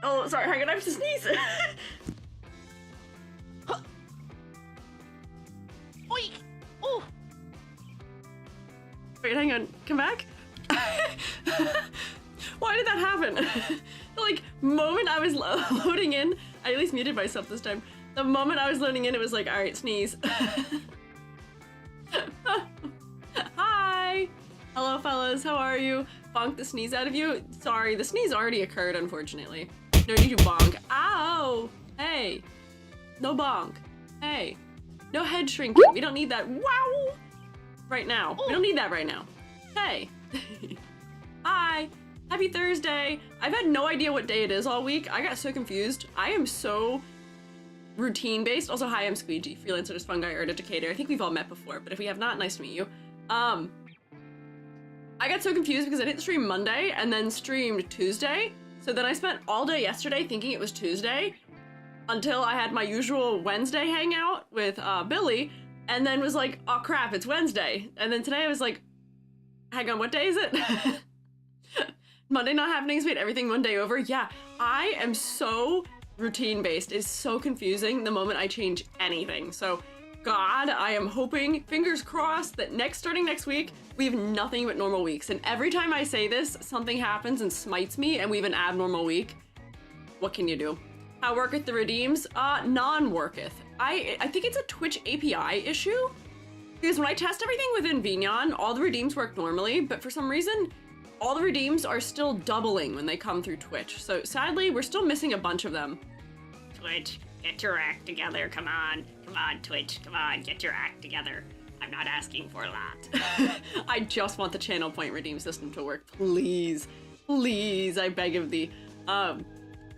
Oh, sorry, hang on, I have to sneeze. Oink! Oh! Wait, hang on, come back? Why did that happen? The like moment I was loading in, I at least muted myself this time. The moment I was loading in, it was like, all right, sneeze. Hi! Hello, fellas, how are you? Bonk the sneeze out of you? Sorry, the sneeze already occurred, unfortunately. No need to bonk. Ow! Hey. No bonk. Hey. No head shrinking. We don't need that. Wow. Right now. We don't need that right now. Hey. Hi. Happy Thursday. I've had no idea what day it is all week. I got so confused. I am so routine based. Also, hi, I'm Squiiji, freelancer, just fun guy, art educator. I think we've all met before, but if we have not, nice to meet you. I got so confused because I didn't stream Monday and then streamed Tuesday. So then I spent all day yesterday thinking it was Tuesday until I had my usual Wednesday hangout with Billy, and then was like, oh crap, it's Wednesday. And then today I was like, hang on, what day is it? Monday not happening, so we had everything one day over. Yeah, I am so routine-based. It's so confusing the moment I change anything. So, God, I am hoping, fingers crossed, that starting next week, we have nothing but normal weeks. And every time I say this, something happens and smites me, and we have an abnormal week. What can you do? How worketh the redeems? Non-worketh. I think it's a Twitch API issue, because when I test everything within Vignon, all the redeems work normally, but for some reason, all the redeems are still doubling when they come through Twitch. So sadly, we're still missing a bunch of them. Twitch, get your act together, come on. Come on, Twitch, come on, get your act together. I'm not asking for a lot. I just want the channel point redeem system to work, please. Please, I beg of thee.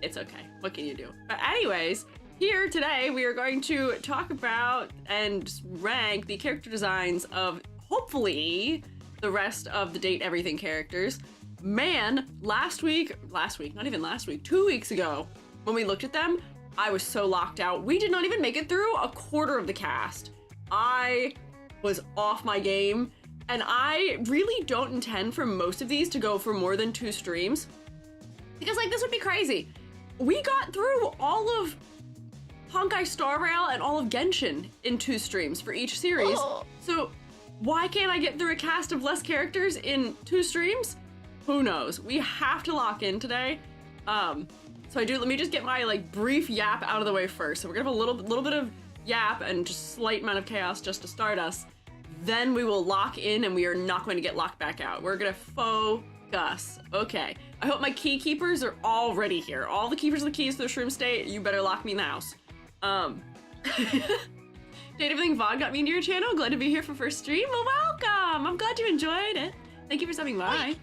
It's okay, what can you do? But anyways, here today we are going to talk about and rank the character designs of, hopefully, the rest of the Date Everything characters. Man, last week, not even last week, 2 weeks ago, when we looked at them, I was so locked out. We did not even make it through a quarter of the cast. I was off my game, and I really don't intend for most of these to go for more than 2 streams, because like this would be crazy. We got through all of Honkai Star Rail and all of Genshin in 2 streams for each series. So why can't I get through a cast of less characters in 2 streams? Who knows? We have to lock in today. So let me just get my like brief yap out of the way first. So we're gonna have a little bit of yap and just slight amount of chaos just to start us. Then we will lock in and we are not going to get locked back out. We're gonna focus. Okay. I hope my key keepers are already here. All the keepers of the keys to the shroom state, you better lock me in the house. Date Everything VOD got me into your channel. Glad to be here for first stream. Well, welcome. I'm glad you enjoyed it. Thank you for stopping by.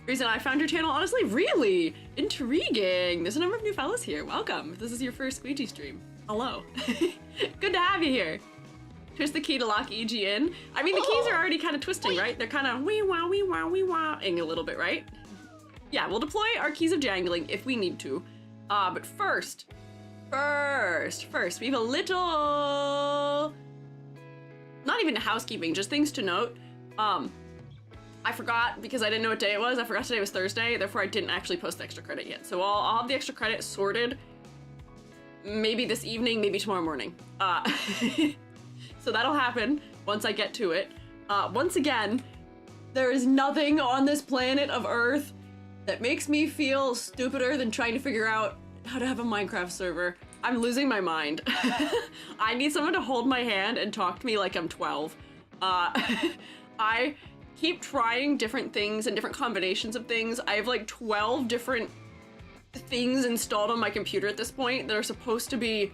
Reason I found your channel, honestly, really intriguing. There's a number of new fellas here. Welcome. If this is your first Squiiji stream, hello. Good to have you here. Twist the key to lock EG in. I mean, the keys are already kind of twisting, right? They're kind of wee-wow-ing a little bit, right? Yeah, we'll deploy our keys of jangling if we need to. But first, we have a little, not even housekeeping, just things to note. I forgot, because I didn't know what day it was, I forgot today was Thursday, therefore I didn't actually post the extra credit yet. So I'll have the extra credit sorted maybe this evening, maybe tomorrow morning. So that'll happen once I get to it. Once again, there is nothing on this planet of Earth that makes me feel stupider than trying to figure out how to have a Minecraft server. I'm losing my mind. I need someone to hold my hand and talk to me like I'm 12. I keep trying different things and different combinations of things. I have like 12 different things installed on my computer at this point that are supposed to be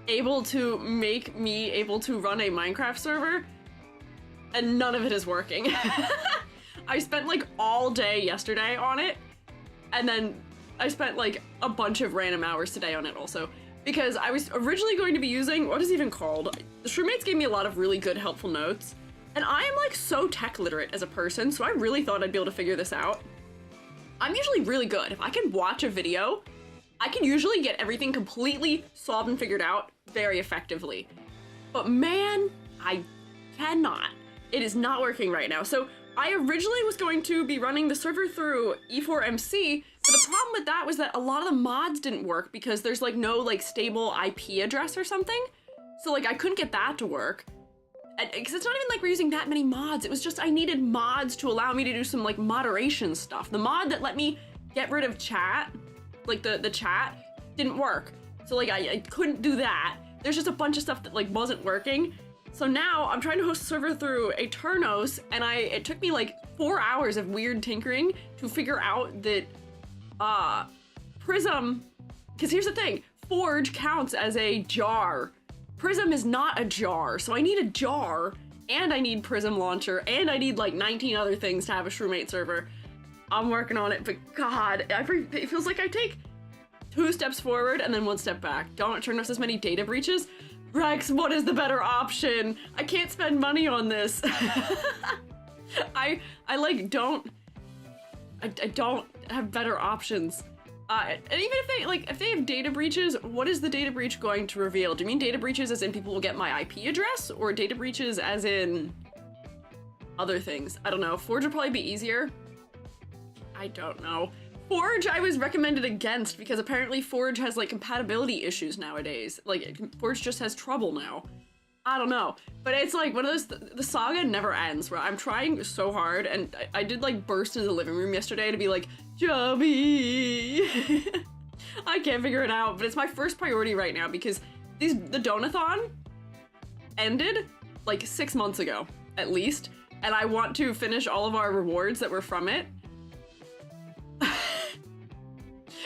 able to make me able to run a Minecraft server, and none of it is working. I spent like all day yesterday on it, and then I spent like a bunch of random hours today on it also, because I was originally going to be using, what is it even called? The Shroommates gave me a lot of really good helpful notes, and I am like so tech literate as a person, so I really thought I'd be able to figure this out. I'm usually really good. If I can watch a video, I can usually get everything completely solved and figured out very effectively. But man, I cannot. It is not working right now. So I originally was going to be running the server through E4MC, but the problem with that was that a lot of the mods didn't work because there's like no like stable IP address or something. So like I couldn't get that to work. Because it's not even like we're using that many mods. It was just I needed mods to allow me to do some like moderation stuff. The mod that let me get rid of chat, like the chat, didn't work. So like I couldn't do that. There's just a bunch of stuff that like wasn't working. So now I'm trying to host a server through Aternos, and it took me like 4 hours of weird tinkering to figure out that Prism, because here's the thing, Forge counts as a jar. Prism is not a jar, so I need a jar, and I need Prism Launcher, and I need like 19 other things to have a Shroomate server. I'm working on it, but God, it feels like I take 2 steps forward and then 1 step back. Don't turn us as many data breaches. Rex, what is the better option? I can't spend money on this. I don't have better options. And even if they have data breaches, what is the data breach going to reveal? Do you mean data breaches as in people will get my IP address, or data breaches as in other things? I don't know. Forge would probably be easier. I don't know. Forge I was recommended against because apparently Forge has like compatibility issues nowadays. Like Forge just has trouble now. I don't know. But it's like one of those, the saga never ends, where I'm trying so hard, and I did like burst into the living room yesterday to be like, Chubby! I can't figure it out, but it's my first priority right now because the Donathon ended like 6 months ago, at least, and I want to finish all of our rewards that were from it.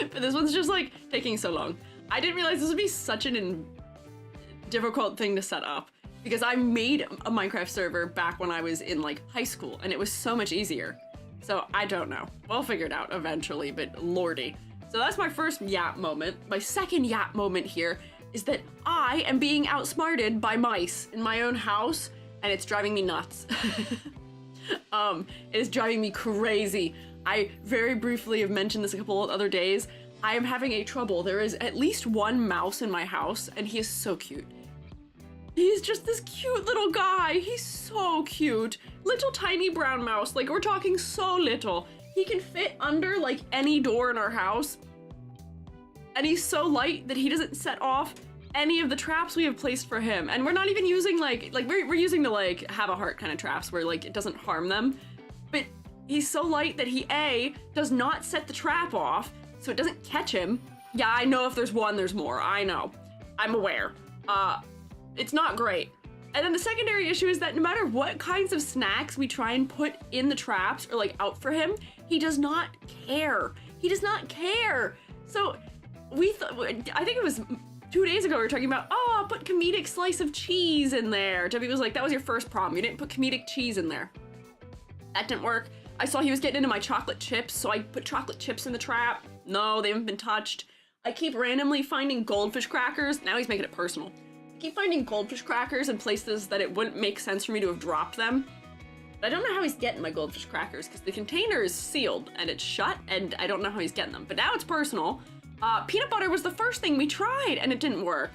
But this one's just like taking so long. I didn't realize this would be such an difficult thing to set up because I made a Minecraft server back when I was in like high school and it was so much easier. So I don't know. We'll figure it out eventually, but lordy. So that's my first yap moment. My second yap moment here is that I am being outsmarted by mice in my own house and it's driving me nuts. It is driving me crazy. I very briefly have mentioned this a couple of other days. I am having a trouble. There is at least one mouse in my house and he is so cute. He's just this cute little guy. He's so cute. Little tiny brown mouse. Like we're talking so little. He can fit under like any door in our house. And he's so light that he doesn't set off any of the traps we have placed for him. And we're not even using like we're using the like have a heart kind of traps where like it doesn't harm them. But he's so light that he A, does not set the trap off, so it doesn't catch him. Yeah, I know if there's one, there's more. I know. I'm aware. It's not great. And then the secondary issue is that no matter what kinds of snacks we try and put in the traps or like out for him, he does not care. He does not care. So I think it was 2 days ago we were talking about, oh, I'll put comedic slice of cheese in there. Debbie was like, that was your first problem. You didn't put comedic cheese in there. That didn't work. I saw he was getting into my chocolate chips, so I put chocolate chips in the trap. No, they haven't been touched. I keep randomly finding goldfish crackers. Now he's making it personal. I keep finding goldfish crackers in places that it wouldn't make sense for me to have dropped them. But I don't know how he's getting my goldfish crackers because the container is sealed and it's shut and I don't know how he's getting them. But now it's personal. Peanut butter was the first thing we tried and it didn't work.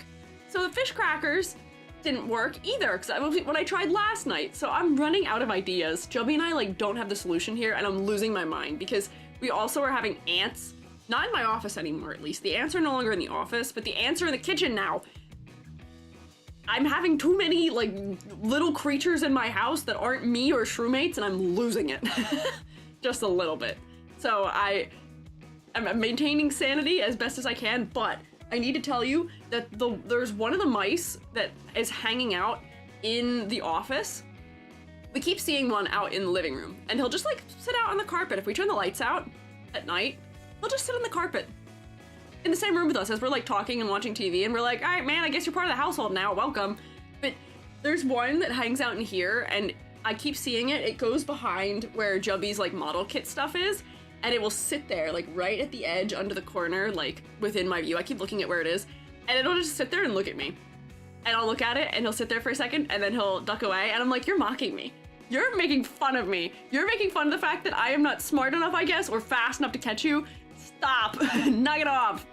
So the fish crackers didn't work either because when I tried last night. So I'm running out of ideas. Joby and I like don't have the solution here and I'm losing my mind because we also are having ants. Not in my office anymore, at least. The ants are no longer in the office, but the ants are in the kitchen now. I'm having too many like little creatures in my house that aren't me or Shroomates and I'm losing it. Just a little bit. So I'm maintaining sanity as best as I can, but I need to tell you that there's one of the mice that is hanging out in the office. We keep seeing one out in the living room and he'll just like sit out on the carpet. If we turn the lights out at night, he'll just sit on the carpet in the same room with us as we're like talking and watching TV and we're like, all right, man, I guess you're part of the household now, welcome. But there's one that hangs out in here and I keep seeing it. It goes behind where Jubby's like model kit stuff is and it will sit there like right at the edge under the corner, like within my view. I keep looking at where it is and it'll just sit there and look at me. And I'll look at it and he'll sit there for a second and then he'll duck away and I'm like, you're mocking me. You're making fun of me. You're making fun of the fact that I am not smart enough, I guess, or fast enough to catch you. Stop. Knock it off.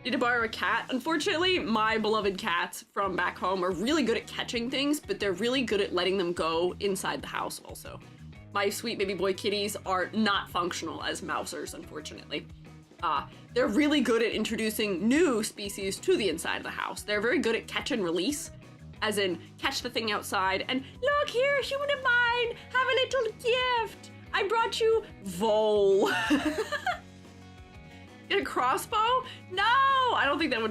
Need to borrow a cat. Unfortunately, my beloved cats from back home are really good at catching things, but they're really good at letting them go inside the house also. My sweet baby boy kitties are not functional as mousers, unfortunately. They're really good at introducing new species to the inside of the house. They're very good at catch and release, as in catch the thing outside and look here, human of mine, have a little gift. I brought you Vole. Get a crossbow? No, I don't think that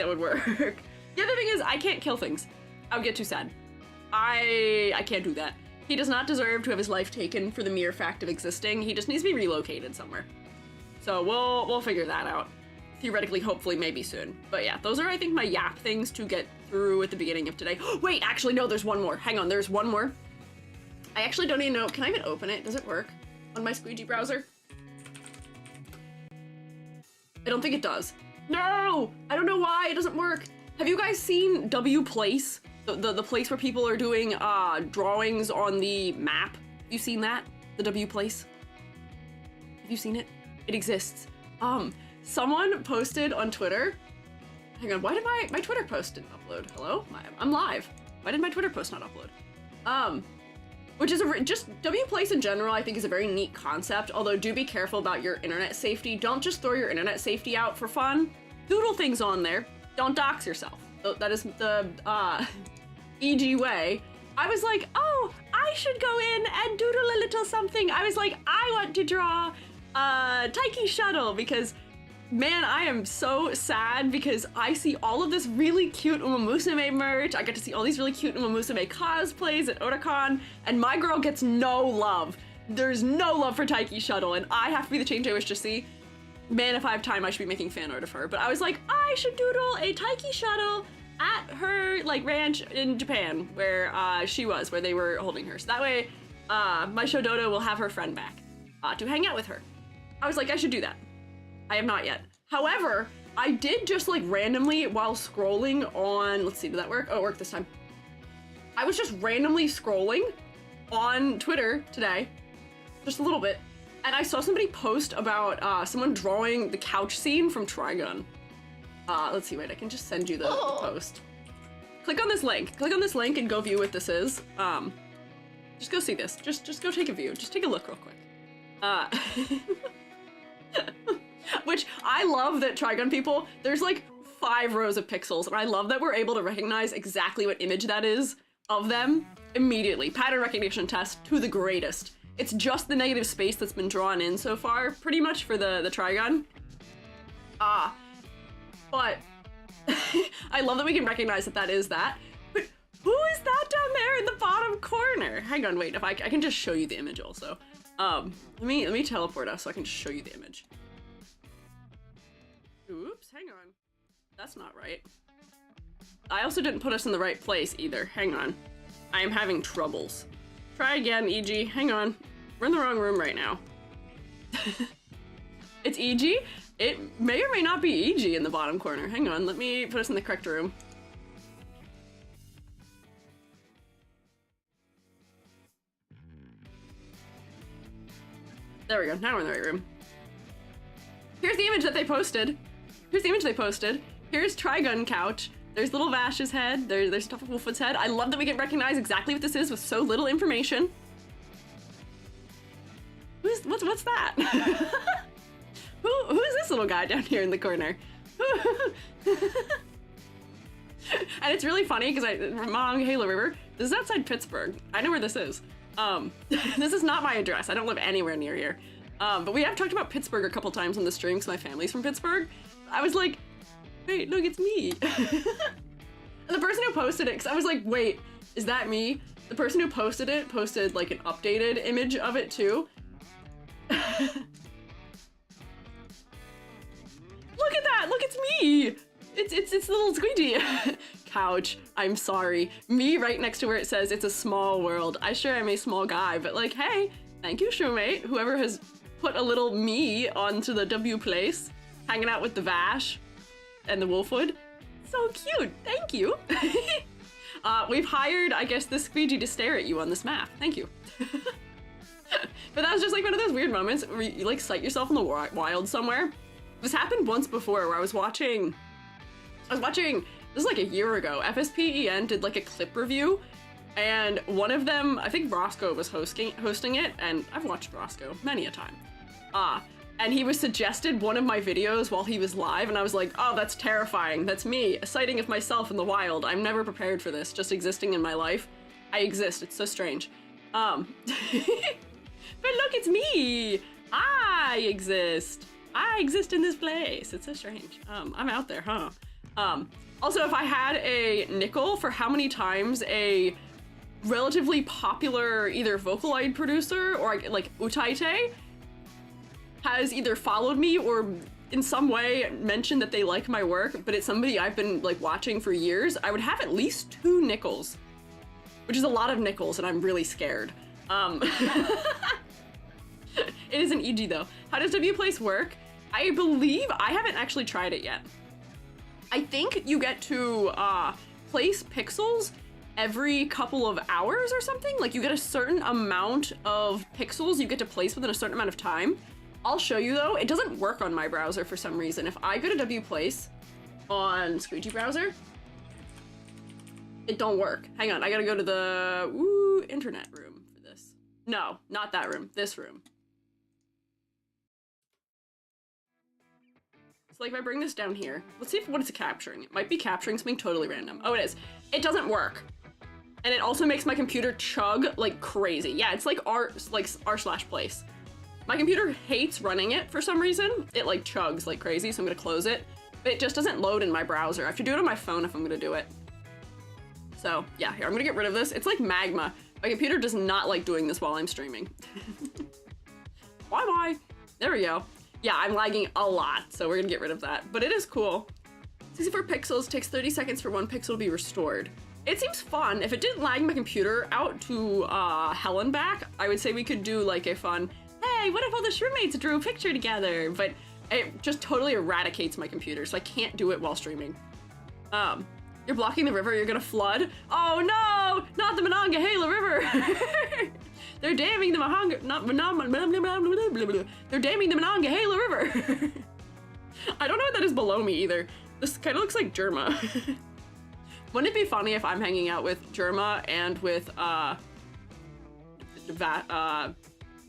would work. The other thing is I can't kill things. I would get too sad. I can't do that. He does not deserve to have his life taken for the mere fact of existing. He just needs to be relocated somewhere. So we'll figure that out. theoretically, hopefully, maybe soon. But yeah, those are, I think, my yap things to get through at the beginning of today. Wait, actually, no, there's one more. Hang on, there's one more. I actually don't even know. Can I even open it? Does it work on my Squiiji browser? I don't think it does. No! I don't know why it doesn't work. Have you guys seen Place? The place where people are doing drawings on the map? Have you seen that? The Place? Have you seen it? It exists. Someone posted on Twitter. Hang on, why did my Twitter post didn't upload? Hello? I'm live. Why did my Twitter post not upload? Which is just Place in general, I think, is a very neat concept, although do be careful about your internet safety. Don't just throw your internet safety out for fun. Doodle things on there. Don't dox yourself. That is the EG way. I was like, oh, I should go in and doodle a little something. I was like, I want to draw a Taiki shuttle because, man, I am so sad because I see all of this really cute Uma Musume merch. I get to see all these really cute Uma Musume cosplays at Otakon, and my girl gets no love. There's no love for Taiki shuttle, and I have to be the change I wish to see. Man, if I have time, I should be making fan art of her. But I was like, I should doodle a Taiki shuttle at her ranch in Japan where she was, where they were holding her. So that way, my Shododo will have her friend back to hang out with her. I was like, I should do that. I have not yet. However, I did just randomly while scrolling on, let's see, did that work? Oh, it worked this time. I was just randomly scrolling on Twitter today, just a little bit, and I saw somebody post about someone drawing the couch scene from Trigun. Let's see, wait, I can just send you the post. Click on this link and go view what this is. Just go see this. Just go take a view. Just take a look real quick. Which I love that Trigun people, there's 5 rows of pixels, and I love that we're able to recognize exactly what image that is of them immediately. Pattern recognition test to the greatest. It's just the negative space that's been drawn in so far, pretty much for the Trigun. But I love that we can recognize that is that. But who is that down there in the bottom corner? Hang on, wait, if I can just show you the image also. Let me teleport us so I can just show you the image. Oops, hang on. That's not right. I also didn't put us in the right place either. Hang on. I am having troubles. Try again, EG. Hang on. We're in the wrong room right now. It's EG? It may or may not be EG in the bottom corner. Hang on, let me put us in the correct room. There we go, now we're in the right room. Here's the image that they posted. Here's Trigun couch. There's little Vash's head. There's stuff with Wolfwood's head. I love that we can recognize exactly what this is with so little information. What's that? Who's this little guy down here in the corner? And it's really funny because Mong Halo River, this is outside Pittsburgh. I know where this is. This is not my address. I don't live anywhere near here. But we have talked about Pittsburgh a couple times on the stream because my family's from Pittsburgh. I was like, wait, look, it's me. And the person who posted it, because I was like, wait, is that me? The person who posted it posted an updated image of it too. Look at that! Look, it's me! It's little Squiiji. Couch. I'm sorry. Me right next to where it says it's a small world. I sure am a small guy, but hey, thank you, showmate. Whoever has put a little me onto the Place, hanging out with the Vash and the Wolfwood. So cute. Thank you. We've hired, I guess, this Squiiji to stare at you on this map. Thank you. But that was just one of those weird moments where you sight yourself in the wild somewhere. This happened once before where I was watching, this is a year ago, FSPEN did a clip review, and one of them, I think Roscoe was hosting it, and I've watched Roscoe many a time. And he was suggested one of my videos while he was live, and I was like, oh, that's terrifying. That's me, a sighting of myself in the wild. I'm never prepared for this, just existing in my life. I exist, it's so strange. But look, it's me! I exist in this place. It's so strange. I'm out there, huh? Also, if I had a nickel for how many times a relatively popular either Vocaloid producer or Utaite has either followed me or in some way mentioned that they like my work, but it's somebody I've been like watching for years, I would have at least 2 nickels, which is a lot of nickels, and I'm really scared. It is an EG though. How does Wplace work? I believe, I haven't actually tried it yet. I think you get to place pixels every couple of hours or something. Like you get a certain amount of pixels you get to place within a certain amount of time. I'll show you though, it doesn't work on my browser for some reason. If I go to Wplace on Squiiji browser, it don't work. Hang on, I gotta go to the internet room for this. No, not that room, this room. So like if I bring this down here, let's see what it's capturing. It might be capturing something totally random. Oh, it is. It doesn't work. And it also makes my computer chug like crazy. Yeah, it's like r/place. My computer hates running it for some reason. It like chugs like crazy, so I'm gonna close it. But it just doesn't load in my browser. I have to do it on my phone if I'm gonna do it. So yeah, here, I'm gonna get rid of this. It's like magma. My computer does not like doing this while I'm streaming. Bye-bye. There we go. Yeah, I'm lagging a lot, so we're gonna get rid of that. But it is cool. 64 pixels, takes 30 seconds for one pixel to be restored. It seems fun. If it didn't lag my computer out to hell and back, I would say we could do like a fun, hey, what if all the shroommates drew a picture together? But it just totally eradicates my computer, so I can't do it while streaming. You're blocking the river, you're gonna flood? Oh no, not the Monongahela River. They're damming the They're damming the Monongahela River. I don't know what that is below me either. This kind of looks like Germa. Wouldn't it be funny if I'm hanging out with Germa and with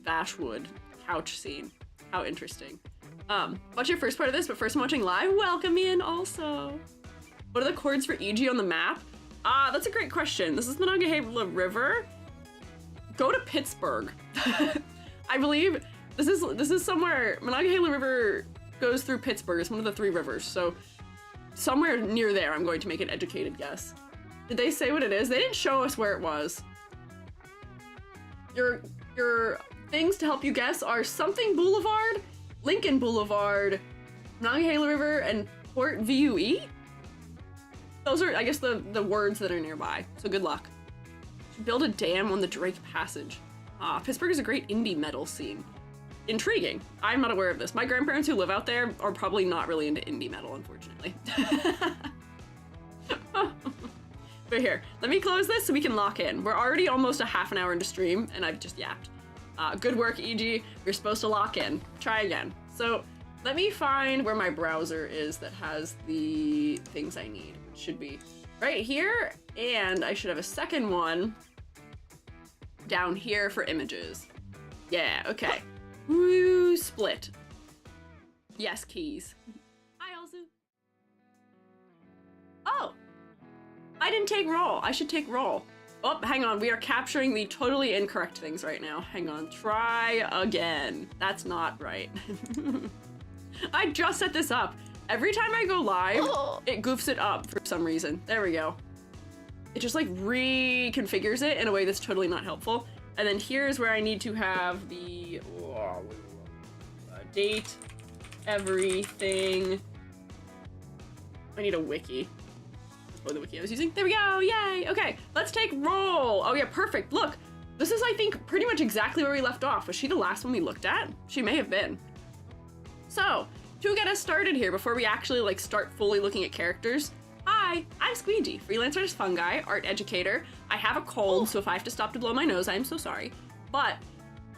Vashwood couch scene? How interesting. Watch your first part of this, but first I'm watching live. Welcome in also. What are the chords for EG on the map? That's a great question. This is Monongahela River. Go to Pittsburgh. I believe this is somewhere. Monongahela River goes through Pittsburgh. It's one of the 3 rivers, so somewhere near there. I'm going to make an educated guess. Did they say what it is? They didn't show us where it was. Your things to help you guess are something Boulevard, Lincoln Boulevard, Monongahela River, and Port VUE. Those are, I guess, the words that are nearby. So good luck. Build a dam on the Drake Passage. Pittsburgh is a great indie metal scene. Intriguing. I'm not aware of this. My grandparents who live out there are probably not really into indie metal, unfortunately. But here, let me close this so we can lock in. We're already almost a half an hour into stream, and I've just yapped. Good work, EG. You're supposed to lock in. Try again. So let me find where my browser is that has the things I need. It should be right here, and I should have a second one down here for images. Yeah, okay. Woo, split. Yes, keys. Hi, Elzu. Oh, I didn't take roll. I should take roll. Oh, hang on. We are capturing the totally incorrect things right now. Hang on. Try again. That's not right. I just set this up. Every time I go live, it goofs it up for some reason. There we go. It just like reconfigures it in a way that's totally not helpful. And then here's where I need to have the date, everything. I need a wiki. That's the wiki I was using. There we go, yay! Okay, let's take roll. Oh yeah, perfect. Look, this is, I think, pretty much exactly where we left off. Was she the last one we looked at? She may have been. So, to get us started here, before we actually like start fully looking at characters, hi, I'm Squiiji, freelance artist fungi, art educator. I have a cold, so if I have to stop to blow my nose, I am so sorry. But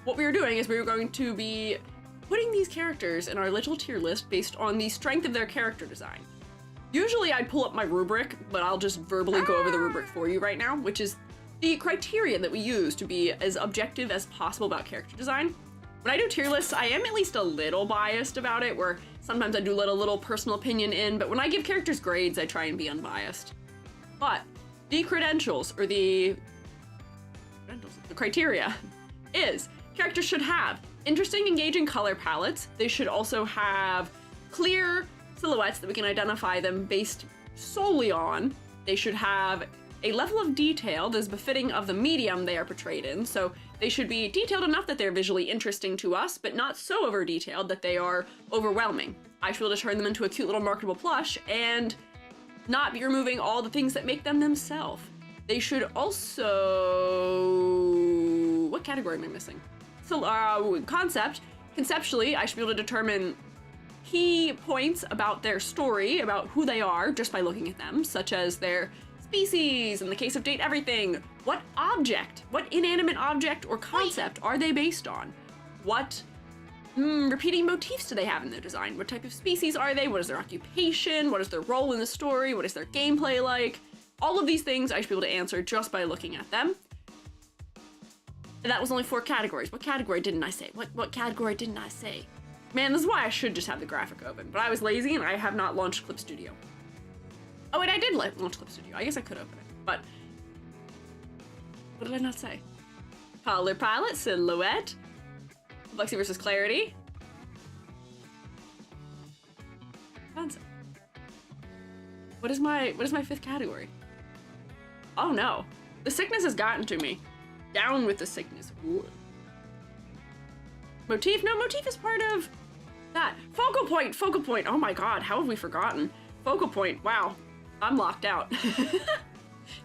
what we were doing is we were going to be putting these characters in our little tier list based on the strength of their character design. Usually I'd pull up my rubric, but I'll just verbally go over the rubric for you right now, which is the criteria that we use to be as objective as possible about character design. When I do tier lists, I am at least a little biased about it, where sometimes I do let a little personal opinion in, but when I give characters grades, I try and be unbiased. But the credentials, or the criteria, is characters should have interesting, engaging color palettes. They should also have clear silhouettes that we can identify them based solely on. They should have a level of detail that is befitting of the medium they are portrayed in. So They should be detailed enough that they're visually interesting to us, but not so over detailed that they are overwhelming. I should be able to turn them into a cute little marketable plush and not be removing all the things that make them themselves. They should also... What category am I missing? So, conceptually, I should be able to determine key points about their story, about who they are, just by looking at them, such as their species, in the case of Date Everything. What object, what inanimate object or concept are they based on? What repeating motifs do they have in their design? What type of species are they? What is their occupation? What is their role in the story? What is their gameplay like? All of these things I should be able to answer just by looking at them. And that was only 4 categories. What category didn't I say? What category didn't I say? Man, this is why I should just have the graphic open, but I was lazy and I have not launched Clip Studio. Oh wait, I did launch Clip Studio. I guess I could open it, but what did I not say? Color palette, silhouette, complexity versus clarity, concept. What is my 5th category? Oh no, the sickness has gotten to me. Down with the sickness. Ooh. Motif? No, motif is part of that. Focal point, focal point. Oh my god, how have we forgotten? Focal point, wow. I'm locked out.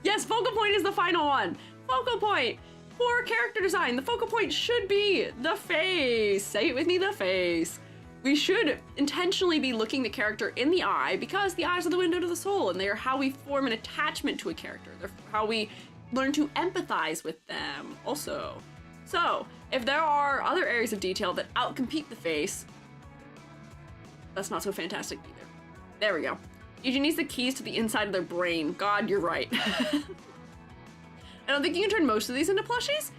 Yes, focal point is the final one. Focal point. For character design, the focal point should be the face. Say it with me, the face. We should intentionally be looking the character in the eye because the eyes are the window to the soul and they are how we form an attachment to a character. They're how we learn to empathize with them also. So, if there are other areas of detail that outcompete the face, that's not so fantastic either. There we go. Eugene needs the keys to the inside of their brain. God, you're right. I don't think you can turn most of these into plushies.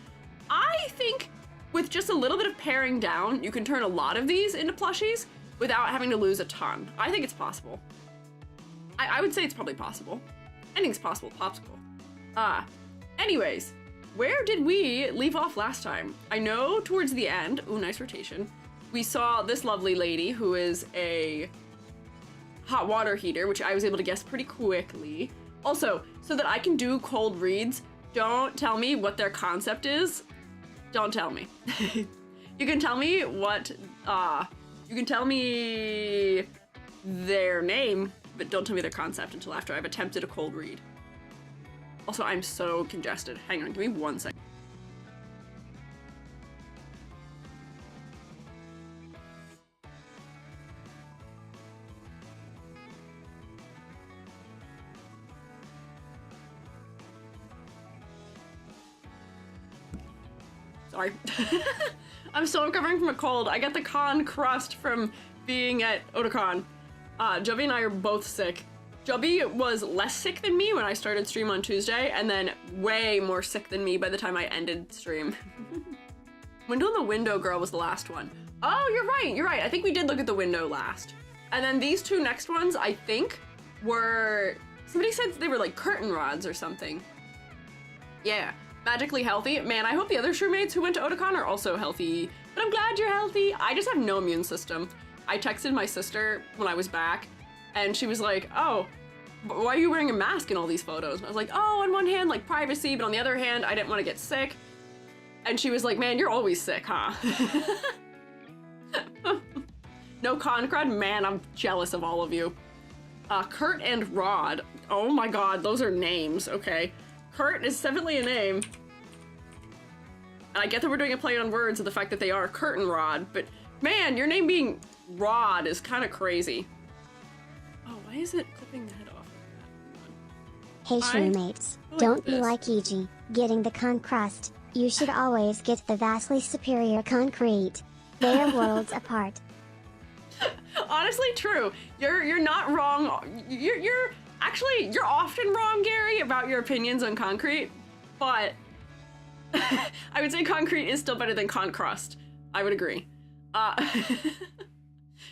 I think with just a little bit of paring down, you can turn a lot of these into plushies without having to lose a ton. I think it's possible. I would say it's probably possible. Anything's possible, popsicle. Anyways, where did we leave off last time? I know towards the end, ooh, nice rotation, we saw this lovely lady who is a hot water heater, which I was able to guess pretty quickly. Also, so that I can do cold reads, don't tell me what their concept is. Don't tell me. You can tell me what, you can tell me their name, but don't tell me their concept until after I've attempted a cold read. Also, I'm so congested. Hang on, give me 1 second. Sorry. I'm still recovering from a cold. I got the con crust from being at Otakon. Jubby and I are both sick. Jubby was less sick than me when I started stream on Tuesday, and then way more sick than me by the time I ended stream. Window in the Window Girl was the last one. Oh, you're right. I think we did look at the window last. And then these 2 next ones, I think, were... Somebody said they were like curtain rods or something. Yeah. Magically healthy. Man, I hope the other shroommates who went to Otakon are also healthy. But I'm glad you're healthy. I just have no immune system. I texted my sister when I was back, and she was like, oh, why are you wearing a mask in all these photos? And I was like, oh, on one hand, like privacy, but on the other hand, I didn't want to get sick. And she was like, man, you're always sick, huh? No con crud? Man, I'm jealous of all of you. Kurt and Rod. Oh my god, those are names. Okay. Kurt is definitely a name. And I get that we're doing a play on words of the fact that they are curtain rod, but man, your name being Rod is kind of crazy. Oh, why is it clipping the head off? Hey shroommates, don't be like Squiiji, getting the con crust. You should always get the vastly superior concrete. They are worlds apart. Honestly, true. You're not wrong. You're actually often wrong, Gary, about your opinions on concrete, but I would say concrete is still better than con crust. I would agree.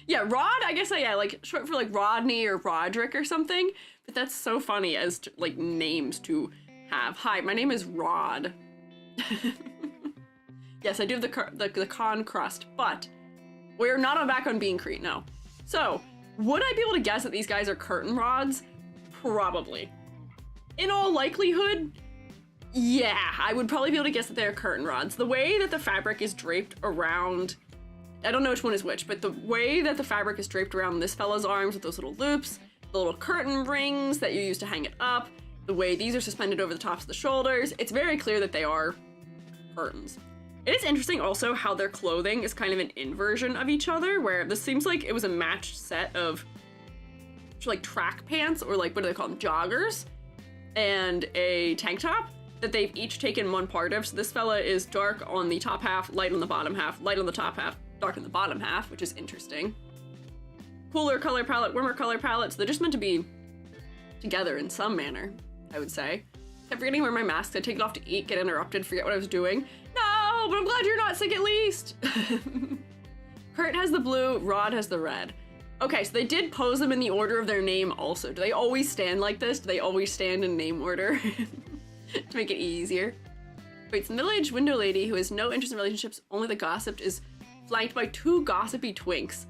Yeah, Rod, I guess, yeah, like short for like Rodney or Roderick or something, but that's so funny as to, like names to have. Hi, my name is Rod. Yes, I do have the con crust, but we're not back on Bean Crete, no. So, would I be able to guess that these guys are curtain rods? Probably. In all likelihood, Yeah, I would probably be able to guess that they're curtain rods. The way that the fabric is draped around, I don't know which one is which, but the way that the fabric is draped around this fella's arms with those little loops, the little curtain rings that you use to hang it up, the way these are suspended over the tops of the shoulders, it's very clear that they are curtains. It is interesting also how their clothing is kind of an inversion of each other, where this seems like it was a matched set of like track pants, or like, what do they call them, joggers, and a tank top that they've each taken one part of. So this fella is dark on the top half, light on the bottom half, light on the top half, dark on the bottom half, which is interesting. Cooler color palette, warmer color palette, so they're just meant to be together in some manner, I would say. Kept forgetting to wear my mask. I take it off to eat, get interrupted, forget what I was doing. No, but I'm glad you're not sick at least. Kurt has the blue, Rod has the red. Okay, so they did pose them in the order of their name also. Do they always stand like this? Do they always stand in name order? To make it easier. Wait, it's the middle-aged window lady who has no interest in relationships, only the gossiped, is flanked by two gossipy twinks.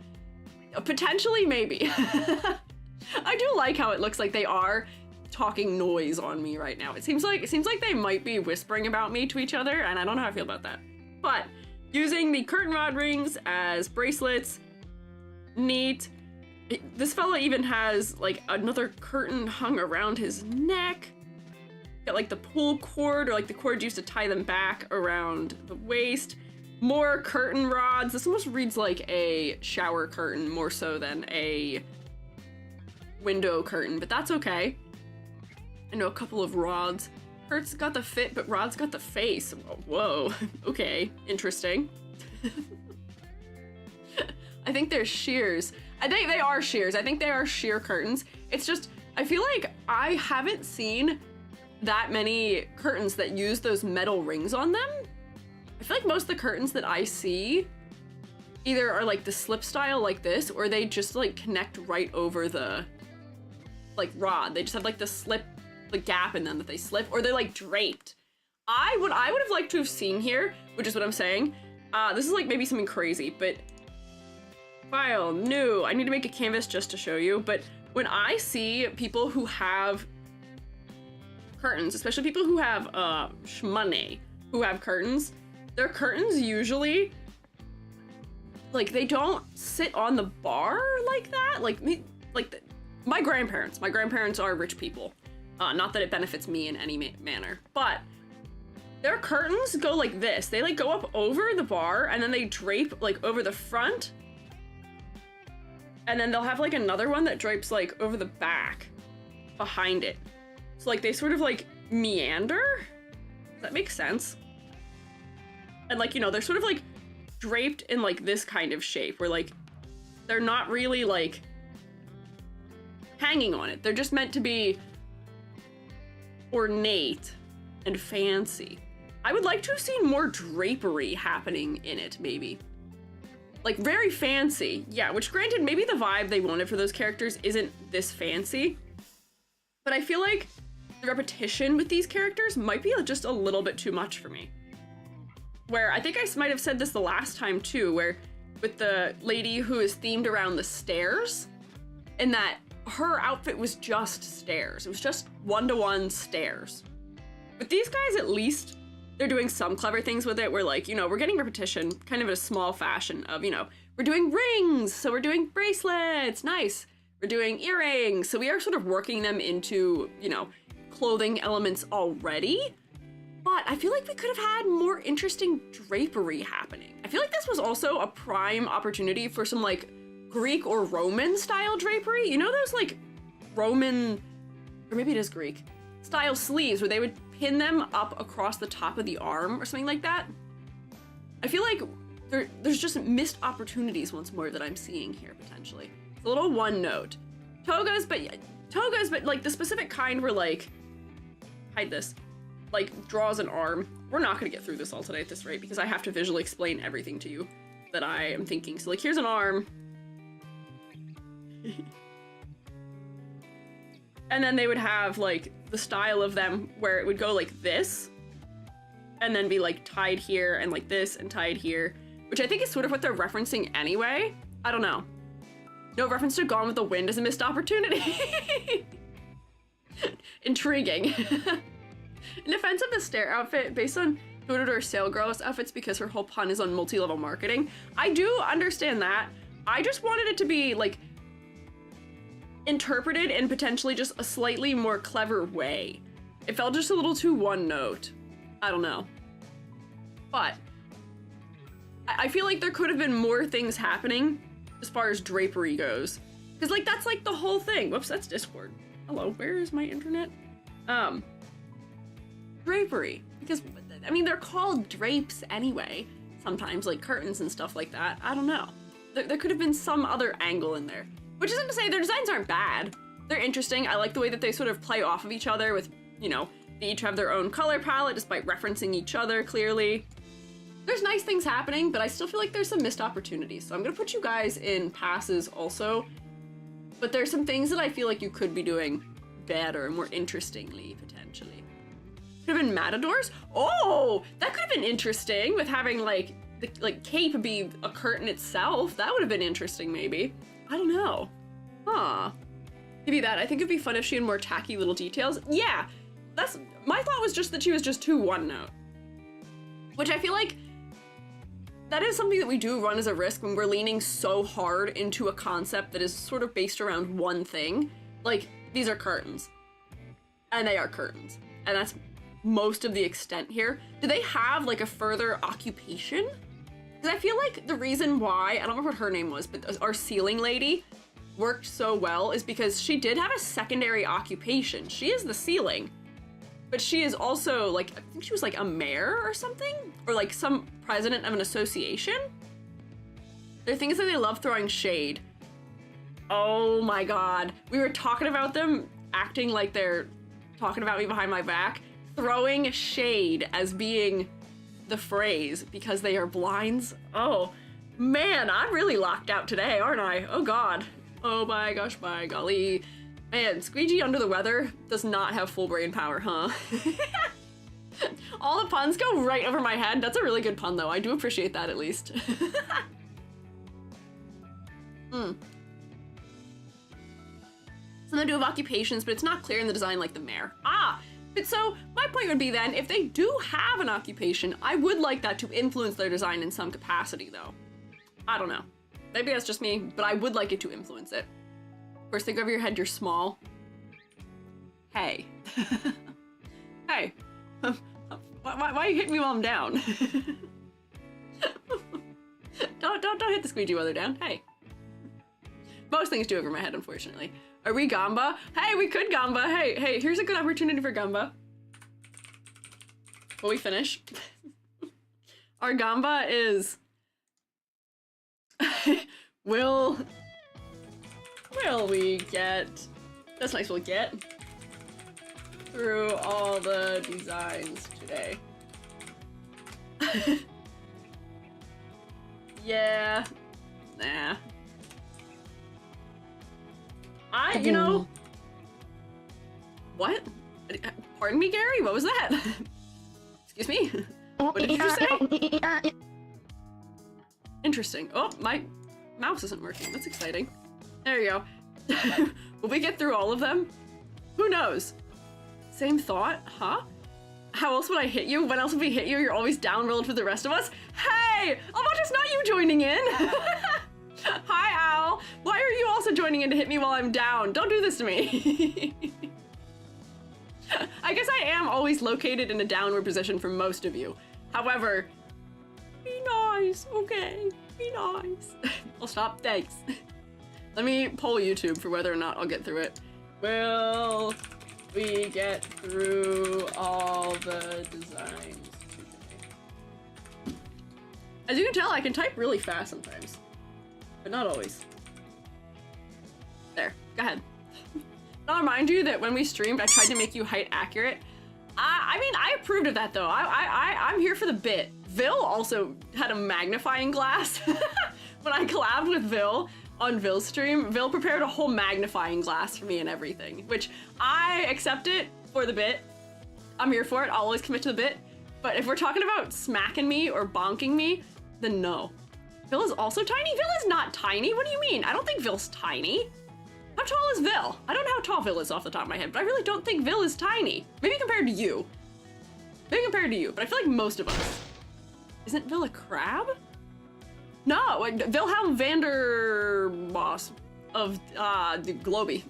Potentially, maybe. I do like how it looks like they are talking noise on me right now. It seems like they might be whispering about me to each other, and I don't know how I feel about that. But using the curtain rod rings as bracelets, neat. This fella even has like another curtain hung around his neck. Got like the pull cord, or like the cord used to tie them back around the waist. More curtain rods. This almost reads like a shower curtain more so than a window curtain, but that's okay. I know a couple of rods. Kurt's got the fit, but Rod's got the face. Whoa, okay, interesting. I think they're shears. I think they are shears. I think they are sheer curtains. It's just, I feel like I haven't seen that many curtains that use those metal rings on them. I feel like most of the curtains that I see either are like the slip style like this, or they just like connect right over the like rod. They just have like the slip, the gap in them that they slip, or they're like draped. I would have liked to have seen here, which is what I'm saying. This is like maybe something crazy, but file, new. I need to make a canvas just to show you, but when I see people who have curtains, especially people who have shmoney, who have curtains, their curtains usually, like, they don't sit on the bar like that. My grandparents are rich people. Not that it benefits me in any manner, but their curtains go like this. They like go up over the bar, and then they drape like over the front, and then they'll have like another one that drapes like over the back behind it. So like they sort of like meander. Does that make sense? And like, you know, they're sort of like draped in like this kind of shape where like they're not really like hanging on it. They're just meant to be ornate and fancy. I would like to have seen more drapery happening in it, maybe. Like very fancy. Yeah, which granted, maybe the vibe they wanted for those characters isn't this fancy. But I feel like the repetition with these characters might be just a little bit too much for me. Where I think I might have said this the last time too, where with the lady who is themed around the stairs, and that her outfit was just stairs. It was just one-to-one stairs. With these guys, at least, they're doing some clever things with it where, like, you know, we're getting repetition kind of in a small fashion of, you know, we're doing rings, so we're doing bracelets, nice. We're doing earrings, so we are sort of working them into, you know, clothing elements already. But I feel like we could have had more interesting drapery happening. I feel like this was also a prime opportunity for some, like, Greek or Roman style drapery. You know those, like, Roman, or maybe it is Greek, style sleeves where they would pin them up across the top of the arm or something like that? I feel like there's just missed opportunities once more that I'm seeing here, potentially. It's a little one note. Togas, but like the specific kind where, like, hide this, like draws an arm. We're not gonna get through this all today at this rate because I have to visually explain everything to you that I am thinking. So like, here's an arm. And then they would have like the style of them where it would go like this and then be like tied here and like this and tied here, which I think is sort of what they're referencing anyway. I don't know. No reference to Gone with the Wind is a missed opportunity. Intriguing. In defense of the stair outfit, based on door-to-door sale girl's outfits because her whole pun is on multi-level marketing, I do understand that. I just wanted it to be, like, interpreted in potentially just a slightly more clever way. It felt just a little too one note. I don't know. But I feel like there could have been more things happening as far as drapery goes. Because, like, that's, like, the whole thing. Whoops, that's Discord. Hello, where is my internet? Drapery. Because, I mean, they're called drapes anyway. Sometimes, like, curtains and stuff like that. I don't know. There could have been some other angle in there. Which isn't to say their designs aren't bad. They're interesting. I like the way that they sort of play off of each other with, you know, they each have their own color palette despite referencing each other clearly. There's nice things happening, but I still feel like there's some missed opportunities. So I'm gonna put you guys in passes also. But there's some things that I feel like you could be doing better, more interestingly, potentially. Could have been matadors? Oh, that could have been interesting with having like the cape be a curtain itself. That would have been interesting maybe. I don't know. Huh. Maybe that. I think it'd be fun if she had more tacky little details. Yeah, that's, my thought was just that she was just too one note. Which I feel like that is something that we do run as a risk when we're leaning so hard into a concept that is sort of based around one thing. Like, these are curtains. And they are curtains. And that's most of the extent here. Do they have like a further occupation? Because I feel like the reason why, I don't remember what her name was, but our ceiling lady worked so well is because she did have a secondary occupation. She is the ceiling, but she is also like, I think she was like a mayor or something, or like some president of an association. Their thing is that they love throwing shade. Oh my God. We were talking about them acting like they're talking about me behind my back, throwing shade as being the phrase because they are blinds. Oh man, I'm really locked out today, aren't I? Oh God. Oh my gosh, by golly. Man, Squiiji under the weather does not have full brain power, huh? All the puns go right over my head. That's a really good pun though. I do appreciate that at least. Some of them do have occupations, but it's not clear in the design like the mayor. Ah, but so my point would be then, if they do have an occupation, I would like that to influence their design in some capacity though. I don't know. Maybe that's just me, but I would like it to influence it. Of course, think over your head, you're small. Hey. Hey. Why are you hitting me while I'm down? don't hit the squeegee while they're down. Hey. Most things do over my head, unfortunately. Are we Gamba? Hey, we could Gamba. Hey, here's a good opportunity for Gamba. Will we finish? Our Gamba is... Will we get... That's nice, we'll get through all the designs today. Yeah. Nah. You know... What? Pardon me, Gary? What was that? Excuse me? What did you just say? Interesting. Oh, my mouse isn't working. That's exciting. There you go. Will we get through all of them? Who knows? Same thought, huh? How else would I hit you? When else would we hit you? You're always down relative to the rest of us? Hey! Oh, but it's not you joining in! Hi, Al! Why are you also joining in to hit me while I'm down? Don't do this to me! I guess I am always located in a downward position for most of you. However, be nice, okay? Be nice. I'll stop, thanks. Let me poll YouTube for whether or not I'll get through it. Will we get through all the designs today? As you can tell, I can type really fast sometimes, but not always. There, go ahead. I'll remind you that when we streamed, I tried to make you height accurate. I mean, I approved of that though. I'm here for the bit. Vil also had a magnifying glass. When I collabed with Vil on Vil's stream, Vil prepared a whole magnifying glass for me and everything, which I accept it for the bit. I'm here for it. I'll always commit to the bit. But if we're talking about smacking me or bonking me, then no. Vil is also tiny? Vil is not tiny. What do you mean? I don't think Vil's tiny. How tall is Vil? I don't know how tall Vil is off the top of my head, but I really don't think Vil is tiny. Maybe compared to you. Maybe compared to you, but I feel like most of us. Isn't Vil a crab? No, Wilhelm van der Boss of the Globy.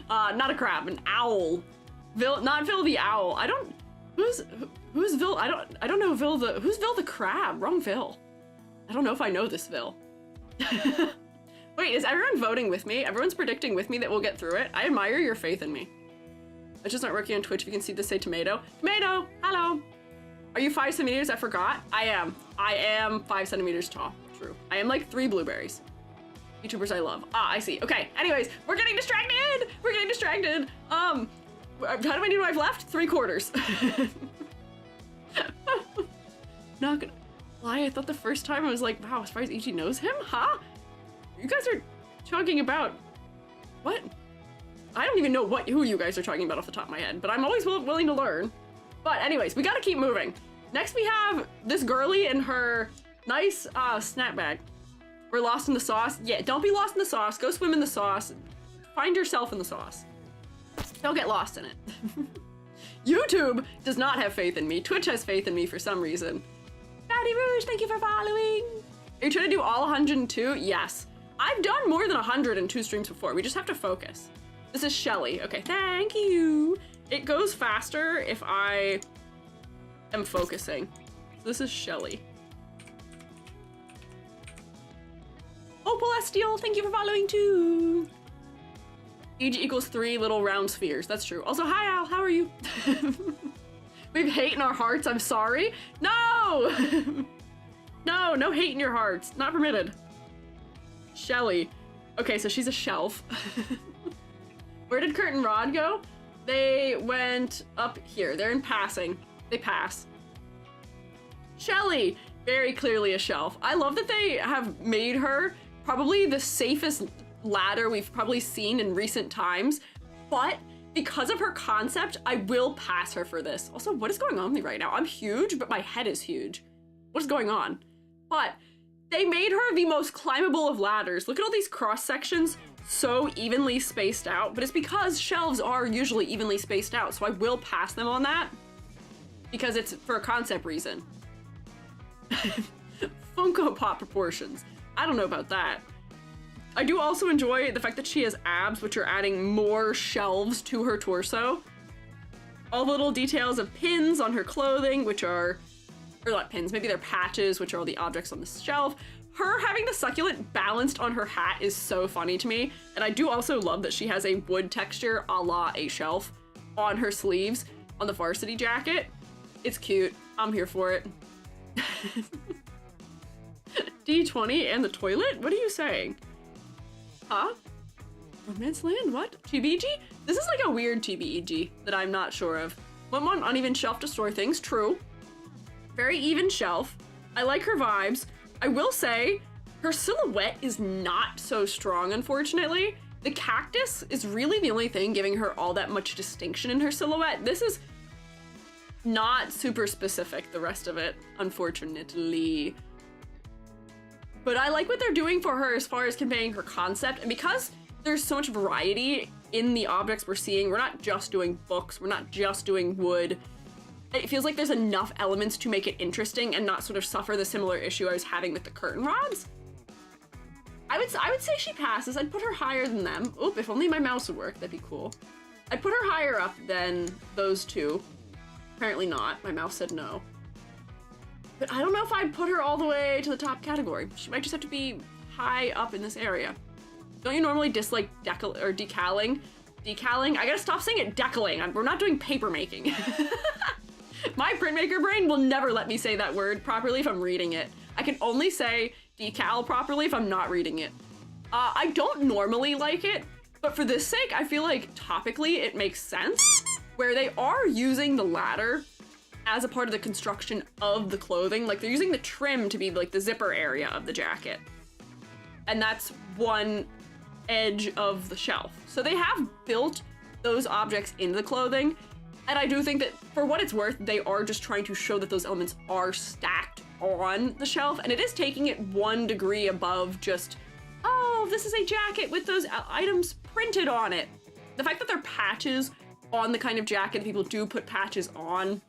Not a crab, an owl. Not Vil the owl. I don't. Who's Vil? I don't know Vil the. Who's Vil the crab? Wrong Vil. I don't know if I know this Vil. Wait, is everyone voting with me? Everyone's predicting with me that we'll get through it. I admire your faith in me. It's just not working on Twitch. If you can see this, say tomato. Tomato. Hello. Are you 5 centimeters? I forgot. I am. I am 5 centimeters tall. True. I am like 3 blueberries. YouTubers I love. Ah, I see. Okay. Anyways, we're getting distracted. We're getting distracted. How many do I have left? 3/4. Not gonna lie. I thought the first time I was like, wow, as far as Ichi knows him, huh? You guys are talking about what? I don't even know who you guys are talking about off the top of my head, but I'm always willing to learn. But anyways, we gotta keep moving. Next we have this girly and her nice snapback. We're lost in the sauce. Yeah, don't be lost in the sauce. Go swim in the sauce. Find yourself in the sauce. Don't get lost in it. YouTube does not have faith in me. Twitch has faith in me for some reason. Patty Rouge, thank you for following. Are you trying to do all 102? Yes. I've done more than 102 streams before. We just have to focus. This is Shelly. Okay, thank you. It goes faster if I am focusing. So this is Shelly. Oh, Celestial, thank you for following too. Age equals 3 little round spheres. That's true. Also, hi Al, how are you? We have hate in our hearts. I'm sorry. No! No hate in your hearts. Not permitted. Shelly. Okay, so she's a shelf. Where did Kurt and Rod go? They went up here. They're in passing. They pass. Shelly, very clearly a shelf. I love that they have made her probably the safest ladder we've probably seen in recent times, but because of her concept, I will pass her for this. Also, what is going on with me right now? I'm huge, but my head is huge. What is going on? But they made her the most climbable of ladders. Look at all these cross sections, so evenly spaced out, but it's because shelves are usually evenly spaced out, so I will pass them on that because it's for a concept reason. Funko Pop proportions. I don't know about that. I do also enjoy the fact that she has abs, which are adding more shelves to her torso. All the little details of pins on her clothing, which are, or not pins, maybe they're patches, which are all the objects on the shelf. Her having the succulent balanced on her hat is so funny to me. And I do also love that she has a wood texture a la a shelf on her sleeves on the varsity jacket. It's cute. I'm here for it. D20 and the toilet? What are you saying? Huh? Romance Land? What? TBG? This is like a weird TBEG that I'm not sure of. One uneven shelf to store things. True. Very even shelf. I like her vibes. I will say her silhouette is not so strong, unfortunately. The cactus is really the only thing giving her all that much distinction in her silhouette. This is not super specific, the rest of it, unfortunately. But I like what they're doing for her as far as conveying her concept. And because there's so much variety in the objects we're seeing, we're not just doing books, we're not just doing wood. It feels like there's enough elements to make it interesting and not sort of suffer the similar issue I was having with the curtain rods. I would say she passes. I'd put her higher than them. Oop, if only my mouse would work, that'd be cool. I'd put her higher up than those two. Apparently not. My mouse said no. But I don't know if I'd put her all the way to the top category. She might just have to be high up in this area. Don't you normally dislike decaling? Decaling? I gotta stop saying it decaling. We're not doing paper making. My printmaker brain will never let me say that word properly if I'm reading it. I can only say decal properly if I'm not reading it. I don't normally like it, but for this sake, I feel like topically it makes sense, where they are using the ladder as a part of the construction of the clothing. Like they're using the trim to be like the zipper area of the jacket. And that's one edge of the shelf. So they have built those objects into the clothing. And I do think that for what it's worth, they are just trying to show that those elements are stacked on the shelf. And it is taking it 1 degree above just, oh, this is a jacket with those items printed on it. The fact that they're patches on the kind of jacket that people do put patches on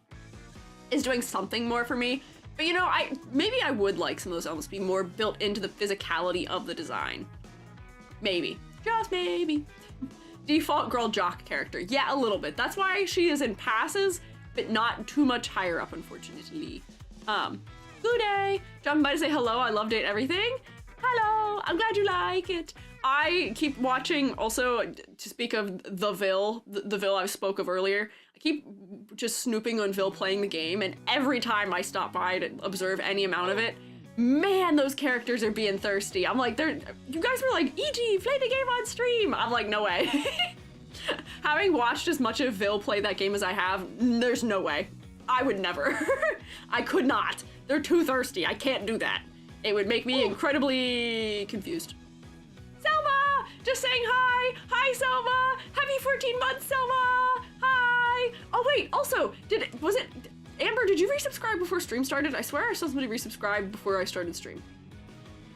is doing something more for me. But you know, maybe I would like some of those elements to be more built into the physicality of the design. Maybe. Just maybe. Default girl jock character. Yeah, a little bit. That's why she is in passes, but not too much higher up, unfortunately. Good day. Jumping by to say hello. I loved it. Everything. Hello. I'm glad you like it. I keep watching also, to speak of the Vil I spoke of earlier. I keep just snooping on Vil playing the game, and every time I stop by to observe any amount of it, man, those characters are being thirsty. I'm like, you guys were like, EG, play the game on stream. I'm like, no way. Having watched as much of Vil play that game as I have, there's no way. I would never. I could not. They're too thirsty. I can't do that. It would make me incredibly confused. Selma! Just saying hi! Hi, Selma! Happy 14 months, Selma! Hi! Oh, wait, also, Amber, did you resubscribe before stream started? I swear I saw somebody resubscribe before I started stream.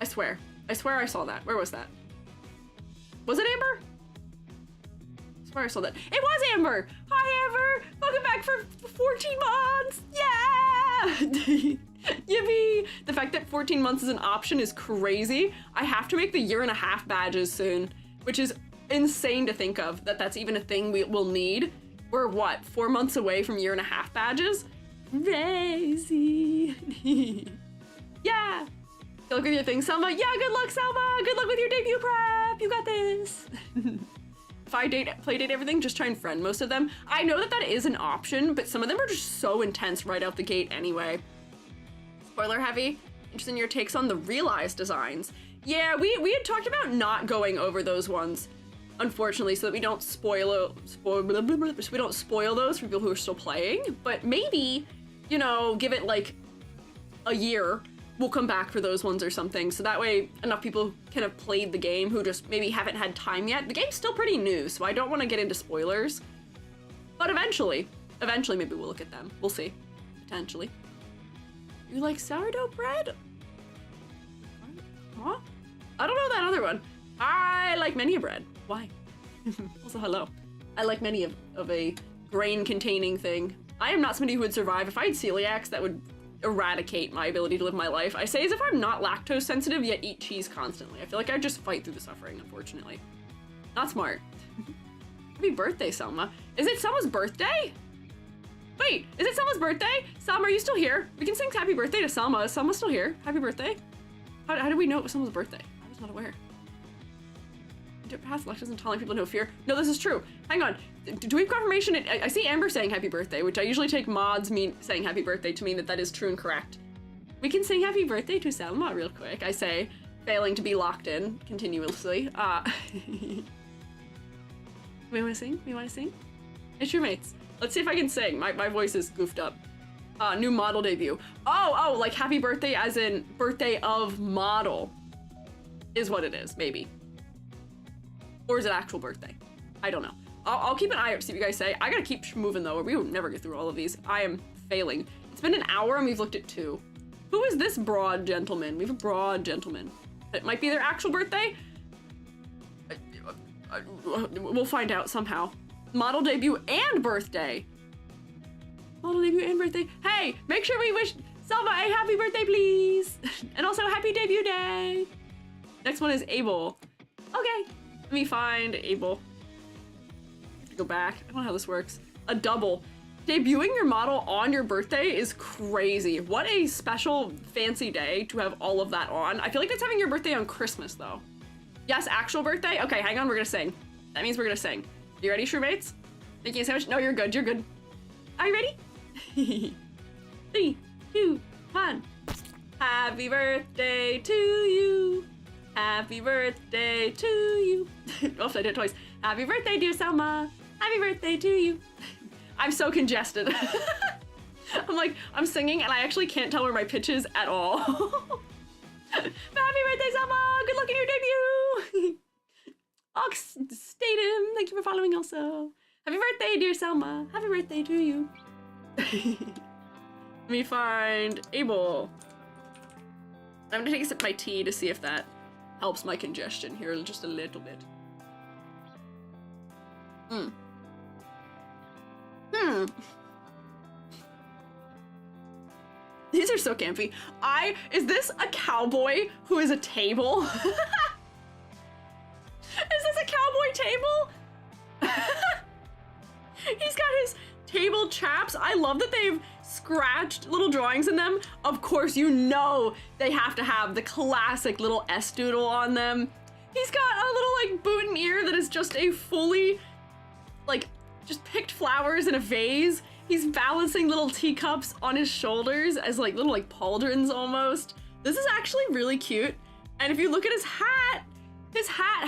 I swear. I swear I saw that. Where was that? Was it Amber? I swear I saw that. It was Amber! Hi, Amber! Welcome back for 14 months! Yeah! Yippee! The fact that 14 months is an option is crazy. I have to make the 1.5 badges soon, which is insane to think of, that's even a thing we will need. We're what, 4 months away from 1.5 badges? Crazy. Yeah. Good luck with your thing, Selma. Yeah, good luck, Selma. Good luck with your debut prep. You got this. If I play date everything, just try and friend most of them. I know that is an option, but some of them are just so intense right out the gate anyway. Spoiler heavy. Interested in your takes on the realized designs. Yeah, we had talked about not going over those ones, unfortunately, so that we don't spoil those for people who are still playing. But maybe, you know, give it like a year, we'll come back for those ones or something, so that way enough people can have played the game who just maybe haven't had time yet. The game's still pretty new, so I don't want to get into spoilers. But eventually maybe we'll look at them. We'll see. Potentially. You like sourdough bread? Huh? I don't know that other one. I like many a bread. Why? Also, hello. I like many of a grain-containing thing. I am not somebody who would survive. If I had celiacs, that would eradicate my ability to live my life. I say as if I'm not lactose sensitive, yet eat cheese constantly. I feel like I'd just fight through the suffering, unfortunately. Not smart. Happy birthday, Selma. Is it Selma's birthday? Wait, is it Selma's birthday? Selma, are you still here? We can sing happy birthday to Selma. Is Selma still here? Happy birthday? How did we know it was Selma's birthday? I was not aware. Past elections and telling people no fear. No, this is true. Hang on. Do we have confirmation? I see Amber saying happy birthday, which I usually take mods saying happy birthday to mean that is true and correct. We can sing happy birthday to Selma real quick, I say, failing to be locked in continuously. We want to sing? We want to sing? It's your mates. Let's see if I can sing. My voice is goofed up. New model debut. Oh, like happy birthday as in birthday of model is what it is, maybe. Or is it actual birthday? I don't know. I'll keep an eye out to see what you guys say. I gotta keep moving though, or we will never get through all of these. I am failing. It's been an hour and we've looked at 2. Who is this broad gentleman? We have a broad gentleman. It might be their actual birthday. We'll find out somehow. Model debut and birthday. Model debut and birthday. Hey, make sure we wish Selma a happy birthday, please. And also happy debut day. Next one is Abel. Okay, let me find Abel. I have to go back. I don't know how this works. A double. Debuting your model on your birthday is crazy. What a special, fancy day to have all of that on. I feel like that's having your birthday on Christmas, though. Yes, actual birthday? Okay, hang on, we're gonna sing. That means we're gonna sing. You ready, Shroommates? Making a sandwich? No, you're good, you're good. Are you ready? 3, 2, 1. Happy birthday to you. Happy birthday to you. Oops, I did it twice. Happy birthday, dear Selma. Happy birthday to you. I'm so congested. I'm singing and I actually can't tell where my pitch is at all. Happy birthday, Selma. Good luck in your debut. Ox Statum, thank you for following also. Happy birthday, dear Selma. Happy birthday to you. Let me find Abel. I'm gonna take a sip of my tea to see if that helps my congestion here just a little bit. These are so campy. Is this a cowboy who is a table? Is this a cowboy table? He's got his table chaps. I love that they've scratched little drawings in them. Of course, you know they have to have the classic little S doodle on them. He's got a little like boot and ear that is just a fully like just picked flowers in a vase. He's balancing little teacups on his shoulders as like little like pauldrons almost. This is actually really cute. And if you look at his hat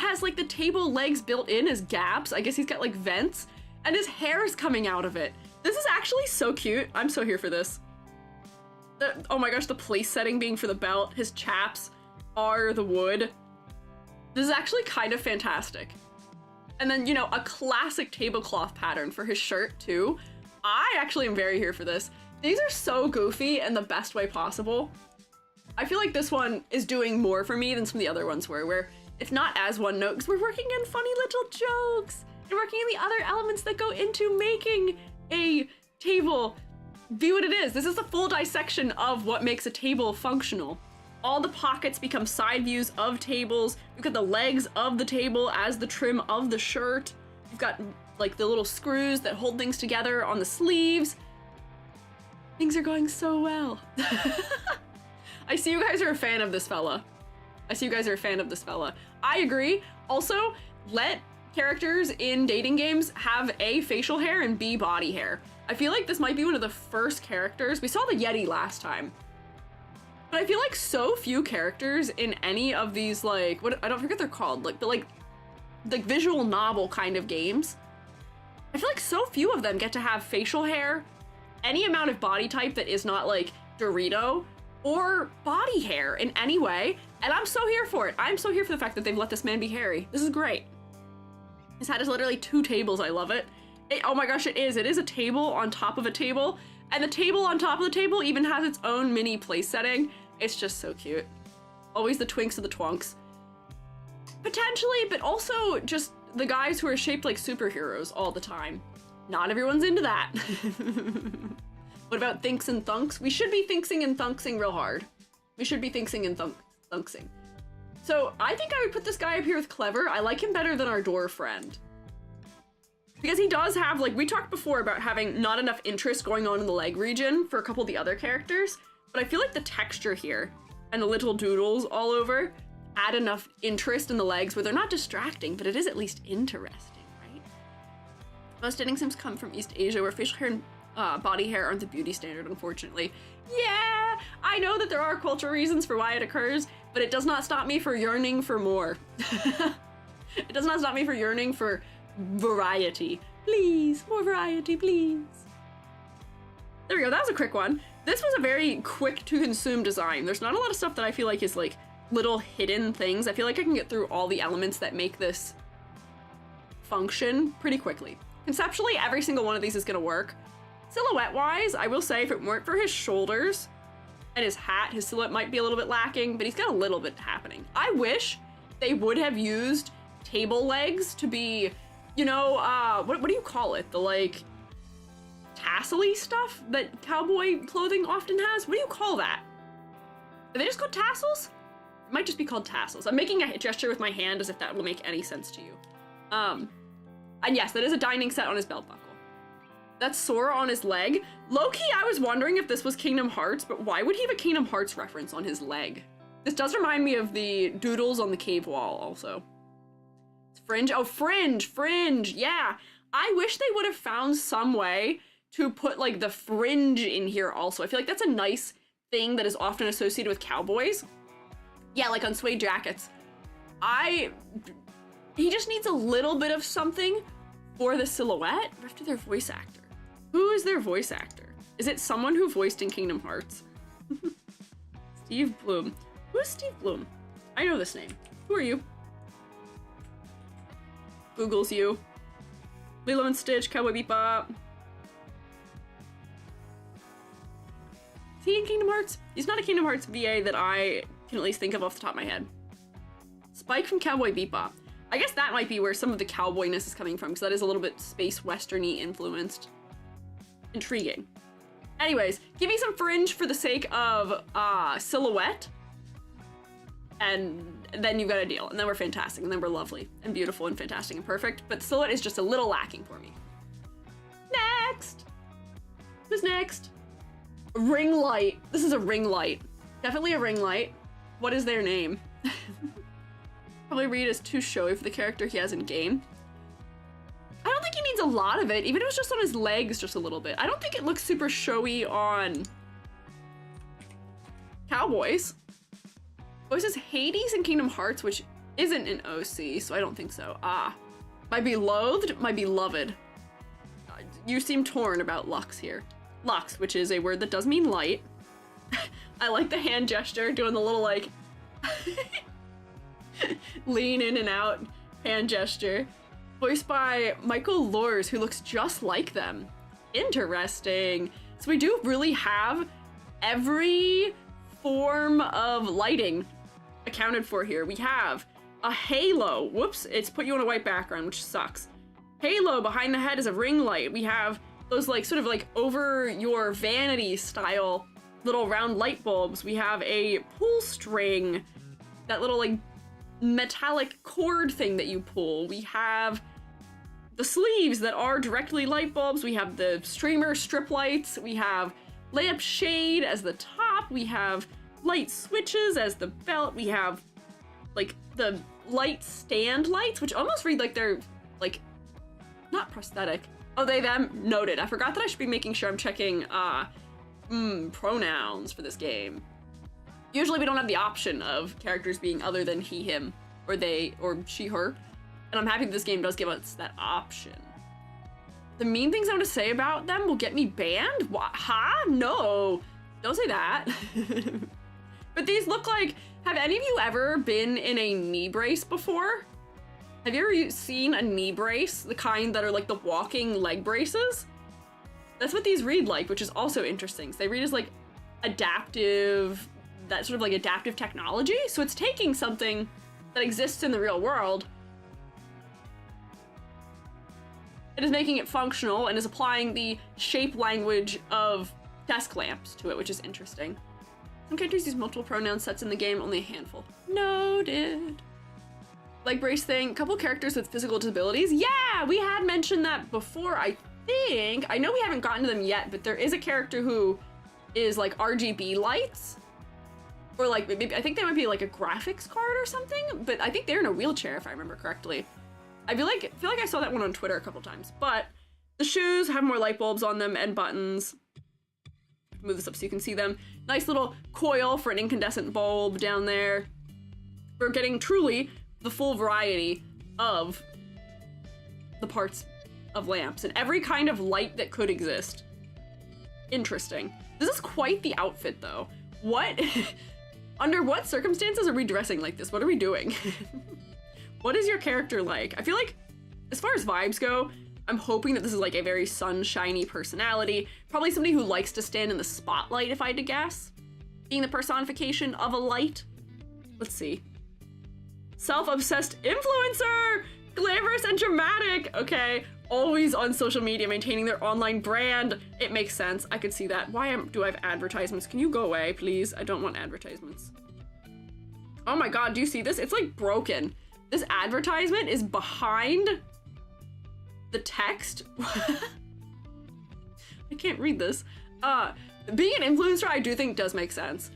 has like the table legs built in as gaps. I guess he's got like vents and his hair is coming out of it. This is actually so cute. I'm so here for this. Oh my gosh, the place setting being for the belt. His chaps are the wood. This is actually kind of fantastic. And then, you know, a classic tablecloth pattern for his shirt too. I actually am very here for this. These are so goofy in the best way possible. I feel like this one is doing more for me than some of the other ones were, where it's not as one note because we're working in funny little jokes and working in the other elements that go into making a table be what it is. This is the full dissection of what makes a table functional. All the pockets become side views of tables. We've got the legs of the table as the trim of the shirt. You've got like the little screws that hold things together on the sleeves. Things are going so well. I see you guys are a fan of this fella. I agree. Also, let characters in dating games have A, facial hair and B, body hair. I feel like this might be one of the first characters. We saw the Yeti last time. But I feel like so few characters in any of these like, I don't forget what they're called, like visual novel kind of games. I feel like so few of them get to have facial hair, any amount of body type that is not like Dorito, or body hair in any way, and I'm so here for it. I'm so here for the fact that they've let this man be hairy. This is great. His hat is literally 2 tables, I love it. Oh my gosh, it is a table on top of a table, and the table on top of the table even has its own mini place setting. It's just so cute. Always the twinks of the twonks. Potentially, but also just the guys who are shaped like superheroes all the time. Not everyone's into that. What about thinks and thunks? We should be thinksing and thunksing real hard. We should be thinksing and thunksing. So I think I would put this guy up here with clever. I like him better than our door friend. Because he does have, like, we talked before about having not enough interest going on in the leg region for a couple of the other characters, but I feel like the texture here and the little doodles all over add enough interest in the legs where they're not distracting, but it is at least interesting, right? Most dating sims come from East Asia where facial hair and body hair aren't the beauty standard, unfortunately. Yeah, I know that there are cultural reasons for why it occurs, but it does not stop me for yearning for more. It does not stop me for yearning for variety. Please, more variety, please. There we go, that was a quick one. This was a very quick to consume design. There's not a lot of stuff that I feel like is like little hidden things. I feel like I can get through all the elements that make this function pretty quickly. Conceptually, every single one of these is gonna work. Silhouette-wise, I will say if it weren't for his shoulders and his hat, his silhouette might be a little bit lacking, but he's got a little bit happening. I wish they would have used table legs to be, you know, what do you call it? The like tassel-y stuff that cowboy clothing often has? What do you call that? Are they just called tassels? It might just be called tassels. I'm making a gesture with my hand as if that will make any sense to you. And yes, that is a dining set on his belt buckle. That's Sora on his leg. Low-key, I was wondering if this was Kingdom Hearts, but why would he have a Kingdom Hearts reference on his leg? This does remind me of the doodles on the cave wall also. It's Fringe. Oh, Fringe, yeah. I wish they would have found some way to put like the fringe in here also. I feel like that's a nice thing that is often associated with cowboys. Yeah, like on suede jackets. He just needs a little bit of something for the silhouette after their voice actor. Who is their voice actor? Is it someone who voiced in Kingdom Hearts? Steve Bloom. Who's Steve Bloom? I know this name. Who are you? Google's you. Lilo and Stitch, Cowboy Bebop. Is he in Kingdom Hearts? He's not a Kingdom Hearts VA that I can at least think of off the top of my head. Spike from Cowboy Bebop. I guess that might be where some of the cowboyness is coming from, because that is a little bit space westerny influenced. Intriguing. Anyways, give me some fringe for the sake of silhouette, and then you've got a deal, and then we're fantastic, and then we're lovely, and beautiful, and fantastic, and perfect, but silhouette is just a little lacking for me. Next! Who's next? Ring light. This is a ring light. Definitely a ring light. What is their name? Probably read as too showy for the character he has in game. I don't think he needs a lot of it, even if it's just on his legs just a little bit. I don't think it looks super showy on cowboys. Oh, it says Hades in Kingdom Hearts, which isn't an OC, so I don't think so. My beloved, my beloved. You seem torn about Lux here. Lux, which is a word that does mean light. I like the hand gesture, doing the little like lean in and out hand gesture. Voiced by Michael Lors, who looks just like them. Interesting. So we do really have every form of lighting accounted for here. We have a halo. Whoops, it's put you on a white background, which sucks. Halo behind the head is a ring light. We have those like sort of like over your vanity style little round light bulbs. We have a pull string, that little like metallic cord thing that you pull. We have the sleeves that are directly light bulbs. We have the streamer strip lights. We have lamp shade as the top. We have light switches as the belt. We have like the light stand lights, which almost read like they're like not prosthetic. Oh, they, them, noted. I forgot that I should be making sure I'm checking pronouns for this game. Usually we don't have the option of characters being other than he, him, or they, or she, her. And I'm happy that this game does give us that option. The mean things I'm gonna say about them will get me banned? What? Huh? No, don't say that. But these look like, have any of you ever been in a knee brace before? Have you ever seen a knee brace? The kind that are like the walking leg braces? That's what these read like, which is also interesting. So they read as like adaptive, that sort of like adaptive technology. So it's taking something that exists in the real world, it is making it functional and is applying the shape language of desk lamps to it, which is interesting. Some characters use multiple pronoun sets in the game, only a handful. Noted. Leg brace thing, couple characters with physical disabilities. Yeah, we had mentioned that before, I think. I know we haven't gotten to them yet, but there is a character who is like RGB lights. Or like, maybe, I think they might be like a graphics card or something, but I think they're in a wheelchair if I remember correctly. I feel like I saw that one on Twitter a couple times, but the shoes have more light bulbs on them and buttons. Move this up so you can see them. Nice little coil for an incandescent bulb down there. We're getting truly the full variety of the parts of lamps and every kind of light that could exist. Interesting. This is quite the outfit though. What? Under what circumstances are we dressing like this? What are we doing? What is your character like? I feel like, as far as vibes go, I'm hoping that this is like a very sunshiny personality. Probably somebody who likes to stand in the spotlight, if I had to guess. Being the personification of a light. Let's see. Self-obsessed influencer! Glamorous and dramatic! Okay, always on social media, maintaining their online brand. It makes sense. I could see that. Why do I have advertisements? Can you go away, please? I don't want advertisements. Oh my god, do you see this? It's like broken. This advertisement is behind the text. I can't read this. Being an influencer, I do think does make sense.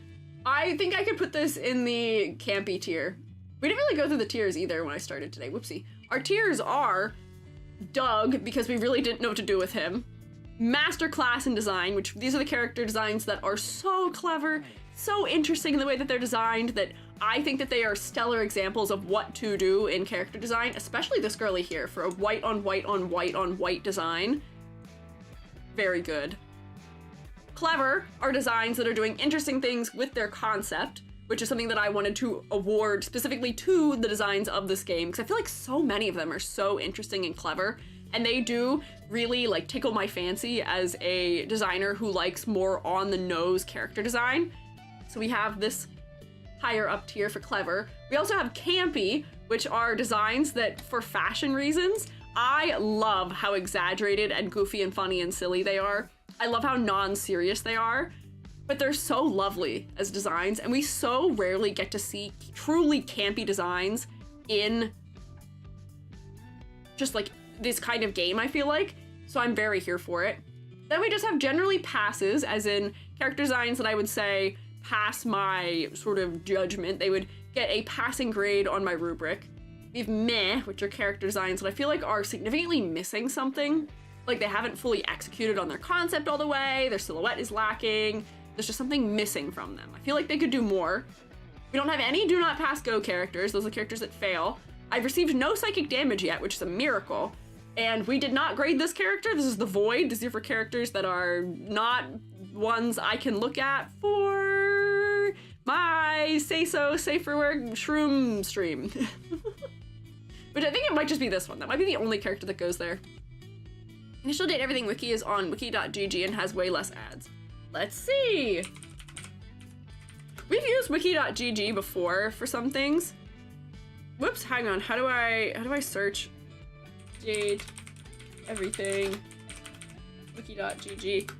I think I could put this in the campy tier. We didn't really go through the tiers either when I started today. Whoopsie. Our tiers are Doug, because we really didn't know what to do with him. Masterclass in design, which these are the character designs that are so clever, so interesting in the way that they're designed, that I think that they are stellar examples of what to do in character design, especially this girly here for a white on white on white on white design. Very good. Clever are designs that are doing interesting things with their concept, which is something that I wanted to award specifically to the designs of this game, because I feel like so many of them are so interesting and clever, and they do really like tickle my fancy as a designer who likes more on the nose character design. So we have this higher up tier for clever. We also have campy, which are designs that for fashion reasons, I love how exaggerated and goofy and funny and silly they are. I love how non-serious they are, but they're so lovely as designs, and we so rarely get to see truly campy designs in just like this kind of game, I feel like. So I'm very here for it. Then we just have generally passes, as in character designs that I would say pass my sort of judgment. They would get a passing grade on my rubric. We have meh, which are character designs that I feel like are significantly missing something. Like they haven't fully executed on their concept all the way, their silhouette is lacking, there's just something missing from them. I feel like they could do more. We don't have any do not pass go characters, those are characters that fail. I've received no psychic damage yet, which is a miracle. And we did not grade this character, this is the void. These are for characters that are not ones I can look at for my say-so, safer work shroom stream. Which I think it might just be this one. That might be the only character that goes there. Initial date everything wiki is on wiki.gg and has way less ads. Let's see. We've used wiki.gg before for some things. Whoops, hang on. How do I search date everything wiki.gg?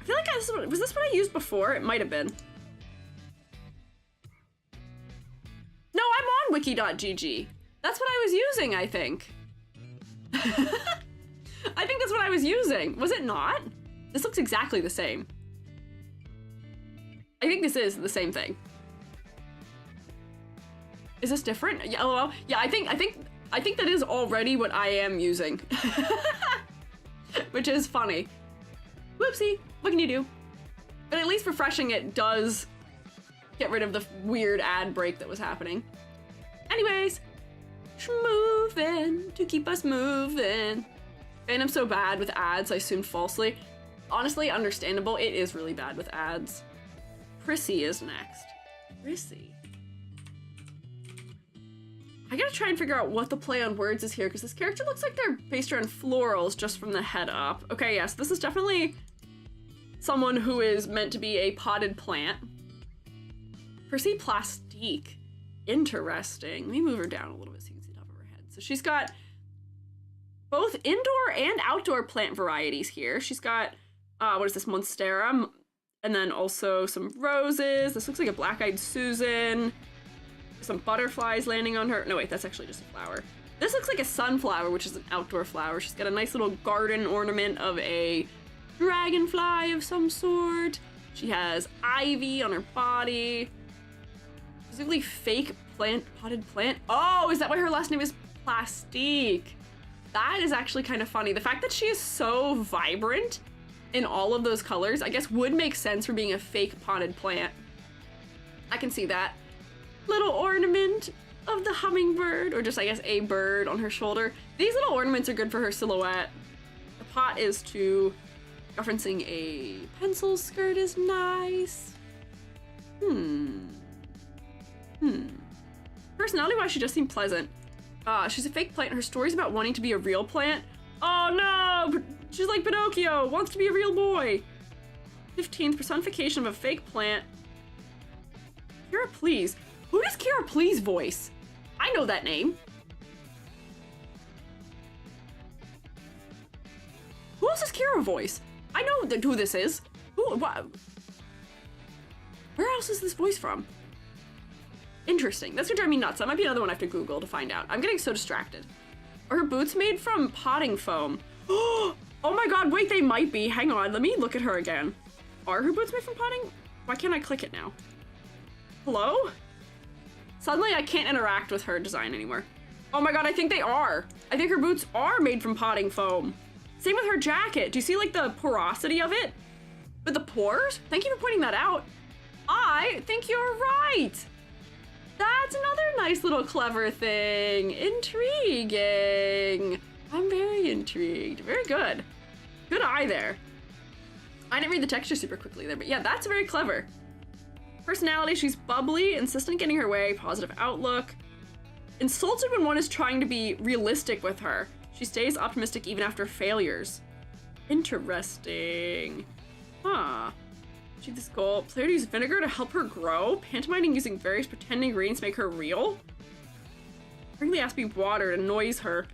I feel like was this what I used before? It might have been. No, I'm on wiki.gg. That's what I was using, I think. I think that's what I was using. Was it not? This looks exactly the same. I think this is the same thing. Is this different? Yeah, LOL. Yeah, I think that is already what I am using. Which is funny. Whoopsie, what can you do? But at least refreshing it does get rid of the weird ad break that was happening. Anyways, moving to keep us moving. And I'm so bad with ads, I assumed falsely. Honestly, understandable. It is really bad with ads. Prissy is next. Prissy. I gotta try and figure out what the play on words is here, because this character looks like they're based around florals just from the head up. Okay, yes, this is definitely someone who is meant to be a potted plant. Prissy Plastique. Interesting. Let me move her down a little bit so you can see the top of her head. So she's got both indoor and outdoor plant varieties here. She's got, what is this, Monstera, and then also some roses. This looks like a black-eyed Susan. Some butterflies landing on her. No, wait, that's actually just a flower. This looks like a sunflower, which is an outdoor flower. She's got a nice little garden ornament of a dragonfly of some sort. She has ivy on her body. Specifically fake plant, potted plant. Oh, is that why her last name is Plastique? That is actually kind of funny. The fact that she is so vibrant in all of those colors, I guess would make sense for being a fake potted plant. I can see that. Little ornament of the hummingbird, or just, I guess, a bird on her shoulder. These little ornaments are good for her silhouette. The pot is too. Referencing a pencil skirt is nice. Personality-wise, she just seemed pleasant. She's a fake plant. Her story's about wanting to be a real plant. Oh no! She's like Pinocchio, wants to be a real boy. 15th, personification of a fake plant. Kira Please. Who does Kira Please voice? I know that name. Who else does Kira voice? I know who this is. What? Where else is this voice from? Interesting. That's gonna drive me nuts. That might be another one I have to Google to find out. I'm getting so distracted. Are her boots made from potting foam? Oh my god, wait, they might be. Hang on, let me look at her again. Are her boots made from potting? Why can't I click it now? Hello? Suddenly I can't interact with her design anymore. Oh my god, I think they are. I think her boots are made from potting foam. Same with her jacket. Do you see like the porosity of it? With the pores? Thank you for pointing that out. I think you're right. That's another nice little clever thing. Intriguing. I'm very intrigued. Very good. Good eye there. I didn't read the texture super quickly there, but yeah, that's very clever. Personality, she's bubbly, insistent getting her way, positive outlook. Insulted when one is trying to be realistic with her. She stays optimistic even after failures. Interesting. Huh. Achieve this goal. Player to use vinegar to help her grow. Pantomiming using various pretend ingredients to make her real. Frequently asked to be watered, annoys her.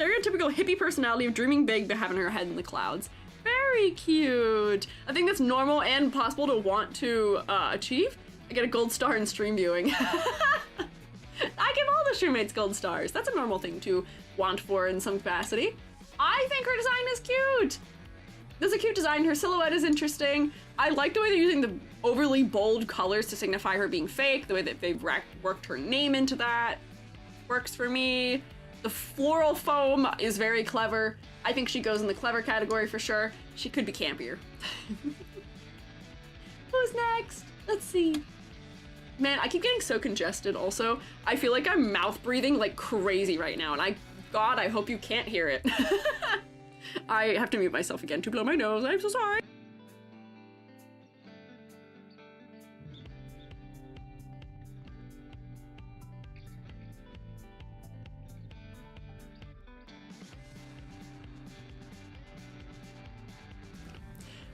Stereotypical hippie personality of dreaming big but having her head in the clouds. Very cute. I think that's normal and possible to want to achieve. I get a gold star in stream viewing. I give all the streammates gold stars. That's a normal thing to want for in some capacity. I think her design is cute. This is a cute design. Her silhouette is interesting. I like the way they're using the overly bold colors to signify her being fake. The way that they've worked her name into that works for me. The floral foam is very clever. I think she goes in the clever category for sure. She could be campier. Who's next? Let's see. Man, I keep getting so congested also. I feel like I'm mouth breathing like crazy right now, and God, I hope you can't hear it. I have to mute myself again to blow my nose. I'm so sorry.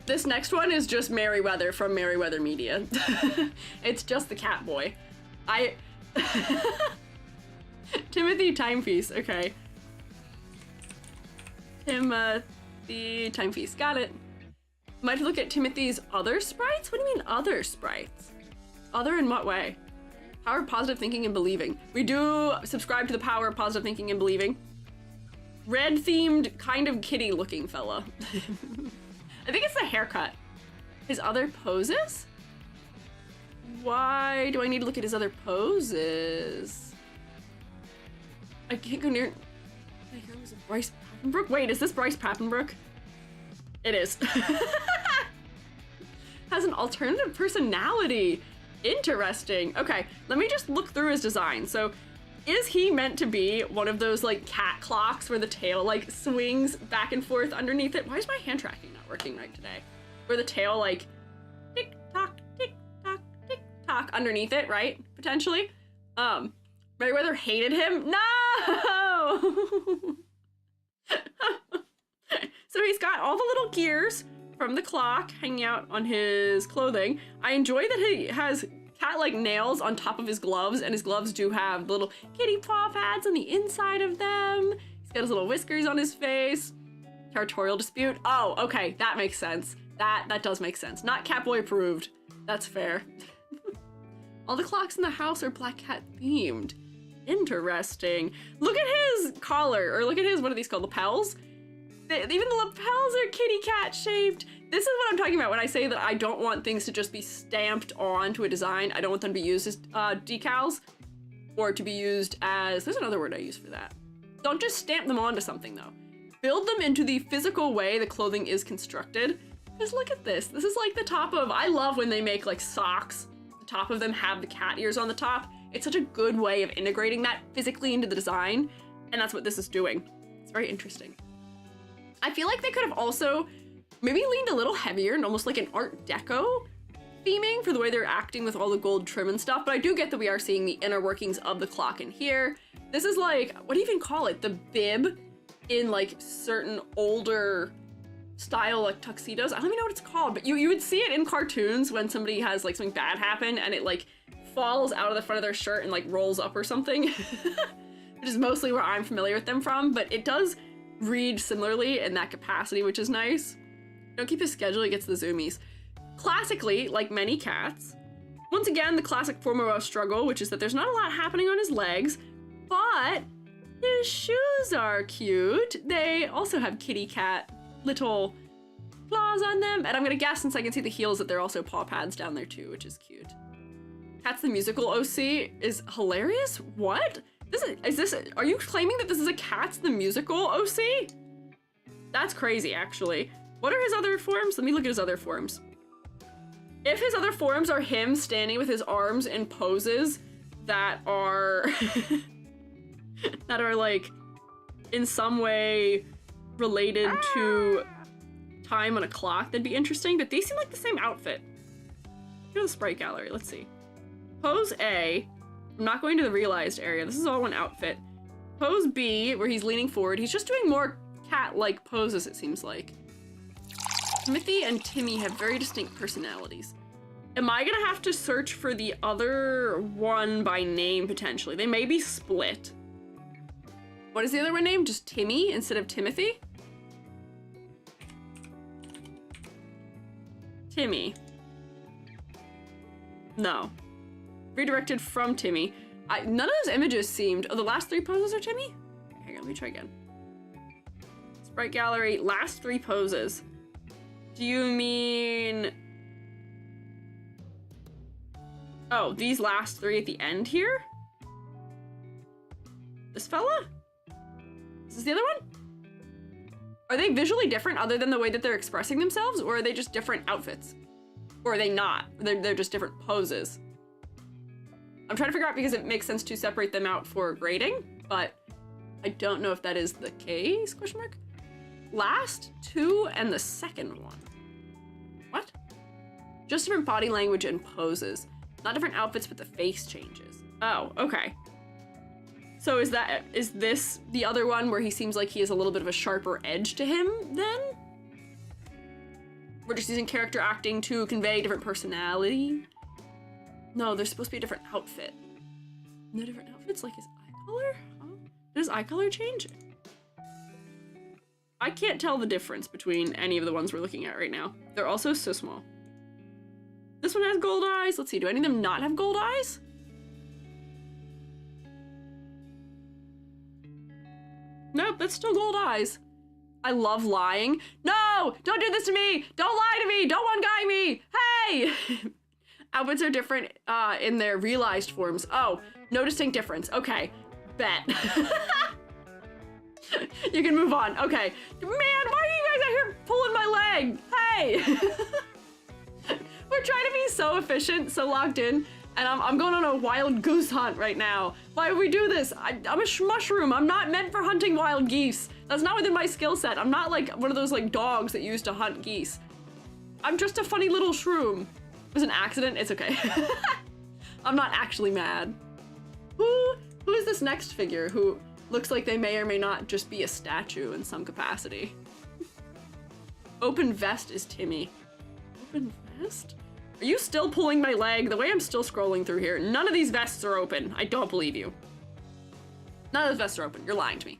This next one is just Merryweather from Merryweather Media. It's just the cat boy. Timothy Timepiece, okay. Timothy Timepiece, got it. Might look at Timothy's other sprites? What do you mean other sprites? Other in what way? Power of positive thinking and believing. We do subscribe to the power of positive thinking and believing. Red themed, kind of kitty looking fella. I think it's the haircut. His other poses? Why do I need to look at his other poses? I can't go near. I hear it was a Bryce Papenbrook. Wait, is this Bryce Papenbrook? It is. Has an alternative personality. Interesting. Okay, let me just look through his design. So, is he meant to be one of those like cat clocks where the tail like swings back and forth underneath it? Why is my hand tracking not working right today? Where the tail like tick tock, tick tock underneath it, right? Potentially. Merryweather hated him. No! So he's got all the little gears from the clock hanging out on his clothing. I enjoy that he has cat-like nails on top of his gloves, and his gloves do have little kitty paw pads on the inside of them. He's got his little whiskers on his face. Territorial dispute. Oh, okay, that makes sense. That does make sense. Not Catboy approved. That's fair. All the clocks in the house are black cat themed. Interesting. Look at his collar, or look at his, what are these called, lapels? Even the lapels are kitty cat shaped. This is what I'm talking about when I say that I don't want things to just be stamped onto a design. I don't want them to be used as decals, or to be used as, there's another word I use for that. Don't just stamp them onto something though. Build them into the physical way the clothing is constructed. Just look at this. This is like the top of, I love when they make like socks. The top of them have the cat ears on the top. It's such a good way of integrating that physically into the design, and that's what this is doing. It's very interesting. I feel like they could have also maybe leaned a little heavier and almost like an Art Deco theming for the way they're acting with all the gold trim and stuff, but I do get that we are seeing the inner workings of the clock in here. This is like, what do you even call it? The bib in like certain older style like tuxedos. I don't even know what it's called, but you would see it in cartoons when somebody has like something bad happen and it like falls out of the front of their shirt and like rolls up or something, which is mostly where I'm familiar with them from, but it does read similarly in that capacity, which is nice. Don't keep his schedule, he gets the zoomies. Classically, like many cats, once again, the classic form struggle, which is that there's not a lot happening on his legs, but his shoes are cute. They also have kitty cat little claws on them, and I'm gonna guess, since I can see the heels, that they're also paw pads down there too, which is cute. Cats the Musical OC is hilarious? What? Are you claiming that this is a Cats the Musical OC? That's crazy, actually. What are his other forms? Let me look at his other forms. If his other forms are him standing with his arms in poses that are that are like in some way related to time on a clock, that'd be interesting, but these seem like the same outfit. Go to the sprite gallery, let's see. Pose A, I'm not going to the realized area, this is all one outfit. Pose B, where he's leaning forward, he's just doing more cat-like poses, it seems like. Timothy and Timmy have very distinct personalities. Am I gonna have to search for the other one by name, potentially? They may be split. What is the other one named? Just Timmy instead of Timothy? Timmy. No. Redirected from Timmy. None of those images seemed... Oh, the last 3 poses are Timmy? Hang on, let me try again. Sprite gallery, last 3 poses. Do you mean... Oh, these last 3 at the end here? This fella? Is this the other one? Are they visually different other than the way that they're expressing themselves, or are they just different outfits? Or are they not? They're just different poses. I'm trying to figure out because it makes sense to separate them out for grading, but I don't know if that is the case, question mark? Last 2 and the second one. What? Just different body language and poses. Not different outfits, but the face changes. Oh, okay. So is this the other one where he seems like he has a little bit of a sharper edge to him then? We're just using character acting to convey different personality? No, there's supposed to be a different outfit. No different outfits? Like his eye color? Huh? Did his eye color change? I can't tell the difference between any of the ones we're looking at right now. They're also so small. This one has gold eyes. Let's see, do any of them not have gold eyes? Nope, that's still gold eyes. I love lying. No, don't do this to me. Don't lie to me. Don't one-guy me. Hey! Outfits are different in their realized forms. Oh, no distinct difference. Okay, bet. You can move on. Okay. Man, why are you guys out here pulling my leg? Hey! We're trying to be so efficient, so locked in, and I'm going on a wild goose hunt right now. Why would we do this? I'm a mushroom. I'm not meant for hunting wild geese. That's not within my skill set. I'm not like one of those like dogs that you use to hunt geese. I'm just a funny little shroom. It was an accident. It's okay. I'm not actually mad. Who is this next figure who looks like they may or may not just be a statue in some capacity? Open vest is Timmy. Open vest? Are you still pulling my leg? The way I'm still scrolling through here, none of these vests are open. I don't believe you. None of those vests are open. You're lying to me.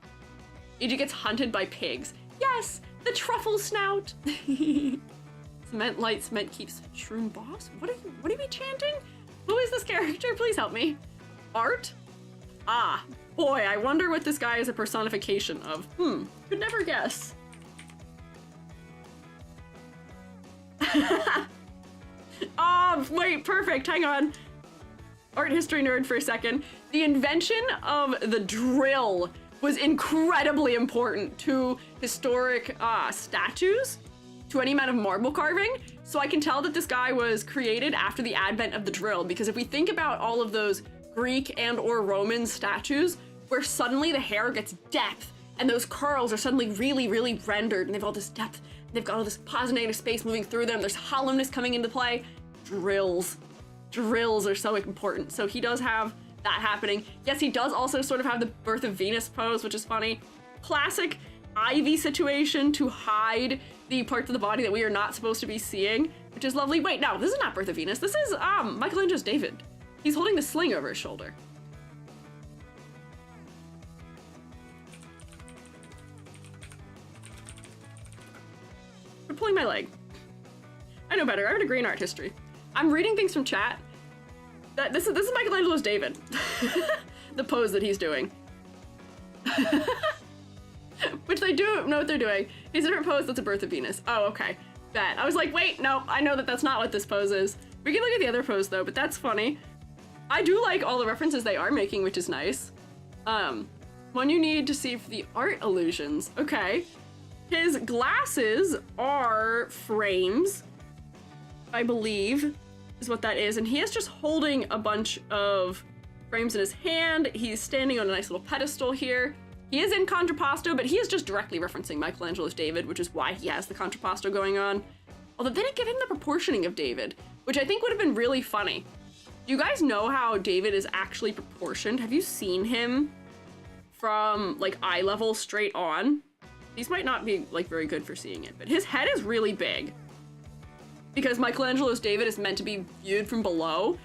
Iji gets hunted by pigs. Yes, the truffle snout. Cement light, cement keeps. Shroom boss? What are you chanting? Who is this character? Please help me. Art? Ah, boy, I wonder what this guy is a personification of. Could never guess. Oh, wait, perfect, hang on. Art history nerd for a second. The invention of the drill was incredibly important to historic statues, to any amount of marble carving. So I can tell that this guy was created after the advent of the drill, because if we think about all of those Greek and or Roman statues where suddenly the hair gets depth and those curls are suddenly really, really rendered and they've all this depth, they've got all this positive negative space moving through them, there's hollowness coming into play. Drills are so important. So he does have that happening. Yes, he does also sort of have the Birth of Venus pose, which is funny. Classic Ivy situation to hide the parts of the body that we are not supposed to be seeing, which is lovely. Wait, no, this is not Birth of Venus. This is Michelangelo's David. He's holding the sling over his shoulder. I'm pulling my leg. I know better. I read a green art history. I'm reading things from chat. This is Michelangelo's David. The pose that he's doing. Which they do know what they're doing. He's a different pose that's a Birth of Venus. Oh, okay. Bet. I was like, wait, no, I know that that's not what this pose is. We can look at the other pose though, but that's funny. I do like all the references they are making, which is nice. One you need to see for the art illusions. Okay. His glasses are frames, I believe, is what that is. And he is just holding a bunch of frames in his hand. He's standing on a nice little pedestal here. He is in contrapposto, but he is just directly referencing Michelangelo's David, which is why he has the contrapposto going on. Although they didn't give him the proportioning of David, which I think would have been really funny. Do you guys know how David is actually proportioned? Have you seen him from like eye level straight on? These might not be like very good for seeing it, but his head is really big because Michelangelo's David is meant to be viewed from below.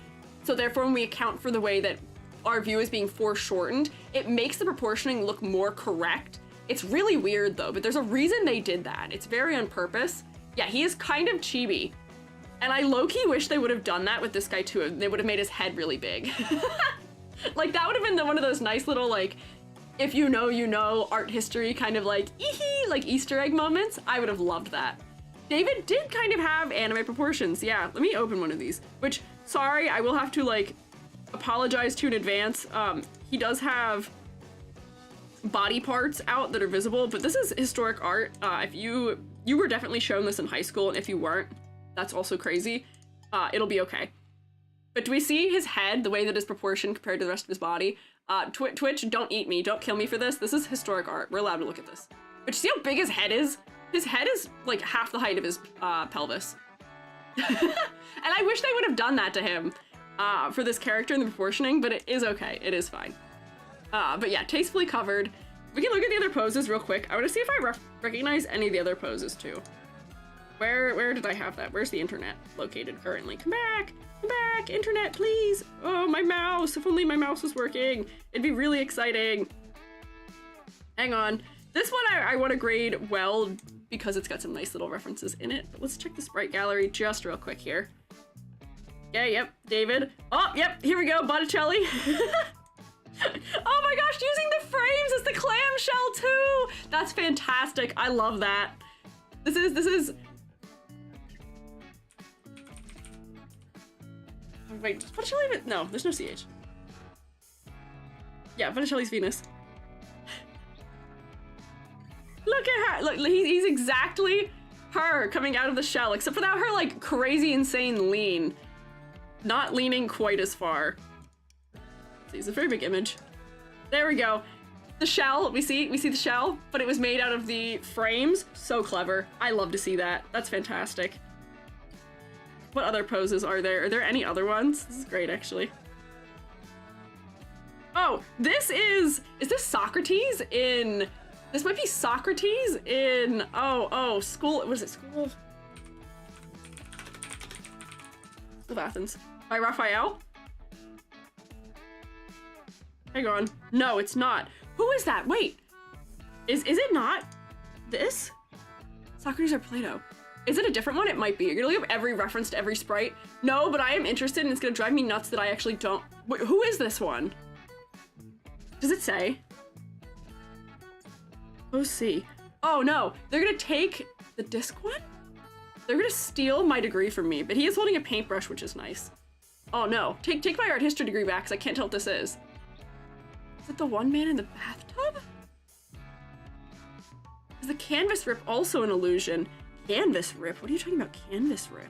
So therefore, when we account for the way that our view is being foreshortened, it makes the proportioning look more correct. It's really weird though, but there's a reason they did that. It's very on purpose. Yeah, he is kind of chibi. And I low-key wish they would have done that with this guy too. They would have made his head really big. Like that would have been one of those nice little like, if you know, art history kind of like, ee-hee, like Easter egg moments. I would have loved that. David did kind of have anime proportions. Yeah, let me open one of these, which, sorry, I will have to like apologize to in advance. He does have body parts out that are visible, but this is historic art. If you were definitely shown this in high school, and if you weren't, that's also crazy. It'll be okay. But do we see his head, the way that is proportioned compared to the rest of his body? Twitch, don't eat me. Don't kill me for this. This is historic art. We're allowed to look at this. But you see how big his head is? His head is like half the height of his pelvis. And I wish they would have done that to him for this character in the proportioning, but it is okay. It is fine. But yeah, tastefully covered. We can look at the other poses real quick. I want to see if I recognize any of the other poses too. Where did I have that? Where's the internet located currently? Come back! Come back! Internet, please! Oh, my mouse! If only my mouse was working. It'd be really exciting. Hang on. This one I want to grade well because it's got some nice little references in it. But let's check the sprite gallery just real quick here. Yeah, yep, David. Oh, yep, here we go, Botticelli. Oh my gosh, using the frames as the clamshell too! That's fantastic. I love that. This is... Wait, does Botticelli even... No, there's no CH. Yeah, Botticelli's Venus. Look at her! Look, he's exactly her coming out of the shell, except for that her, like, crazy, insane lean. Not leaning quite as far. See, it's a very big image. There we go. The shell, we see the shell, but it was made out of the frames. So clever. I love to see that. That's fantastic. What other poses are there? Are there any other ones? This is great, actually. Oh, this is this Socrates in, this might be Socrates in, School, what is it, School of Athens by Raphael? Hang on. No, it's not. Who is that? Wait. Is it not this? Socrates or Plato? Is it a different one? It might be. You're gonna look up every reference to every sprite. No, but I am interested and it's gonna drive me nuts that I actually don't. Wait, who is this one? Does it say? Oh, see. Oh no, they're gonna take the disc one? They're gonna steal my degree from me, but he is holding a paintbrush, which is nice. Oh no, take my art history degree back because I can't tell what this is. Is it the one man in the bathtub? Is the canvas rip also an illusion? Canvas rip? What are you talking about, canvas rip?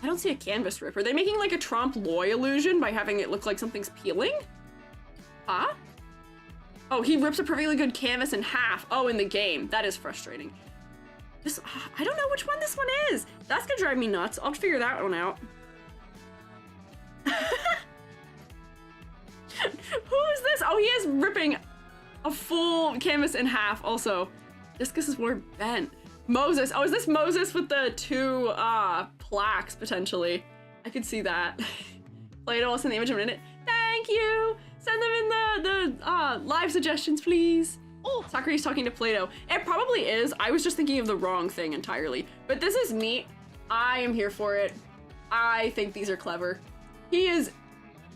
I don't see a canvas rip. Are they making like a trompe l'oeil illusion by having it look like something's peeling? Huh? Oh, he rips a perfectly good canvas in half. Oh, in the game. That is frustrating. This, I don't know which one this one is. That's gonna drive me nuts. I'll figure that one out. Who is this? Oh, he is ripping a full canvas in half also. Discus is more bent. Moses. Oh, is this Moses with the two plaques potentially? I could see that. Plato, I'll send the image in a minute. Thank you. Send them in the live suggestions, please. Oh, Socrates talking to Plato. It probably is. I was just thinking of the wrong thing entirely. But this is neat. I am here for it. I think these are clever. He is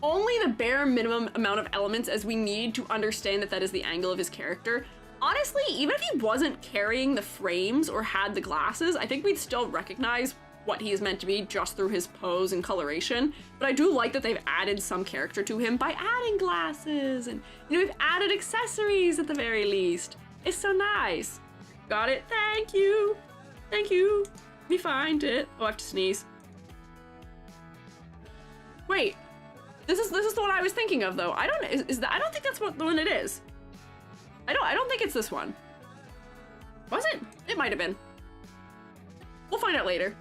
only the bare minimum amount of elements as we need to understand that that is the angle of his character. Honestly, even if he wasn't carrying the frames or had the glasses, I think we'd still recognize what he is meant to be just through his pose and coloration. But I do like that they've added some character to him by adding glasses and, you know, we've added accessories at the very least. It's so nice. Got it? Thank you. Thank you. Let me find it. Oh, I have to sneeze. Wait, this is the one I was thinking of though. I don't think that's what the one it is. I don't think it's this one. Was it? It might have been. We'll find out later.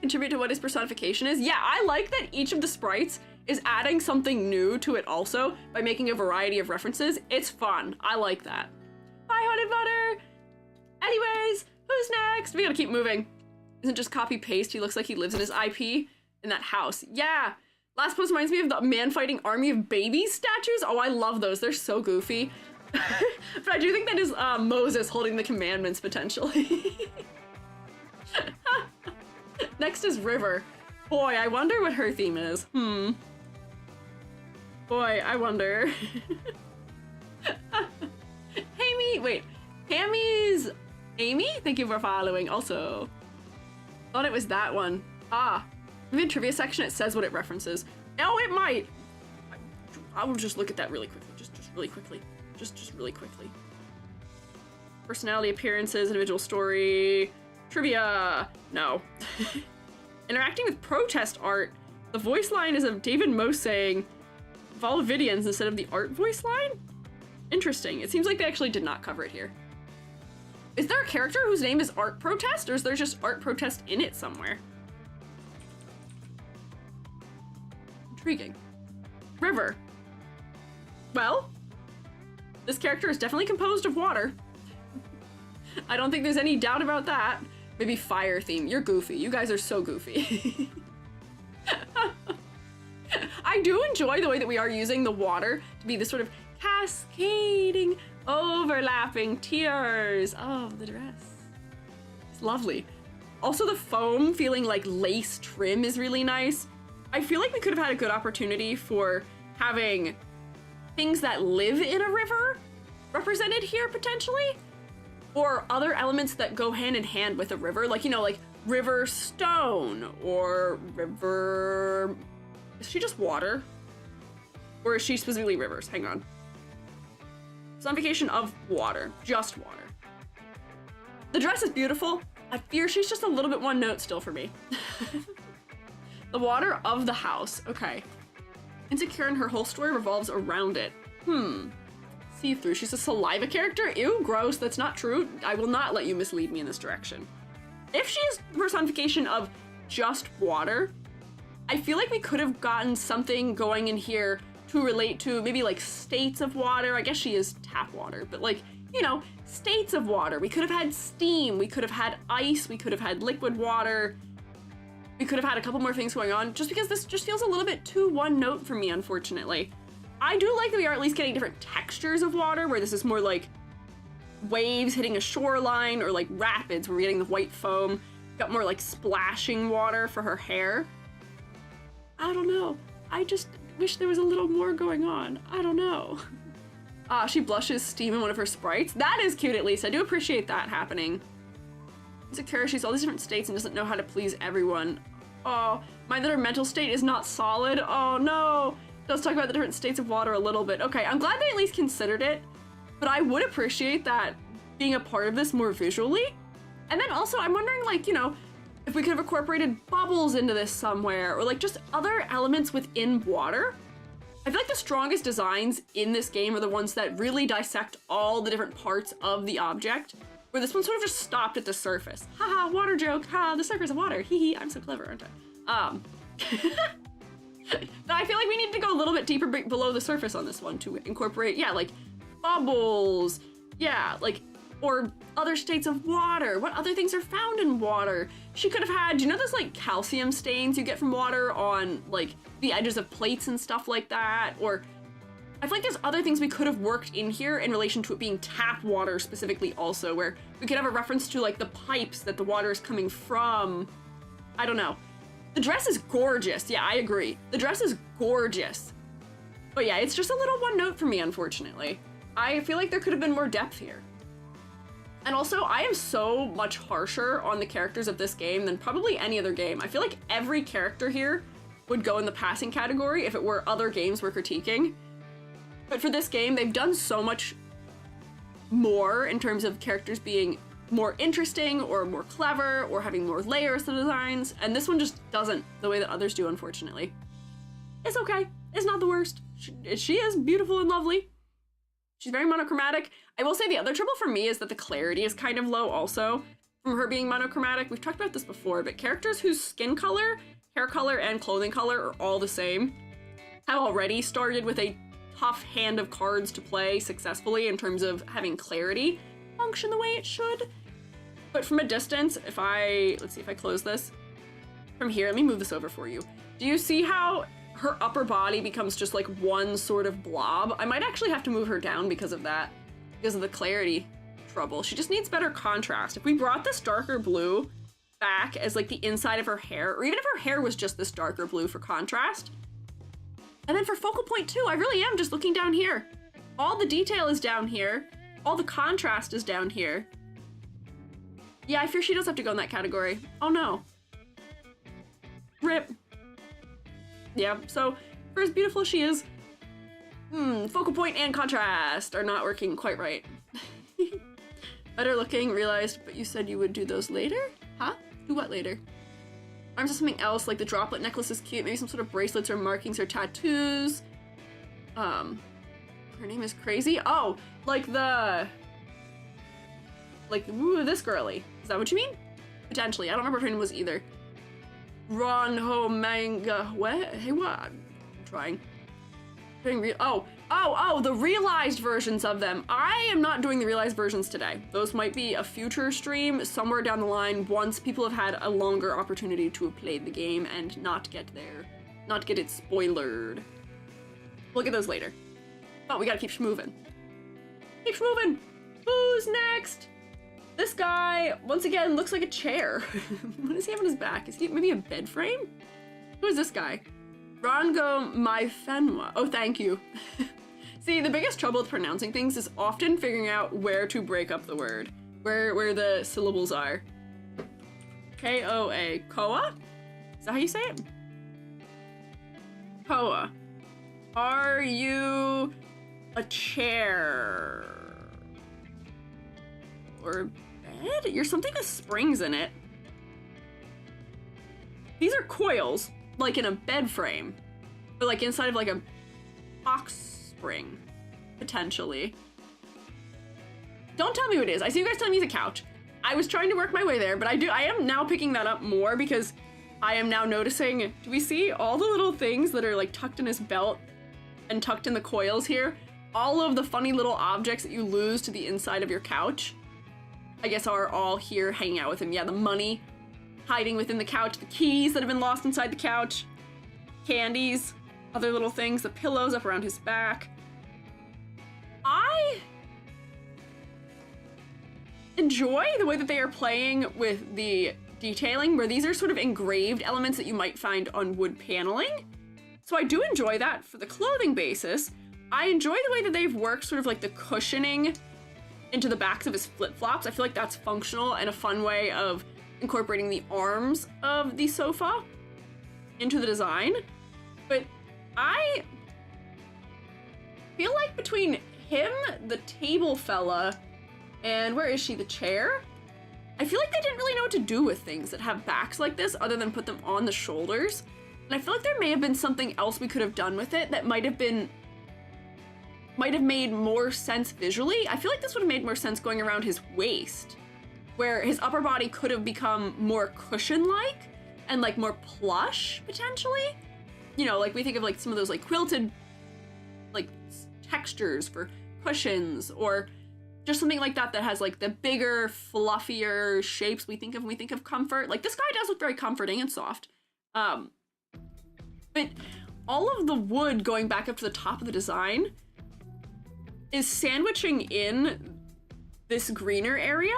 Contribute to what his personification is. Yeah, I like that each of the sprites is adding something new to it also by making a variety of references. It's fun. I like that. Bye, honey butter. Anyways, who's next? We gotta keep moving. Isn't just copy paste. He looks like he lives in his IP in that house. Yeah, Last post reminds me of the man fighting army of baby statues. Oh, I love those. They're so goofy. But I do think that is Moses holding the commandments, potentially. Next is River. Boy, I wonder what her theme is. Boy, I wonder. Amy, wait. Hammy's Amy? Thank you for following also. Thought it was that one. Ah, in the trivia section it says what it references. Oh, it might. I will just look at that really quickly. Just really quickly. Just really quickly. Personality, appearances, individual story, trivia. No. Interacting with protest art. The voice line is of David Moe saying Volvidians instead of the art voice line? Interesting. It seems like they actually did not cover it here. Is there a character whose name is Art Protest, or is there just Art Protest in it somewhere? Intriguing. River. Well, this character is definitely composed of water. I don't think there's any doubt about that. Maybe fire theme. You're goofy. You guys are so goofy. I do enjoy the way that we are using the water to be this sort of cascading, overlapping tiers of the dress. It's lovely. Also, the foam feeling like lace trim is really nice. I feel like we could have had a good opportunity for having things that live in a river represented here potentially, or other elements that go hand in hand with a river, like, you know, like river stone or river. Is she just water? Or is she specifically rivers? Hang on. Personification of water, just water. The dress is beautiful. I fear she's just a little bit one note still for me. The water of the house, okay. Insecure and her whole story revolves around it. See-through, she's a saliva character? Ew, gross, that's not true. I will not let you mislead me in this direction. If she's the personification of just water, I feel like we could have gotten something going in here to relate to maybe like states of water. I guess she is tap water, but like, you know, states of water. We could have had steam, we could have had ice, we could have had liquid water. We could have had a couple more things going on, just because this just feels a little bit too one note for me, unfortunately. I do like that we are at least getting different textures of water, where this is more like waves hitting a shoreline, or like rapids where we're getting the white foam. Got more like splashing water for her hair. I don't know. I just wish there was a little more going on. I don't know. She blushes steam in one of her sprites. That is cute, at least. I do appreciate that happening. Insecure, she's all these different states and doesn't know how to please everyone. Oh, mind that her mental state is not solid. Oh no. Let's talk about the different states of water a little bit. Okay, I'm glad they at least considered it, but I would appreciate that being a part of this more visually. And then also, I'm wondering, like, you know, if we could have incorporated bubbles into this somewhere, or like just other elements within water. I feel like the strongest designs in this game are the ones that really dissect all the different parts of the object, where this one sort of just stopped at the surface. Haha, water joke, ha, the surface of water, hee hee, I'm so clever, aren't I? But I feel like we need to go a little bit deeper below the surface on this one to incorporate, yeah, like bubbles, yeah, like, or other states of water. What other things are found in water? She could have had, do you know those like calcium stains you get from water on like the edges of plates and stuff like that? Or I feel like there's other things we could have worked in here in relation to it being tap water specifically also, where we could have a reference to like the pipes that the water is coming from. I don't know. The dress is gorgeous. Yeah, I agree. The dress is gorgeous. But yeah, it's just a little one note for me, unfortunately. I feel like there could have been more depth here. And also, I am so much harsher on the characters of this game than probably any other game. I feel like every character here would go in the passing category if it were other games we're critiquing. But for this game, they've done so much more in terms of characters being more interesting or more clever or having more layers to designs, and this one just doesn't the way that others do, unfortunately. It's okay. It's not the worst. She is beautiful and lovely. She's very monochromatic. I will say the other trouble for me is that the clarity is kind of low also from her being monochromatic. We've talked about this before, but characters whose skin color, hair color, and clothing color are all the same have already started with a tough hand of cards to play successfully in terms of having clarity function the way it should. But from a distance, let's see if I close this from here, let me move this over for you. Do you see how her upper body becomes just like one sort of blob. I might actually have to move her down because of that, because of the clarity trouble. She just needs better contrast. If we brought this darker blue back as like the inside of her hair, or even if her hair was just this darker blue for contrast. And then for focal point too, I really am just looking down here. All the detail is down here. All the contrast is down here. Yeah, I fear she does have to go in that category. Oh no. Rip. Yeah, so for as beautiful as she is, focal point and contrast are not working quite right. Better looking, realized, but you said you would do those later? Huh? Do what later? Arms of something else, like the droplet necklace is cute, maybe some sort of bracelets or markings or tattoos. Her name is Crazy? Oh, like woo, this girly. Is that what you mean? Potentially, I don't remember what her name was either. Ron Ho Manga, what? Hey, what? I'm trying. Oh, the realized versions of them. I am not doing the realized versions today. Those might be a future stream somewhere down the line once people have had a longer opportunity to have played the game and not get it spoilered. We'll get those later. But we gotta keep moving. Keep moving. Who's next? This guy, once again, looks like a chair. What does he have on his back? Is he maybe a bed frame? Who is this guy? Rango Maifenwa. Oh, thank you. See, the biggest trouble with pronouncing things is often figuring out where to break up the word, where the syllables are. K-O-A. Koa? Is that how you say it? Koa. Are you a chair? Or bed? You're something with springs in it. These are coils, like in a bed frame, but like inside of like a box spring, potentially. Don't tell me what it is. I see you guys telling me it's a couch. I was trying to work my way there, but I am now picking that up more because I am now noticing, do we see all the little things that are like tucked in his belt and tucked in the coils here? All of the funny little objects that you lose to the inside of your couch, I guess, are all here hanging out with him. Yeah, the money hiding within the couch, the keys that have been lost inside the couch, candies, other little things, the pillows up around his back. I enjoy the way that they are playing with the detailing, where these are sort of engraved elements that you might find on wood paneling. So I do enjoy that for the clothing basis. I enjoy the way that they've worked sort of like the cushioning into the backs of his flip-flops. I feel like that's functional and a fun way of incorporating the arms of the sofa into the design. But I feel like between him, the table fella, and where is she, the chair? I feel like they didn't really know what to do with things that have backs like this other than put them on the shoulders. And I feel like there may have been something else we could have done with it that might have made more sense visually. I feel like this would have made more sense going around his waist, where his upper body could have become more cushion-like and like more plush, potentially. You know, like we think of like some of those like quilted like textures for cushions, or just something like that that has like the bigger, fluffier shapes we think of when we think of comfort. Like this guy does look very comforting and soft. But all of the wood going back up to the top of the design is sandwiching in this greener area,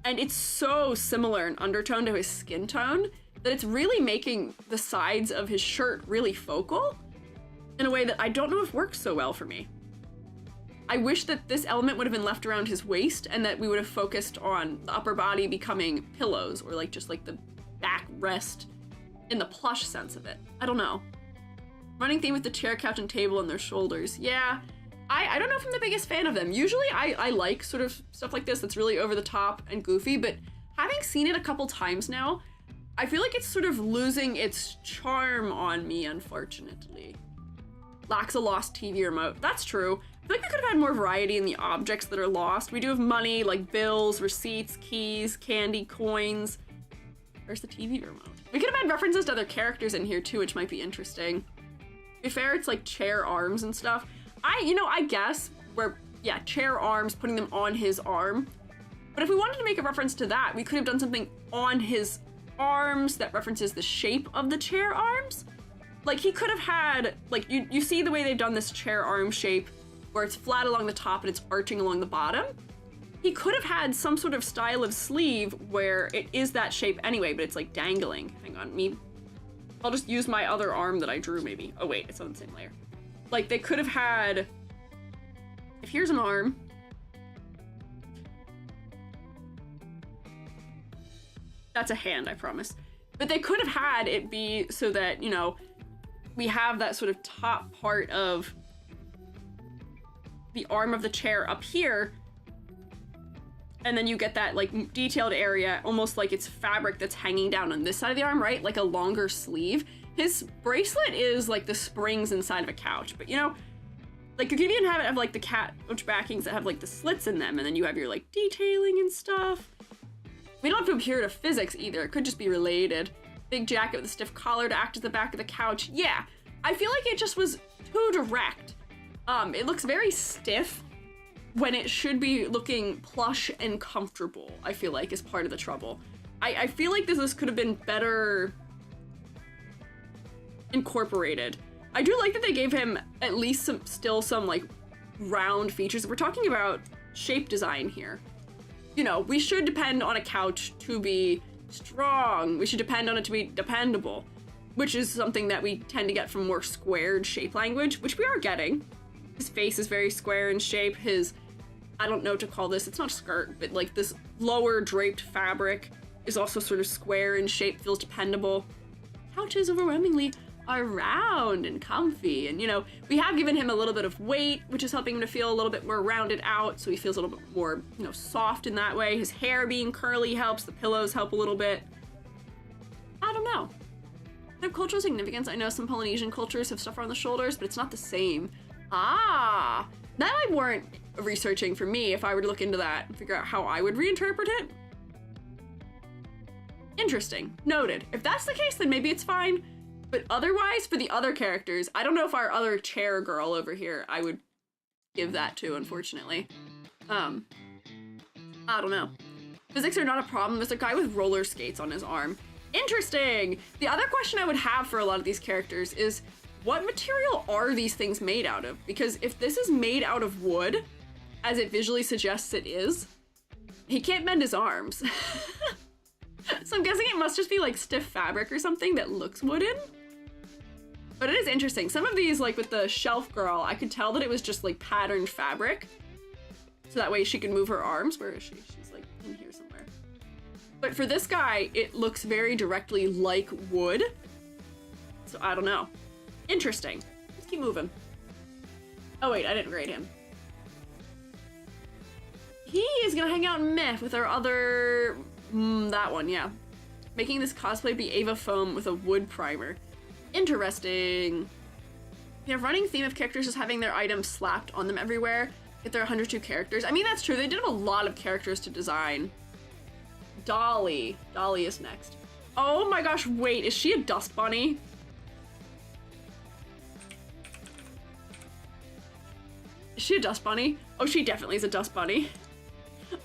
and it's so similar in undertone to his skin tone that it's really making the sides of his shirt really focal in a way that I don't know if works so well for me. I wish that this element would have been left around his waist and that we would have focused on the upper body becoming pillows, or like just like the back rest in the plush sense of it. I don't know. Running theme with the chair, couch, and table and their shoulders. Yeah, I don't know if I'm the biggest fan of them. Usually I like sort of stuff like this that's really over the top and goofy, but having seen it a couple times now, I feel like it's sort of losing its charm on me, unfortunately. Lacks a lost TV remote. That's true. I feel like we could have had more variety in the objects that are lost. We do have money, like bills, receipts, keys, candy, coins. Where's the TV remote? We could have had references to other characters in here too, which might be interesting. To be fair, it's like chair arms and stuff. I guess chair arms, putting them on his arm. But if we wanted to make a reference to that, we could have done something on his arms that references the shape of the chair arms. Like, he could have had, like, you see the way they've done this chair arm shape where it's flat along the top and it's arching along the bottom? He could have had some sort of style of sleeve where it is that shape anyway, but it's like dangling. Hang on, I'll just use my other arm that I drew maybe. Oh wait, it's on the same layer. Like, they could have had, if here's an arm, that's a hand, I promise. But they could have had it be so that, you know, we have that sort of top part of the arm of the chair up here, and then you get that like detailed area, almost like it's fabric that's hanging down on this side of the arm, right? Like a longer sleeve. His bracelet is like the springs inside of a couch, but you know, like you could even have it have like the couch backings that have like the slits in them, and then you have your like detailing and stuff. We don't have to adhere to physics either. It could just be related. Big jacket with a stiff collar to act as the back of the couch. Yeah, I feel like it just was too direct. It looks very stiff when it should be looking plush and comfortable, I feel like, is part of the trouble. I feel like this could have been better incorporated. I do like that they gave him at least still some like round features. We're talking about shape design here. You know, we should depend on a couch to be strong. We should depend on it to be dependable, which is something that we tend to get from more squared shape language, which we are getting. His face is very square in shape. His, I don't know what to call this, it's not a skirt, but like this lower draped fabric is also sort of square in shape, feels dependable. Couches overwhelmingly are round and comfy, and you know, we have given him a little bit of weight, which is helping him to feel a little bit more rounded out, so he feels a little bit more, you know, soft in that way. His hair being curly helps, the pillows help a little bit. I don't know. They have cultural significance. I know some Polynesian cultures have stuff around the shoulders, but it's not the same. Ah, that I weren't researching for me if I were to look into that and figure out how I would reinterpret it. Interesting. Noted. If that's the case, then maybe it's fine. But otherwise, for the other characters, I don't know if our other chair girl over here, I would give that to, unfortunately. I don't know. Physics are not a problem. There's a guy with roller skates on his arm. Interesting! The other question I would have for a lot of these characters is, what material are these things made out of? Because if this is made out of wood, as it visually suggests it is, he can't bend his arms. So I'm guessing it must just be like stiff fabric or something that looks wooden. But it is interesting. Some of these, like with the shelf girl, I could tell that it was just like patterned fabric. So that way she can move her arms. Where is she? She's like in here somewhere. But for this guy, it looks very directly like wood. So I don't know. Interesting. Let's keep moving. Oh wait, I didn't grade him. He is gonna hang out in meh with our other... that one, yeah. Making this cosplay be Ava foam with a wood primer. Interesting. You have running theme of characters just having their items slapped on them everywhere. If there are 102 characters. I mean, that's true. They did have a lot of characters to design. Dolly. Dolly is next. Oh my gosh, wait. Is she a dust bunny? Is she a dust bunny? Oh, she definitely is a dust bunny.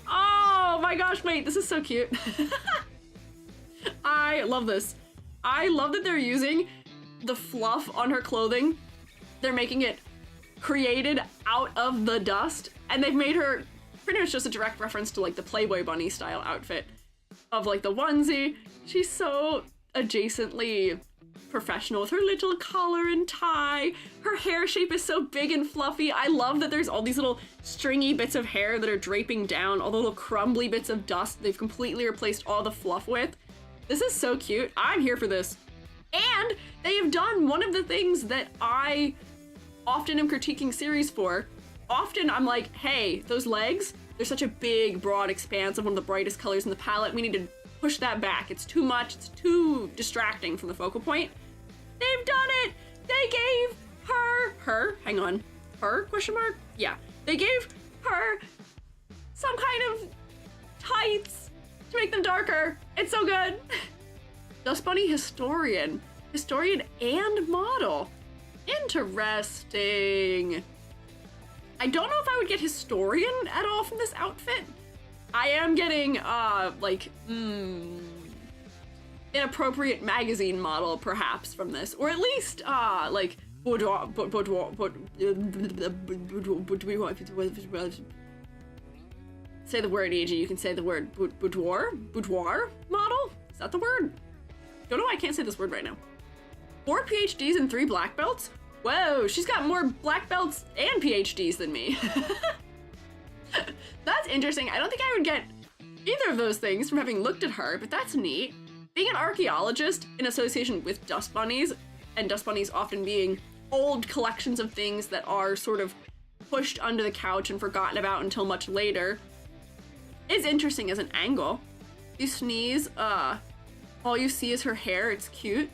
Oh my gosh, wait, this is so cute. I love this. I love that they're using the fluff on her clothing. They're making it created out of the dust, and they've made her pretty much just a direct reference to like the Playboy bunny style outfit of like the onesie. She's so adjacently professional with her little collar and tie. Her hair shape is so big and fluffy. I love that there's all these little stringy bits of hair that are draping down, all the little crumbly bits of dust they've completely replaced all the fluff with. This is so cute. I'm here for this. And they have done one of the things that I often am critiquing series for. Often I'm like, hey, those legs, they're such a big, broad expanse of one of the brightest colors in the palette. We need to push that back. It's too much. It's too distracting from the focal point. They've done it. They gave her, hang on, her, question mark? Yeah. They gave her some kind of tights to make them darker. It's so good. Dust Bunny historian and model. Interesting. I don't know if I would get historian at all from this outfit. I am getting, inappropriate magazine model, perhaps, from this. Or at least, like, boudoir, say the word, E.G. You can say the word boudoir model? Is that the word? Don't know why I can't say this word right now. 4 PhDs and 3 black belts? Whoa, she's got more black belts and PhDs than me. That's interesting. I don't think I would get either of those things from having looked at her, but that's neat. Being an archaeologist in association with dust bunnies, and dust bunnies often being old collections of things that are sort of pushed under the couch and forgotten about until much later, is interesting as an angle. You sneeze, all you see is her hair, it's cute.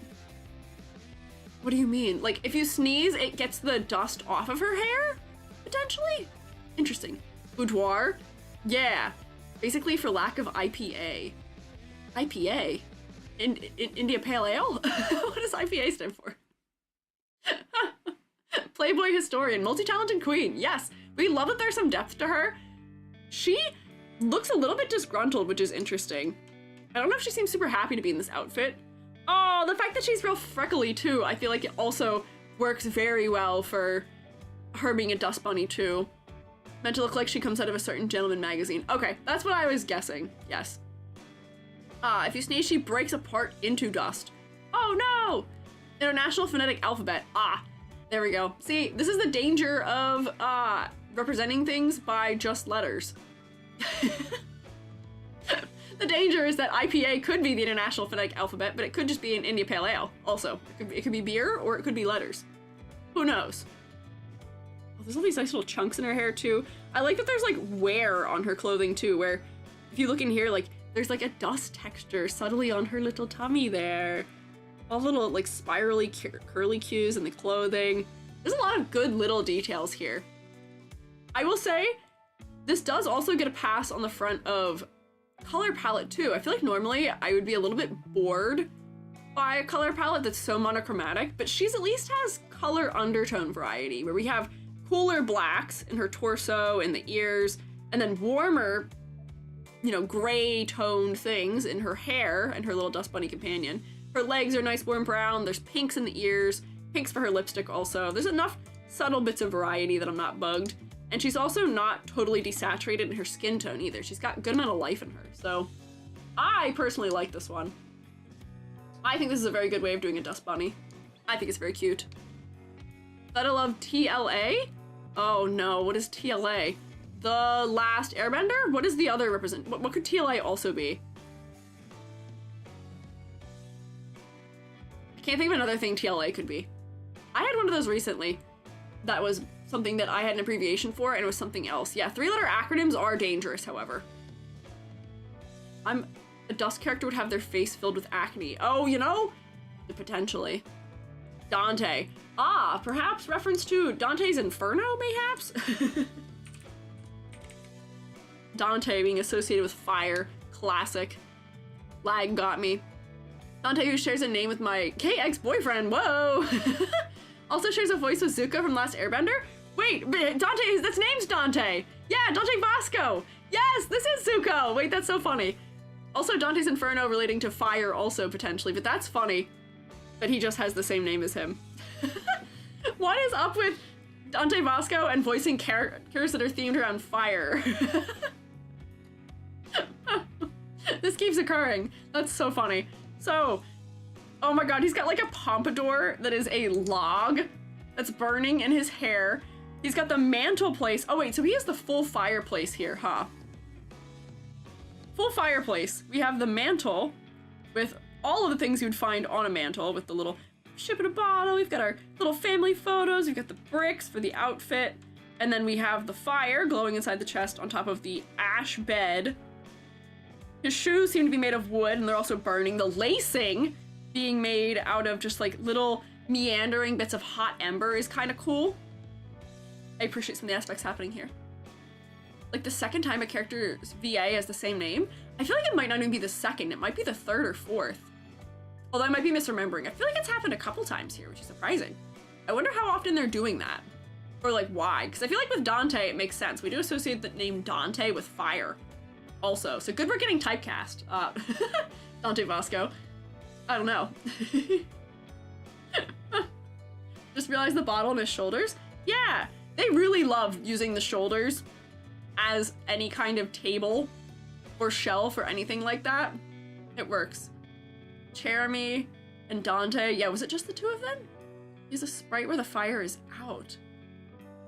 What do you mean? Like, if you sneeze, it gets the dust off of her hair? Potentially? Interesting. Boudoir? Yeah. Basically for lack of IPA. IPA? India Pale Ale? What does IPA stand for? Playboy historian, multi-talented queen. Yes, we love that there's some depth to her. She looks a little bit disgruntled, which is interesting. I don't know if she seems super happy to be in this outfit. Oh, the fact that she's real freckly too, I feel like it also works very well for her being a dust bunny too. Meant to look like she comes out of a certain gentleman magazine. Okay, that's what I was guessing, yes. If you sneeze, she breaks apart into dust. Oh no! International Phonetic Alphabet. There we go. See, this is the danger of representing things by just letters. The danger is that IPA could be the International Phonetic Alphabet, but it could just be an India Pale Ale also. It could be beer or it could be letters. Who knows? Oh, there's all these nice little chunks in her hair too. I like that there's like wear on her clothing too, where if you look in here, like there's like a dust texture subtly on her little tummy there. All little like spirally curly cues in the clothing. There's a lot of good little details here. I will say, this does also get a pass on the front of color palette too. I feel like normally I would be a little bit bored by a color palette that's so monochromatic, but she's at least has color undertone variety, where we have cooler blacks in her torso and the ears, and then warmer, you know, gray toned things in her hair and her little dust bunny companion. Her legs are nice warm brown, there's pinks in the ears, pinks for her lipstick also. There's enough subtle bits of variety that I'm not bugged. And she's also not totally desaturated in her skin tone either. She's got a good amount of life in her. So I personally like this one. I think this is a very good way of doing a dust bunny. I think it's very cute. But I love TLA? Oh no, what is TLA? The Last Airbender? What is the other what could TLA also be? I can't think of another thing TLA could be. I had one of those recently. That was something that I had an abbreviation for, and it was something else. Yeah, 3-letter acronyms are dangerous, however. A dust character would have their face filled with acne. Oh, you know? Potentially. Dante. Perhaps reference to Dante's Inferno, mayhaps? Dante being associated with fire. Classic. Lag got me. Dante, who shares a name with my ex-boyfriend. Whoa! Also shares a voice with Zuko from Last Airbender. Wait, Dante, that's name's Dante. Yeah, Dante Vasco. Yes, this is Zuko. Wait, that's so funny. Also, Dante's Inferno relating to fire also potentially, but that's funny. But he just has the same name as him. What is up with Dante Vasco and voicing characters that are themed around fire? This keeps occurring. That's so funny. So, oh my god, he's got like a pompadour that is a log that's burning in his hair. He's got the mantle place. Oh wait, so he has the full fireplace here, huh? Full fireplace. We have the mantle with all of the things you'd find on a mantle with the little ship in a bottle. We've got our little family photos. We've got the bricks for the outfit. And then we have the fire glowing inside the chest on top of the ash bed. His shoes seem to be made of wood and they're also burning. The lacing being made out of just like little meandering bits of hot ember is kind of cool. I appreciate some of the aspects happening here. Like the second time a character's VA has the same name, I feel like it might not even be the second, it might be the third or fourth. Although I might be misremembering. I feel like it's happened a couple times here, which is surprising. I wonder how often they're doing that. Or like why, because I feel like with Dante it makes sense. We do associate the name Dante with fire also, so good we're getting typecast. Dante Vasco. I don't know. Just realized the bottle on his shoulders. Yeah, they really love using the shoulders as any kind of table or shelf or anything like that. It works. Jeremy and Dante. Yeah, was it just the two of them? He's a sprite where the fire is out.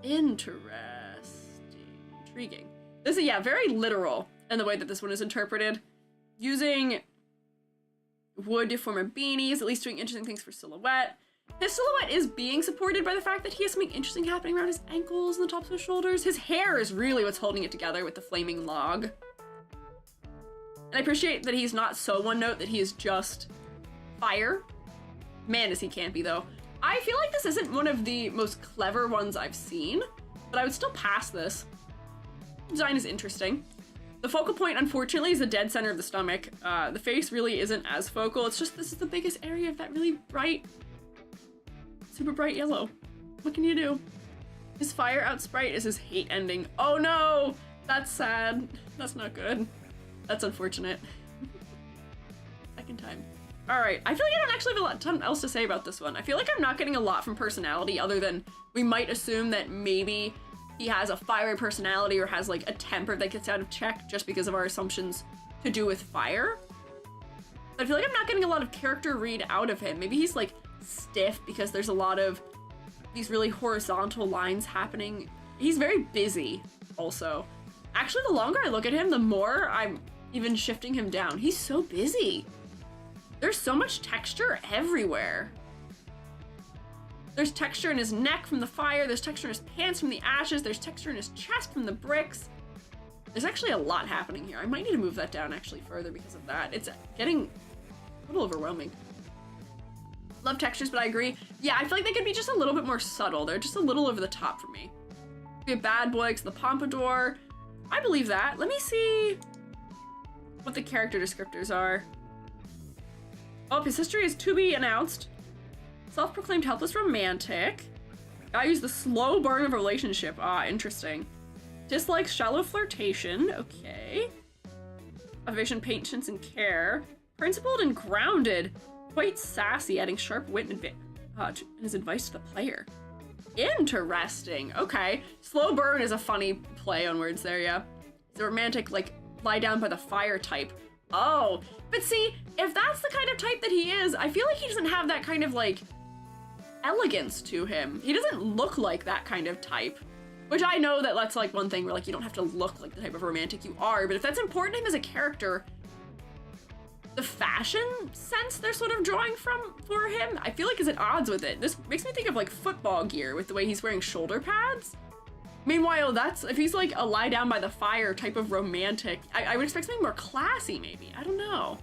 Interesting. Intriguing. This is, yeah, very literal in the way that this one is interpreted. Using wood to form a beanie is at least doing interesting things for silhouette. His silhouette is being supported by the fact that he has something interesting happening around his ankles and the tops of his shoulders. His hair is really what's holding it together with the flaming log. And I appreciate that he's not so one note that he is just fire. Man, is he campy though. I feel like this isn't one of the most clever ones I've seen, but I would still pass this. Design is interesting. The focal point, unfortunately, is the dead center of the stomach. The face really isn't as focal. It's just this is the biggest area of that really bright, super bright yellow. What can you do? His fire out sprite is his hate ending. Oh no! That's sad. That's not good. That's unfortunate. Second time. Alright, I feel like I don't actually have a ton else to say about this one. I feel like I'm not getting a lot from personality other than we might assume that maybe he has a fiery personality or has like a temper that gets out of check just because of our assumptions to do with fire. I feel like I'm not getting a lot of character read out of him. Maybe he's like stiff because there's a lot of these really horizontal lines happening. He's very busy also. Actually, the longer I look at him, the more I'm even shifting him down. He's so busy. There's so much texture everywhere. There's texture in his neck from the fire, there's texture in his pants from the ashes, there's texture in his chest from the bricks. There's actually a lot happening here. I might need to move that down actually further because of that. It's getting a little overwhelming. Love textures, but I agree. Yeah, I feel like they could be just a little bit more subtle. They're just a little over the top for me. We have bad boy, the pompadour. I believe that. Let me see what the character descriptors are. Oh, his history is to be announced. Self-proclaimed helpless romantic. Values the slow burn of a relationship. Ah, interesting. Dislikes shallow flirtation. Okay. Observation, patience, and care. Principled and grounded. Quite sassy, adding sharp wit and his advice to the player. Interesting. Okay. Slow burn is a funny play on words there, yeah. It's a romantic, like, lie down by the fire type. Oh, but see, if that's the kind of type that he is, I feel like he doesn't have that kind of, like, elegance to him. He doesn't look like that kind of type. Which I know that that's, like, one thing where, like, you don't have to look like the type of romantic you are, but if that's important to him as a character, the fashion sense they're sort of drawing from for him, I feel like is at odds with it. This makes me think of, like, football gear with the way he's wearing shoulder pads. Meanwhile, that's, if he's like a lie down by the fire type of romantic, I would expect something more classy maybe. I don't know.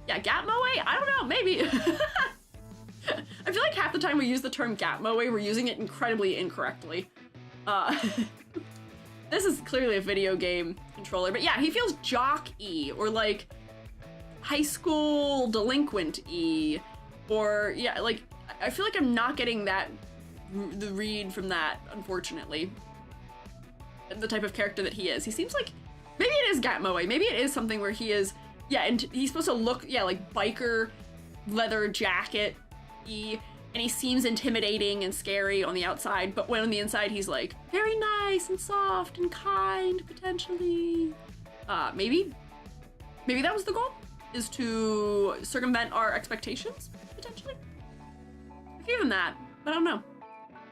Yeah, gap moe? I don't know, maybe. I feel like half the time we use the term gap moe, we're using it incredibly incorrectly. This is clearly a video game controller, but yeah, he feels jock-y or like high school delinquent-y, or yeah, like I feel like I'm not getting that the read from that, unfortunately. The type of character that he is. He seems like, maybe it is gap moe, maybe it is something where he is, yeah, and he's supposed to look, yeah, like biker, leather jacket-y, and he seems intimidating and scary on the outside, but when on the inside he's like, very nice and soft and kind, potentially. Maybe that was the goal, is to circumvent our expectations, potentially? I give him that, but I don't know.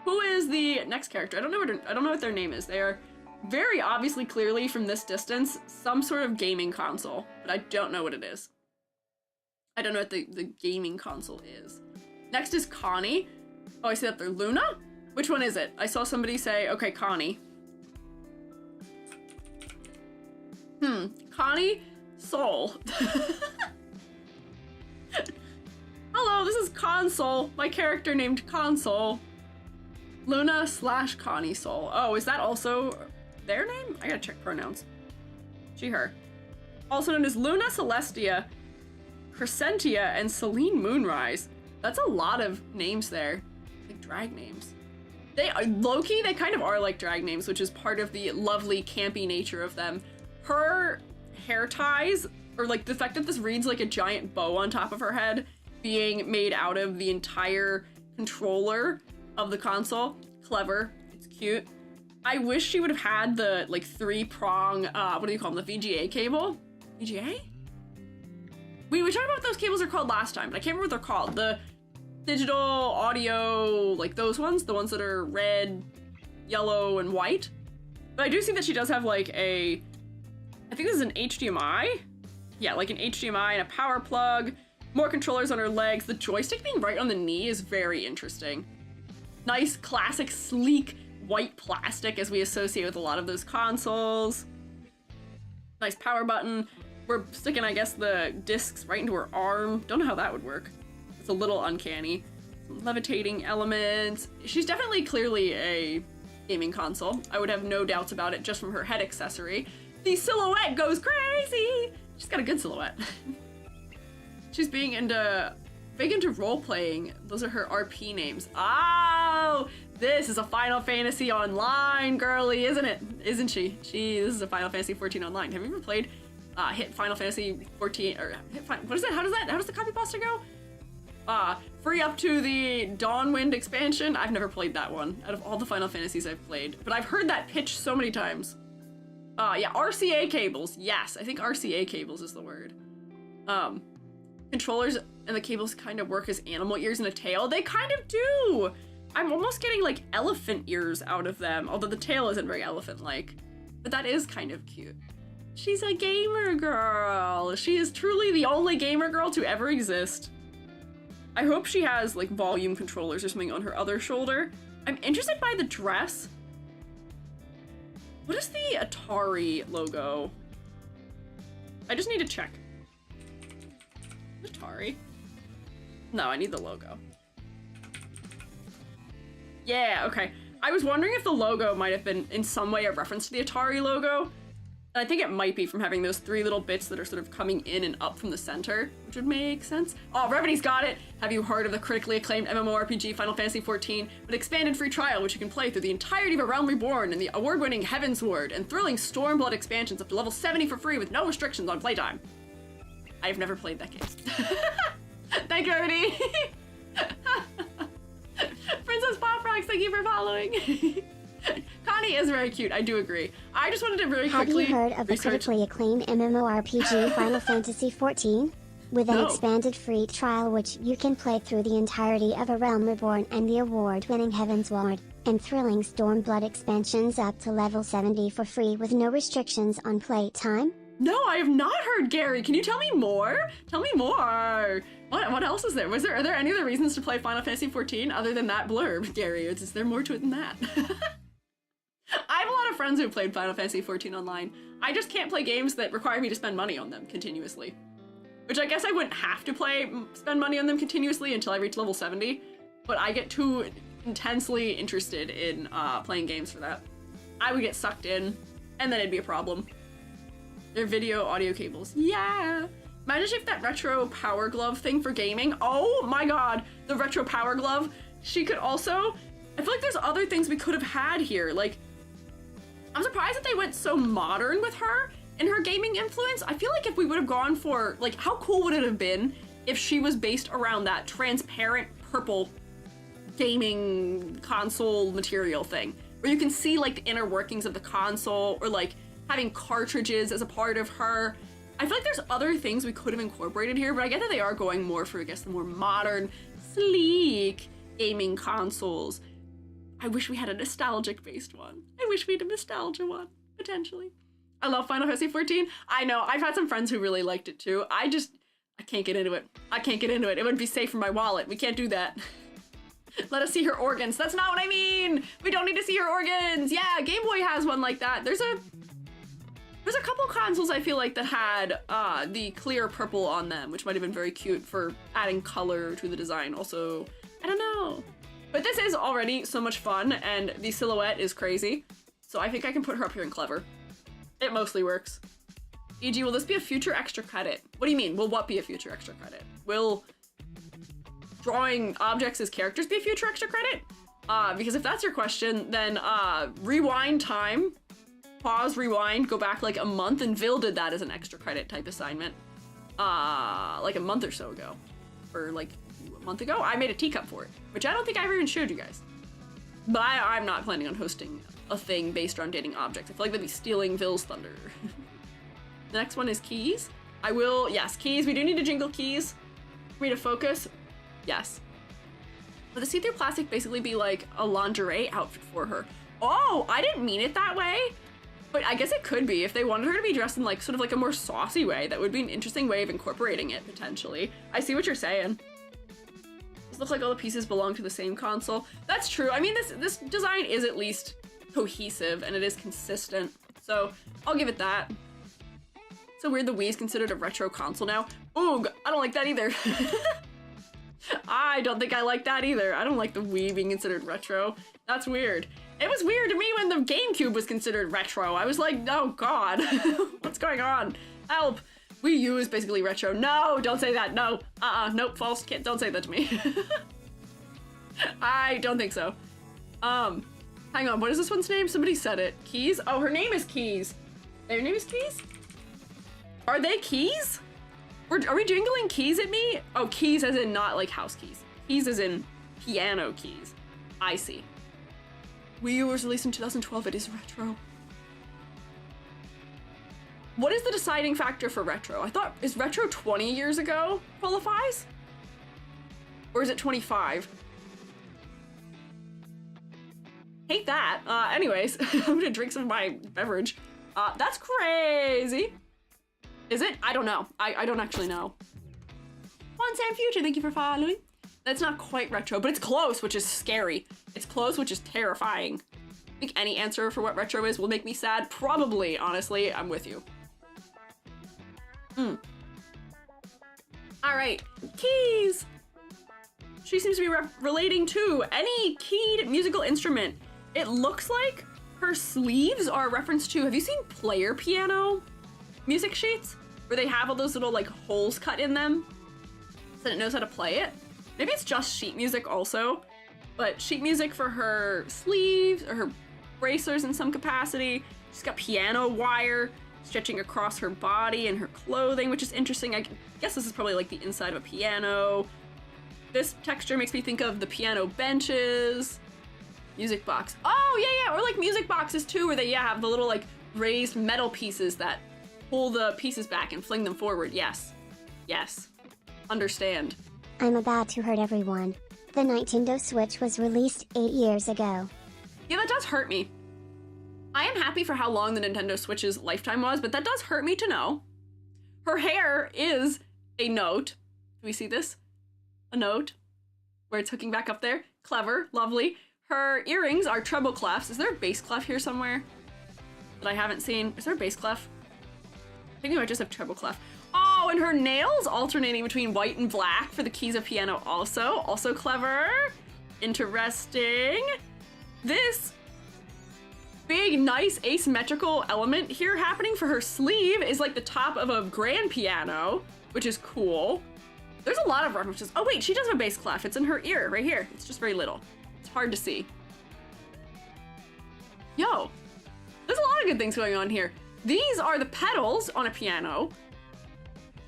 Who is the next character? I don't know what their name is. They are very obviously, clearly from this distance, some sort of gaming console, but I don't know what it is. I don't know what the gaming console is. Next is Connie. Oh, I see that they're Luna? Which one is it? I saw somebody say, okay, Connie. Connie Soul. Hello, this is Console, my character named Console. Luna / Connie Soul. Oh, is that also their name? I gotta check pronouns. She, her. Also known as Luna Celestia, Crescentia, and Celine Moonrise. That's a lot of names there. Like drag names. They are low-key, they kind of are like drag names, which is part of the lovely campy nature of them. Her hair ties or like the fact that this reads like a giant bow on top of her head being made out of the entire controller of the console. Clever. It's cute. I wish she would have had the like 3-prong, what do you call them? The VGA cable? VGA? We talked about what those cables are called last time, but I can't remember what they're called. The digital audio, like those ones, the ones that are red, yellow, and white. But I do see that she does have like I think this is an HDMI. Yeah, like an HDMI and a power plug. More controllers on her legs. The joystick being right on the knee is very interesting. Nice, classic, sleek, white plastic as we associate with a lot of those consoles. Nice power button. We're sticking, I guess, the discs right into her arm. Don't know how that would work. It's a little uncanny. Some levitating elements. She's definitely clearly a gaming console. I would have no doubts about it just from her head accessory. The silhouette goes crazy! She's got a good silhouette. She's big into role-playing. Those are her RP names. Oh! This is a Final Fantasy Online girly, isn't it? Isn't she? This is a Final Fantasy 14 Online. Have you ever played hit Final Fantasy 14, or what is it? How does the copy pasta go? Free up to the Dawnwind expansion. I've never played that one out of all the Final Fantasies I've played, but I've heard that pitch so many times. Yeah, RCA cables. Yes, I think RCA cables is the word. Controllers and the cables kind of work as animal ears and a tail. They kind of do. I'm almost getting like elephant ears out of them, although the tail isn't very elephant-like, but that is kind of cute. She's a gamer girl. She is truly the only gamer girl to ever exist. I hope she has like volume controllers or something on her other shoulder. I'm interested by the dress. What is the Atari logo? I just need to check. Atari? No, I need the logo. Yeah, okay. I was wondering if the logo might have been in some way a reference to the Atari logo. And I think it might be from having those 3 little bits that are sort of coming in and up from the center, which would make sense. Oh, Revenie's got it! Have you heard of the critically acclaimed MMORPG Final Fantasy XIV with expanded free trial, which you can play through the entirety of A Realm Reborn and the award-winning Heavensward and thrilling Stormblood expansions up to level 70 for free with no restrictions on playtime? I have never played that game. Thank you, Revenue! Princess Pop Rocks, thank you for following! Connie is very cute, I do agree. I just wanted to very quickly Have you heard of the critically acclaimed MMORPG Final Fantasy XIV? With an expanded free trial which you can play through the entirety of A Realm Reborn and the award-winning Heavensward, and thrilling Stormblood expansions up to level 70 for free with no restrictions on playtime? No, I have not heard, Gary. Can you tell me more? Tell me more. What else is there? Are there any other reasons to play Final Fantasy XIV other than that blurb, Gary? Is there more to it than that? I have a lot of friends who played Final Fantasy XIV Online. I just can't play games that require me to spend money on them continuously. Which I guess I wouldn't have to spend money on them continuously until I reach level 70, but I get too intensely interested in playing games for that. I would get sucked in, and then it'd be a problem. They're video audio cables. Yeah! Imagine if that retro power glove thing for gaming. Oh my god, the retro power glove. She could also, I feel like there's other things we could have had here. Like, I'm surprised that they went so modern with her and her gaming influence. I feel like if we would have gone for, like, how cool would it have been if she was based around that transparent purple gaming console material thing, where you can see like the inner workings of the console, or like having cartridges as a part of her. I feel like there's other things we could have incorporated here, but I get that they are going more for, I guess, the more modern, sleek gaming consoles. I wish we had a nostalgic-based one. I wish we had a nostalgia one, potentially. I love Final Fantasy XIV. I know, I've had some friends who really liked it too. I can't get into it. I can't get into it. It wouldn't be safe for my wallet. We can't do that. Let us see her organs. That's not what I mean! We don't need to see her organs! Yeah, Game Boy has one like that. There's a couple consoles I feel like that had the clear purple on them, which might have been very cute for adding color to the design. Also, I don't know. But this is already so much fun, and the silhouette is crazy. So I think I can put her up here in clever. It mostly works. E.g., will this be a future extra credit? What do you mean? Will what be a future extra credit? Will drawing objects as characters be a future extra credit? Because if that's your question, then rewind time. pause, rewind, go back like a month, and Vil did that as an extra credit type assignment. Like a month or so ago. Or like a month ago, I made a teacup for it, which I don't think I ever even showed you guys. But I'm not planning on hosting a thing based on dating objects. I feel like they'd be stealing Vil's thunder. The next one is keys. I will, yes, keys. We do need to jingle keys for me to focus. Yes. Would the see-through plastic basically be like a lingerie outfit for her? Oh, I didn't mean it that way. But I guess it could be if they wanted her to be dressed in like sort of like a more saucy way. That would be an interesting way of incorporating it potentially. I see what you're saying. This looks like all the pieces belong to the same console. That's true. I mean, this design is at least cohesive and it is consistent. So I'll give it that. So weird the Wii is considered a retro console now. Oog, I don't like that either. I don't think I like that either. I don't like the Wii being considered retro. That's weird. It was weird to me when the GameCube was considered retro. I was like, oh god, what's going on? Help. Wii U is basically retro. No, don't say that. No. Nope, false. Don't say that to me. I don't think so. Hang on, what is this one's name? Somebody said it. Keys? Oh, her name is Keys. Their name is Keys? Are they keys? Are we jingling keys at me? Oh, keys as in not like house keys. Keys as in piano keys. I see. Wii U was released in 2012. It is retro. What is the deciding factor for retro? I thought, is retro 20 years ago qualifies? Or is it 25? Hate that. Anyways, I'm gonna drink some of my beverage. That's crazy. Is it? I don't know. I don't actually know. One Sam Future, thank you for following. That's not quite retro, but it's close, which is scary. It's close, which is terrifying. I think any answer for what retro is will make me sad. Probably, honestly, I'm with you. All right, keys. She seems to be relating to any keyed musical instrument. It looks like her sleeves are a reference to, have you seen player piano music sheets? Where they have all those little like holes cut in them so that it knows how to play it. Maybe it's just sheet music also, but sheet music for her sleeves or her bracers in some capacity. She's got piano wire stretching across her body and her clothing, which is interesting. I guess this is probably like the inside of a piano. This texture makes me think of the piano benches. Music box. Oh, yeah, or like music boxes too, where they have the little like raised metal pieces that pull the pieces back and fling them forward. Yes. Yes. Understand. I'm about to hurt everyone. The Nintendo Switch was released 8 years ago. Yeah, that does hurt me. I am happy for how long the Nintendo Switch's lifetime was, but that does hurt me to know. Her hair is a note. Do we see this? A note. Where it's hooking back up there. Clever. Lovely. Her earrings are treble clefs. Is there a bass clef here somewhere that I haven't seen? Is there a bass clef? I think we might just have treble clef. Oh, and her nails alternating between white and black for the keys of piano also. Also clever. Interesting. This big, nice asymmetrical element here happening for her sleeve is like the top of a grand piano, which is cool. There's a lot of references. Oh wait, she does have a bass clef. It's in her ear right here. It's just very little. It's hard to see. Yo, there's a lot of good things going on here. These are the pedals on a piano.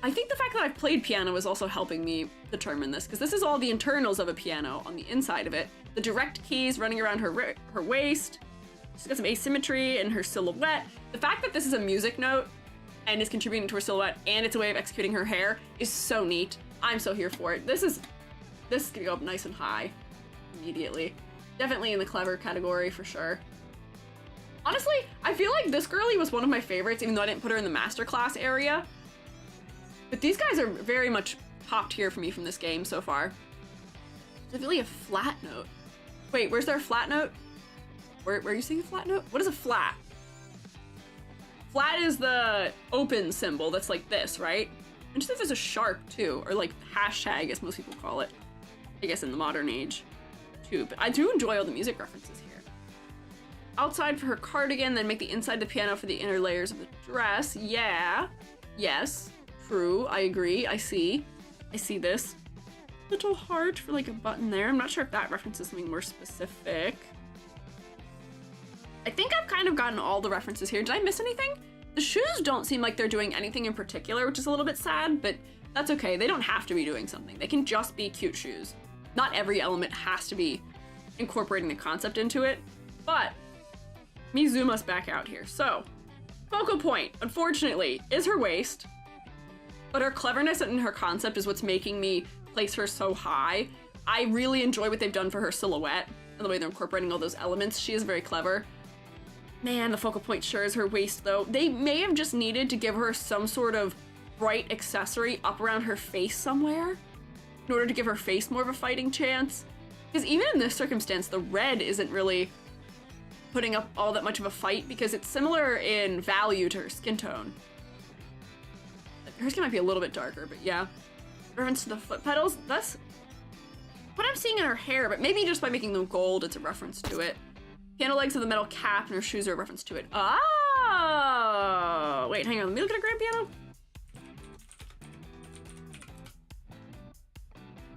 I think the fact that I've played piano is also helping me determine this, because this is all the internals of a piano on the inside of it. The direct keys running around her waist. She's got some asymmetry in her silhouette. The fact that this is a music note and is contributing to her silhouette and it's a way of executing her hair is so neat. I'm so here for it. This is gonna go up nice and high immediately. Definitely in the clever category for sure. Honestly, I feel like this girlie was one of my favorites, even though I didn't put her in the masterclass area. But these guys are very much top tier for me from this game so far. There's really a flat note. Wait, where's their flat note? Where are you seeing a flat note? What is a flat? Flat is the open symbol that's like this, right? And just if there's a sharp too, or like hashtag as most people call it. I guess in the modern age too, but I do enjoy all the music references here. Outside for her cardigan, then make the inside of the piano for the inner layers of the dress. Yeah, yes, true, I agree, I see this. Little heart for like a button there. I'm not sure if that references something more specific. I think I've kind of gotten all the references here. Did I miss anything? The shoes don't seem like they're doing anything in particular, which is a little bit sad, but that's okay. They don't have to be doing something. They can just be cute shoes. Not every element has to be incorporating the concept into it, but let me zoom us back out here. So, focal point, unfortunately, is her waist, but her cleverness and her concept is what's making me place her so high. I really enjoy what they've done for her silhouette and the way they're incorporating all those elements. She is very clever. Man, the focal point sure is her waist, though. They may have just needed to give her some sort of bright accessory up around her face somewhere in order to give her face more of a fighting chance. Because even in this circumstance, the red isn't really putting up all that much of a fight because it's similar in value to her skin tone. Her skin might be a little bit darker, but yeah. Reference to the foot petals, that's what I'm seeing in her hair, but maybe just by making them gold, it's a reference to it. Piano legs with a metal cap and her shoes are a reference to it. Oh! Wait, hang on, let me look at a grand piano.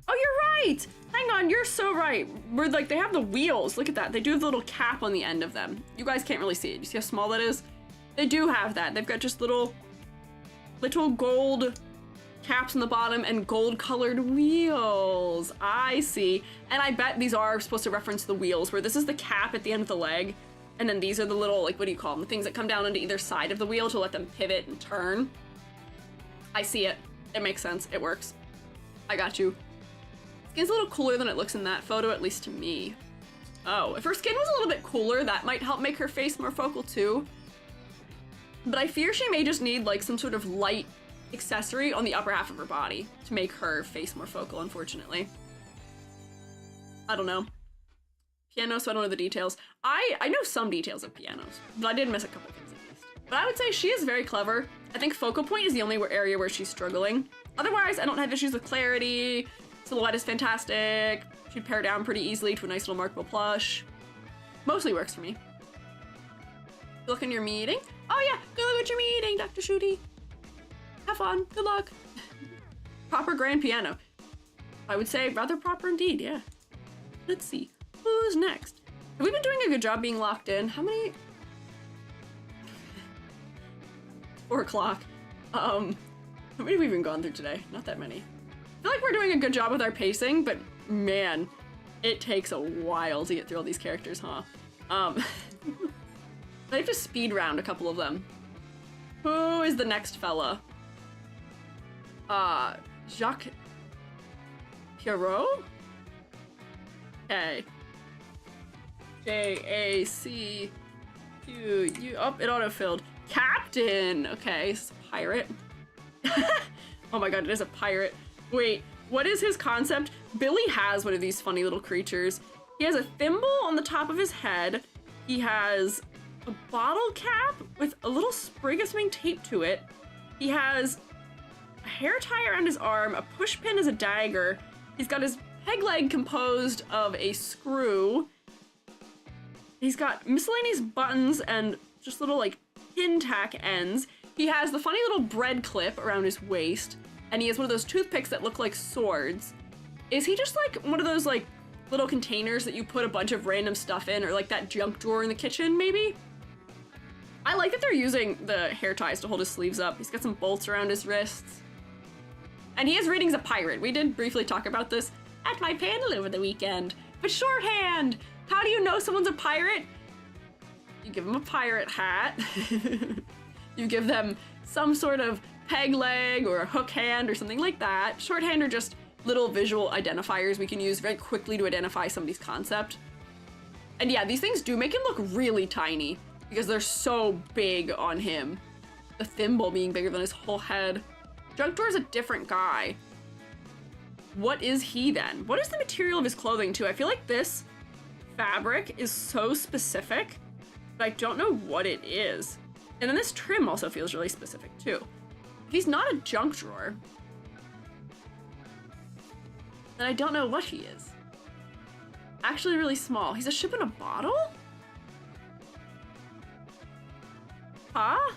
Oh, you're right! Hang on, you're so right. We're like, they have the wheels. Look at that. They do have the little cap on the end of them. You guys can't really see it. You see how small that is? They do have that. They've got just little gold caps on the bottom and gold colored wheels. I see. And I bet these are supposed to reference the wheels, where this is the cap at the end of the leg. And then these are the little, like, what do you call them? The things that come down onto either side of the wheel to let them pivot and turn. I see it. It makes sense. It works. I got you. Skin's a little cooler than it looks in that photo, at least to me. Oh, if her skin was a little bit cooler, that might help make her face more focal too. But I fear she may just need like some sort of light accessory on the upper half of her body to make her face more focal, unfortunately. I don't know. Piano, so I don't know the details. I know some details of pianos, but I did miss a couple things at least. But I would say she is very clever. I think focal point is the only area where she's struggling. Otherwise, I don't have issues with clarity. Silhouette is fantastic. She'd pare down pretty easily to a nice little markable plush. Mostly works for me. Good luck in your meeting. Oh yeah, good luck with your meeting, Dr. Shooty. Have fun, good luck. Proper grand piano. I would say rather proper indeed, yeah. Let's see, who's next? Have we been doing a good job being locked in? How many? 4 o'clock. How many have we even gone through today? Not that many. I feel like we're doing a good job with our pacing, but man, it takes a while to get through all these characters, huh? I have to speed round a couple of them. Who is the next fella? Jacques Pierrot? Okay. J-A-C-Q-U. Oh, it auto-filled. Captain! Okay, it's a pirate. Oh my god, it is a pirate. Wait, what is his concept? Billy has one of these funny little creatures. He has a thimble on the top of his head. He has a bottle cap with a little sprig of something taped to it. He has a hair tie around his arm, a push pin as a dagger. He's got his peg leg composed of a screw. He's got miscellaneous buttons and just little like pin tack ends. He has the funny little bread clip around his waist. And he has one of those toothpicks that look like swords. Is he just like one of those like little containers that you put a bunch of random stuff in, or like that junk drawer in the kitchen, maybe? I like that they're using the hair ties to hold his sleeves up. He's got some bolts around his wrists. And he is reading as a pirate. We did briefly talk about this at my panel over the weekend. But shorthand, how do you know someone's a pirate? You give them a pirate hat. You give them some sort of peg leg or a hook hand or something like that. Shorthand are just little visual identifiers we can use very quickly to identify somebody's concept. And yeah, these things do make him look really tiny because they're so big on him. The thimble being bigger than his whole head. Junkdoor's a different guy. What is he then? What is the material of his clothing too? I feel like this fabric is so specific, but I don't know what it is. And then this trim also feels really specific too. If he's not a junk drawer, then I don't know what he is. Actually really small. He's a ship in a bottle? Huh?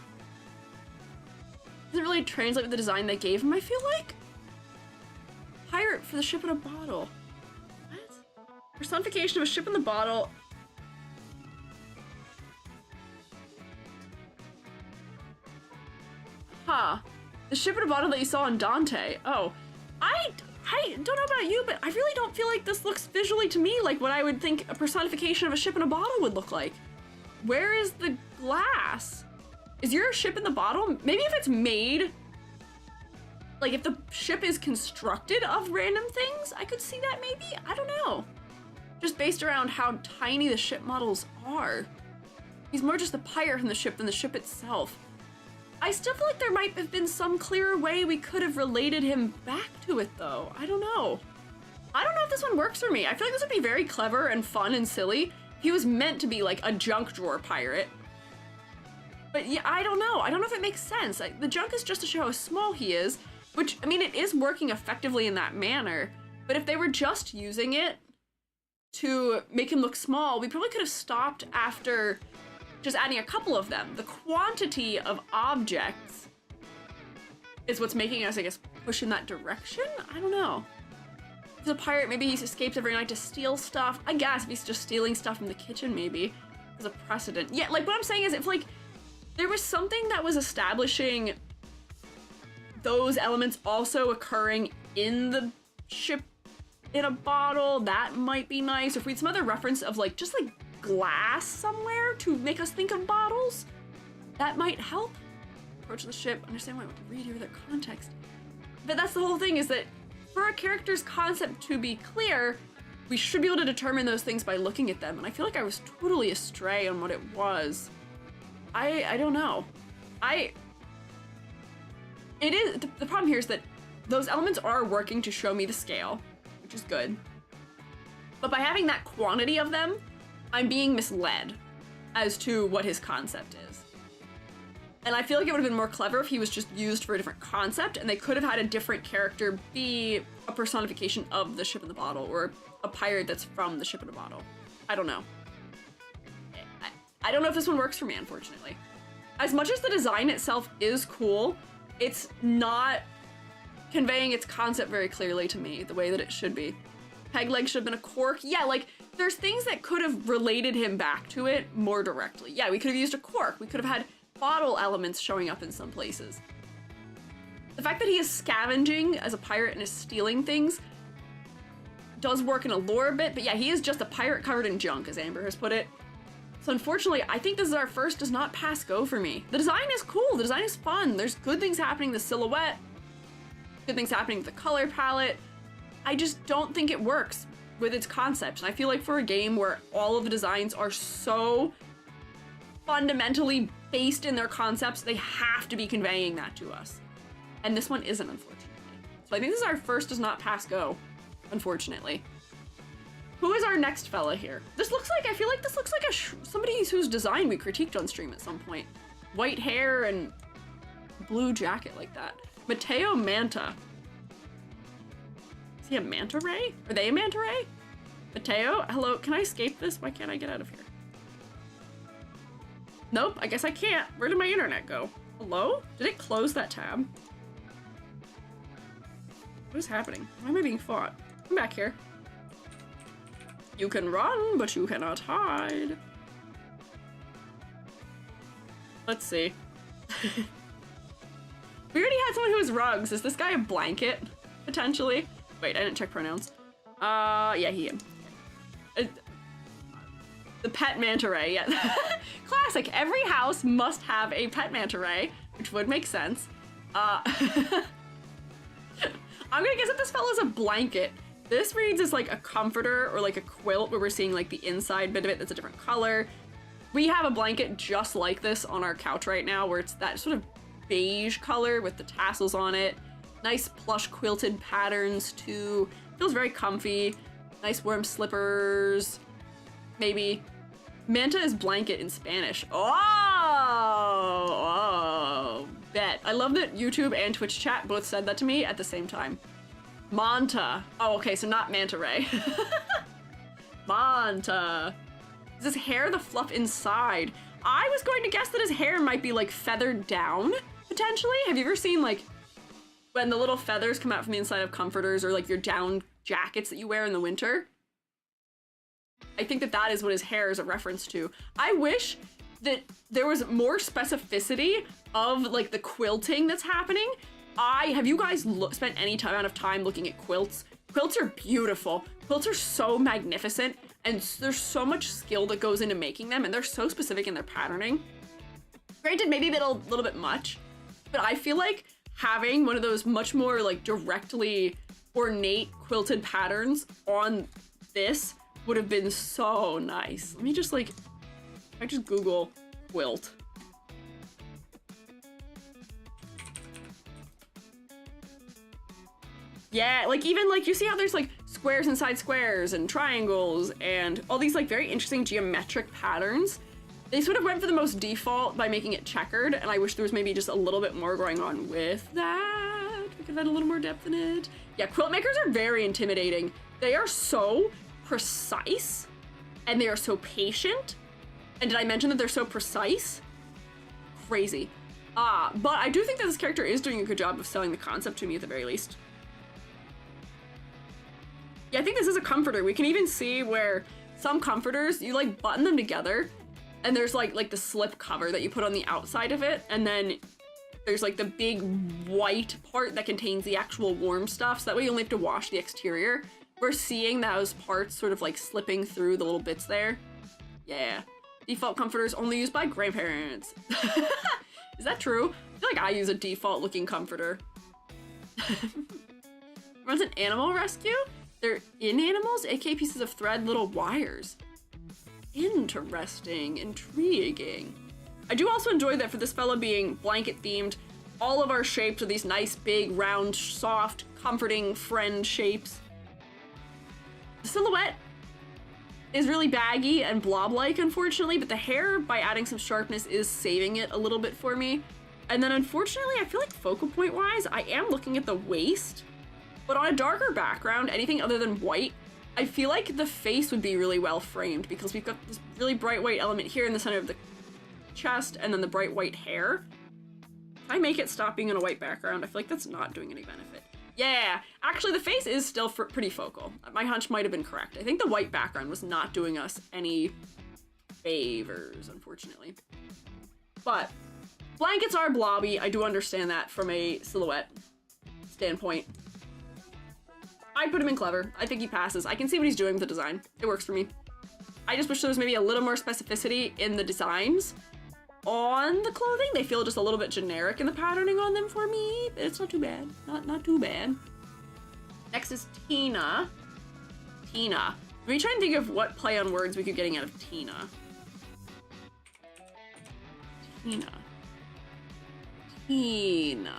Doesn't really translate with the design they gave him, I feel like. Pirate for the ship in a bottle. What? Personification of a ship in the bottle. Huh. The ship in a bottle that you saw in Dante. Oh. I don't know about you, but I really don't feel like this looks visually to me like what I would think a personification of a ship in a bottle would look like. Where is the glass? Is your ship in the bottle? Maybe if it's made, like if the ship is constructed of random things, I could see that maybe. I don't know. Just based around how tiny the ship models are. He's more just the pirate from the ship than the ship itself. I still feel like there might have been some clearer way we could have related him back to it though. I don't know. I don't know if this one works for me. I feel like this would be very clever and fun and silly. He was meant to be like a junk drawer pirate. But yeah, I don't know. I don't know if it makes sense. The junk is just to show how small he is, which, I mean, it is working effectively in that manner. But if they were just using it to make him look small, we probably could have stopped after just adding a couple of them. The quantity of objects is what's making us, I guess, push in that direction? I don't know. If he's a pirate, maybe he escapes every night to steal stuff. I guess if he's just stealing stuff from the kitchen, maybe. There's a precedent. Yeah, like what I'm saying is if like there was something that was establishing those elements also occurring in the ship in a bottle, that might be nice. Or if we had some other reference of like, just like glass somewhere to make us think of bottles, that might help. Approach the ship, understand why we read here their context. But that's the whole thing, is that for a character's concept to be clear, we should be able to determine those things by looking at them. And I feel like I was totally astray on what it was. I don't know. The problem here is that those elements are working to show me the scale, which is good. But by having that quantity of them, I'm being misled as to what his concept is. And I feel like it would have been more clever if he was just used for a different concept and they could have had a different character be a personification of the ship in the bottle or a pirate that's from the ship in a bottle. I don't know. I don't know if this one works for me, unfortunately. As much as the design itself is cool, it's not conveying its concept very clearly to me the way that it should be. Peg leg should have been a cork. Yeah, like there's things that could have related him back to it more directly. Yeah, we could have used a cork. We could have had bottle elements showing up in some places. The fact that he is scavenging as a pirate and is stealing things does work in a lore bit, but yeah, he is just a pirate covered in junk, as Amber has put it. So unfortunately, I think this is our first does not pass go for me. The design is cool, the design is fun, there's good things happening in the silhouette, good things happening with the color palette. I just don't think it works with its concept. And I feel like for a game where all of the designs are so fundamentally based in their concepts, they have to be conveying that to us. And this one isn't, unfortunately. So I think this is our first does not pass go, unfortunately. Who is our next fella here? This looks like, I feel like this looks like somebody whose design we critiqued on stream at some point. White hair and blue jacket like that. Mateo Manta. Is he a manta ray? Are they a manta ray? Mateo, hello, can I escape this? Why can't I get out of here? Nope, I guess I can't. Where did my internet go? Hello? Did it close that tab? What is happening? Why am I being fought? I'm back here. You can run, but you cannot hide. Let's see. We already had someone who was rugs. Is this guy a blanket? Potentially? Wait, I didn't check pronouns. Yeah, he am. The pet manta ray, yeah. Classic. Every house must have a pet manta ray, which would make sense. I'm gonna guess that this fella's a blanket. This reads as like a comforter or like a quilt where we're seeing like the inside bit of it that's a different color. We have a blanket just like this on our couch right now where it's that sort of beige color with the tassels on it. Nice plush quilted patterns too. Feels very comfy. Nice warm slippers. Maybe. Manta is blanket in Spanish. Oh, bet. I love that YouTube and Twitch chat both said that to me at the same time. Manta. Oh, okay, so not manta ray. Manta. Is his hair the fluff inside? I was going to guess that his hair might be like feathered down, potentially. Have you ever seen like when the little feathers come out from the inside of comforters or like your down jackets that you wear in the winter? I think that that is what his hair is a reference to. I wish that there was more specificity of like the quilting that's happening. Have you guys spent any amount of time looking at quilts? Quilts are beautiful. Quilts are so magnificent, and there's so much skill that goes into making them, and they're so specific in their patterning. Granted, maybe a little bit much, but I feel like having one of those much more like directly ornate quilted patterns on this would have been so nice. Let me just like, I just Google quilt. Yeah, like even like you see how there's like squares inside squares and triangles and all these like very interesting geometric patterns. They sort of went for the most default by making it checkered, and I wish there was maybe just a little bit more going on with that. We could have had a little more depth in it. Yeah, quilt makers are very intimidating. They are so precise and they are so patient. And did I mention that they're so precise? Crazy. But I do think that this character is doing a good job of selling the concept to me at the very least. Yeah, I think this is a comforter. We can even see where some comforters, you like button them together and there's like the slip cover that you put on the outside of it, and then there's like the big white part that contains the actual warm stuff, so that way you only have to wash the exterior. We're seeing those parts sort of like slipping through the little bits there. Yeah. Default comforters only used by grandparents. Is that true? I feel like I use a default looking comforter. Runs an animal rescue? They're in animals, aka pieces of thread, little wires. Interesting, intriguing. I do also enjoy that for this fella being blanket themed, all of our shapes are these nice, big, round, soft, comforting friend shapes. The silhouette is really baggy and blob-like, unfortunately, but the hair, by adding some sharpness, is saving it a little bit for me. And then, unfortunately, I feel like focal point-wise, I am looking at the waist, but on a darker background, anything other than white, I feel like the face would be really well framed because we've got this really bright white element here in the center of the chest and then the bright white hair. If I make it stop being on a white background, I feel like that's not doing any benefit. Yeah, actually the face is still pretty focal. My hunch might have been correct. I think the white background was not doing us any favors, unfortunately. But blankets are blobby. I do understand that from a silhouette standpoint. I put him in clever. I think he passes. I can see what he's doing with the design. It works for me. I just wish there was maybe a little more specificity in the designs on the clothing. They feel just a little bit generic in the patterning on them for me, but it's not too bad. Not too bad. Next is Tina. Tina. Let me try and think of what play on words we could getting out of Tina. Tina. Tina.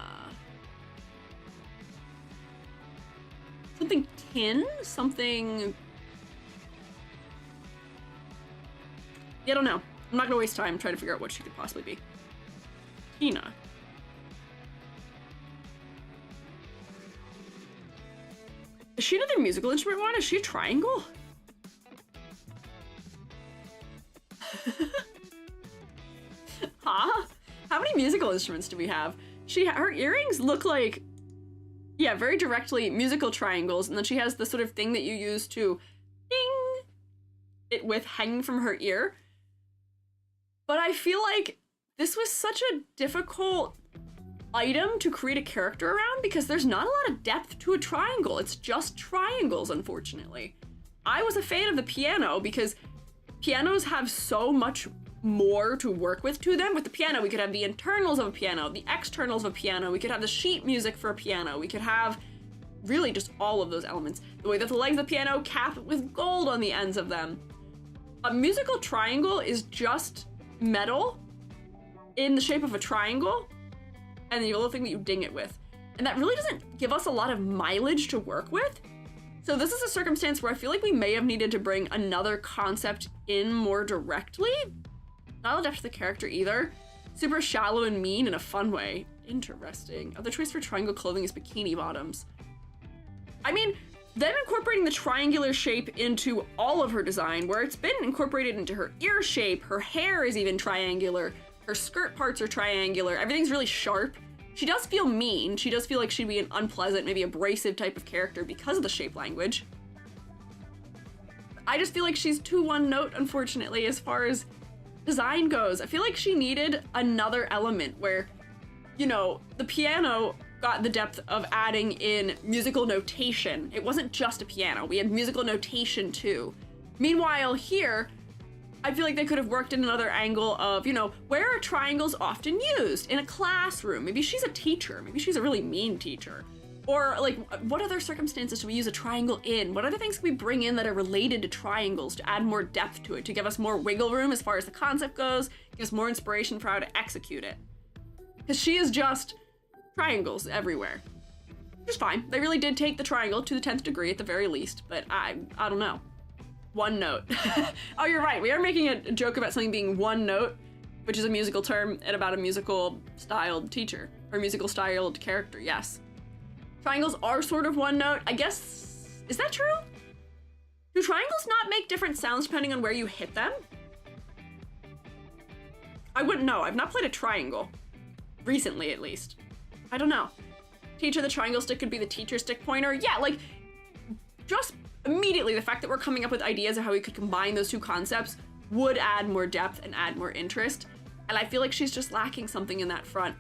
Something tin? Something... Yeah, I don't know. I'm not gonna waste time trying to figure out what she could possibly be. Tina. Is she another musical instrument one? Is she a triangle? Huh? How many musical instruments do we have? Her earrings look like, yeah, very directly musical triangles, and then she has the sort of thing that you use to ding it with hanging from her ear. But I feel like this was such a difficult item to create a character around because there's not a lot of depth to a triangle. It's just triangles, unfortunately. I was a fan of the piano because pianos have so much more to work with to them. With the piano, we could have the internals of a piano, the externals of a piano, we could have the sheet music for a piano, we could have really just all of those elements. The way that the legs of the piano cap with gold on the ends of them. A musical triangle is just metal in the shape of a triangle, and then you have a little thing that you ding it with. And that really doesn't give us a lot of mileage to work with. So this is a circumstance where I feel like we may have needed to bring another concept in more directly. Not a lot of depth to the character either. Super shallow and mean in a fun way. Interesting. Other choice for triangle clothing is bikini bottoms. I mean, them incorporating the triangular shape into all of her design, where it's been incorporated into her ear shape, her hair is even triangular, her skirt parts are triangular, everything's really sharp. She does feel mean. She does feel like she'd be an unpleasant, maybe abrasive type of character because of the shape language. I just feel like she's too one note, unfortunately, as far as design goes, I feel like she needed another element where, you know, the piano got the depth of adding in musical notation. It wasn't just a piano, we had musical notation too. Meanwhile here, I feel like they could have worked in another angle of, you know, where are triangles often used? In a classroom. Maybe she's a teacher. Maybe she's a really mean teacher. Or like, what other circumstances do we use a triangle in? What other things can we bring in that are related to triangles to add more depth to it, to give us more wiggle room as far as the concept goes, give us more inspiration for how to execute it? Because she is just triangles everywhere. Which is fine. They really did take the triangle to the 10th degree at the very least, but I don't know. One note. Oh, you're right. We are making a joke about something being one note, which is a musical term and about a musical styled teacher or musical styled character. Yes. Triangles are sort of one note. I guess, is that true? Do triangles not make different sounds depending on where you hit them? I wouldn't know. I've not played a triangle. Recently, at least. I don't know. Teacher, the triangle stick could be the teacher stick pointer. Yeah, like, just immediately, the fact that we're coming up with ideas of how we could combine those two concepts would add more depth and add more interest. And I feel like she's just lacking something in that front.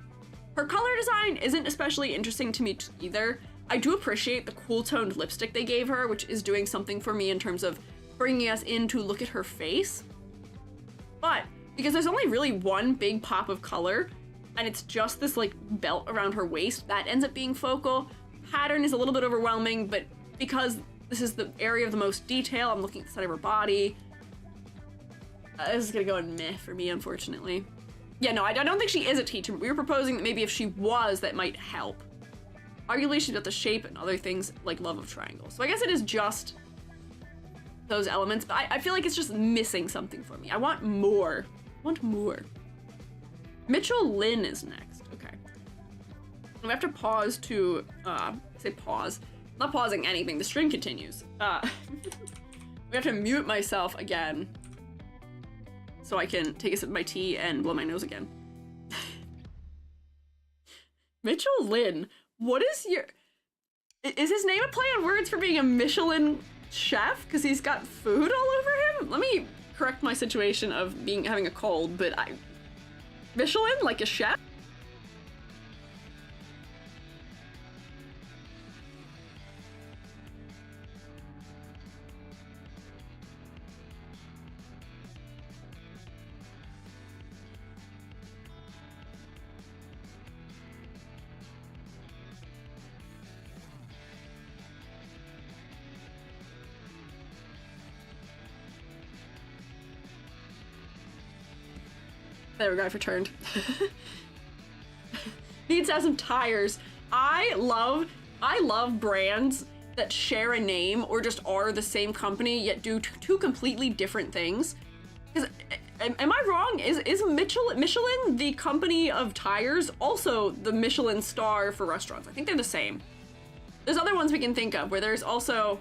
Her color design isn't especially interesting to me either. I do appreciate the cool toned lipstick they gave her, which is doing something for me in terms of bringing us in to look at her face. But because there's only really one big pop of color, and it's just this like belt around her waist, that ends up being focal. Pattern is a little bit overwhelming, but because this is the area of the most detail, I'm looking at the side of her body. This is gonna go in meh for me, unfortunately. Yeah, no, I don't think she is a teacher, but we were proposing that maybe if she was, that might help. Arguably, she's got the shape and other things like love of triangles. So I guess it is just those elements, but I feel like it's just missing something for me. I want more. I want more. Mitchell Lynn is next. Okay. We have to pause to, say pause. I'm not pausing anything, the string continues. We have to mute myself again so I can take a sip of my tea and blow my nose again. Mitchell Lynn, what is your... Is his name a play on words for being a Michelin chef? Because he's got food all over him? Let me correct my situation of having a cold, but Michelin, like a chef? There we go, I've returned. Needs to have some tires. I love brands that share a name or just are the same company yet do two completely different things. Because am I wrong? Is Michelin the company of tires also the Michelin star for restaurants? I think they're the same. There's other ones we can think of where there's also,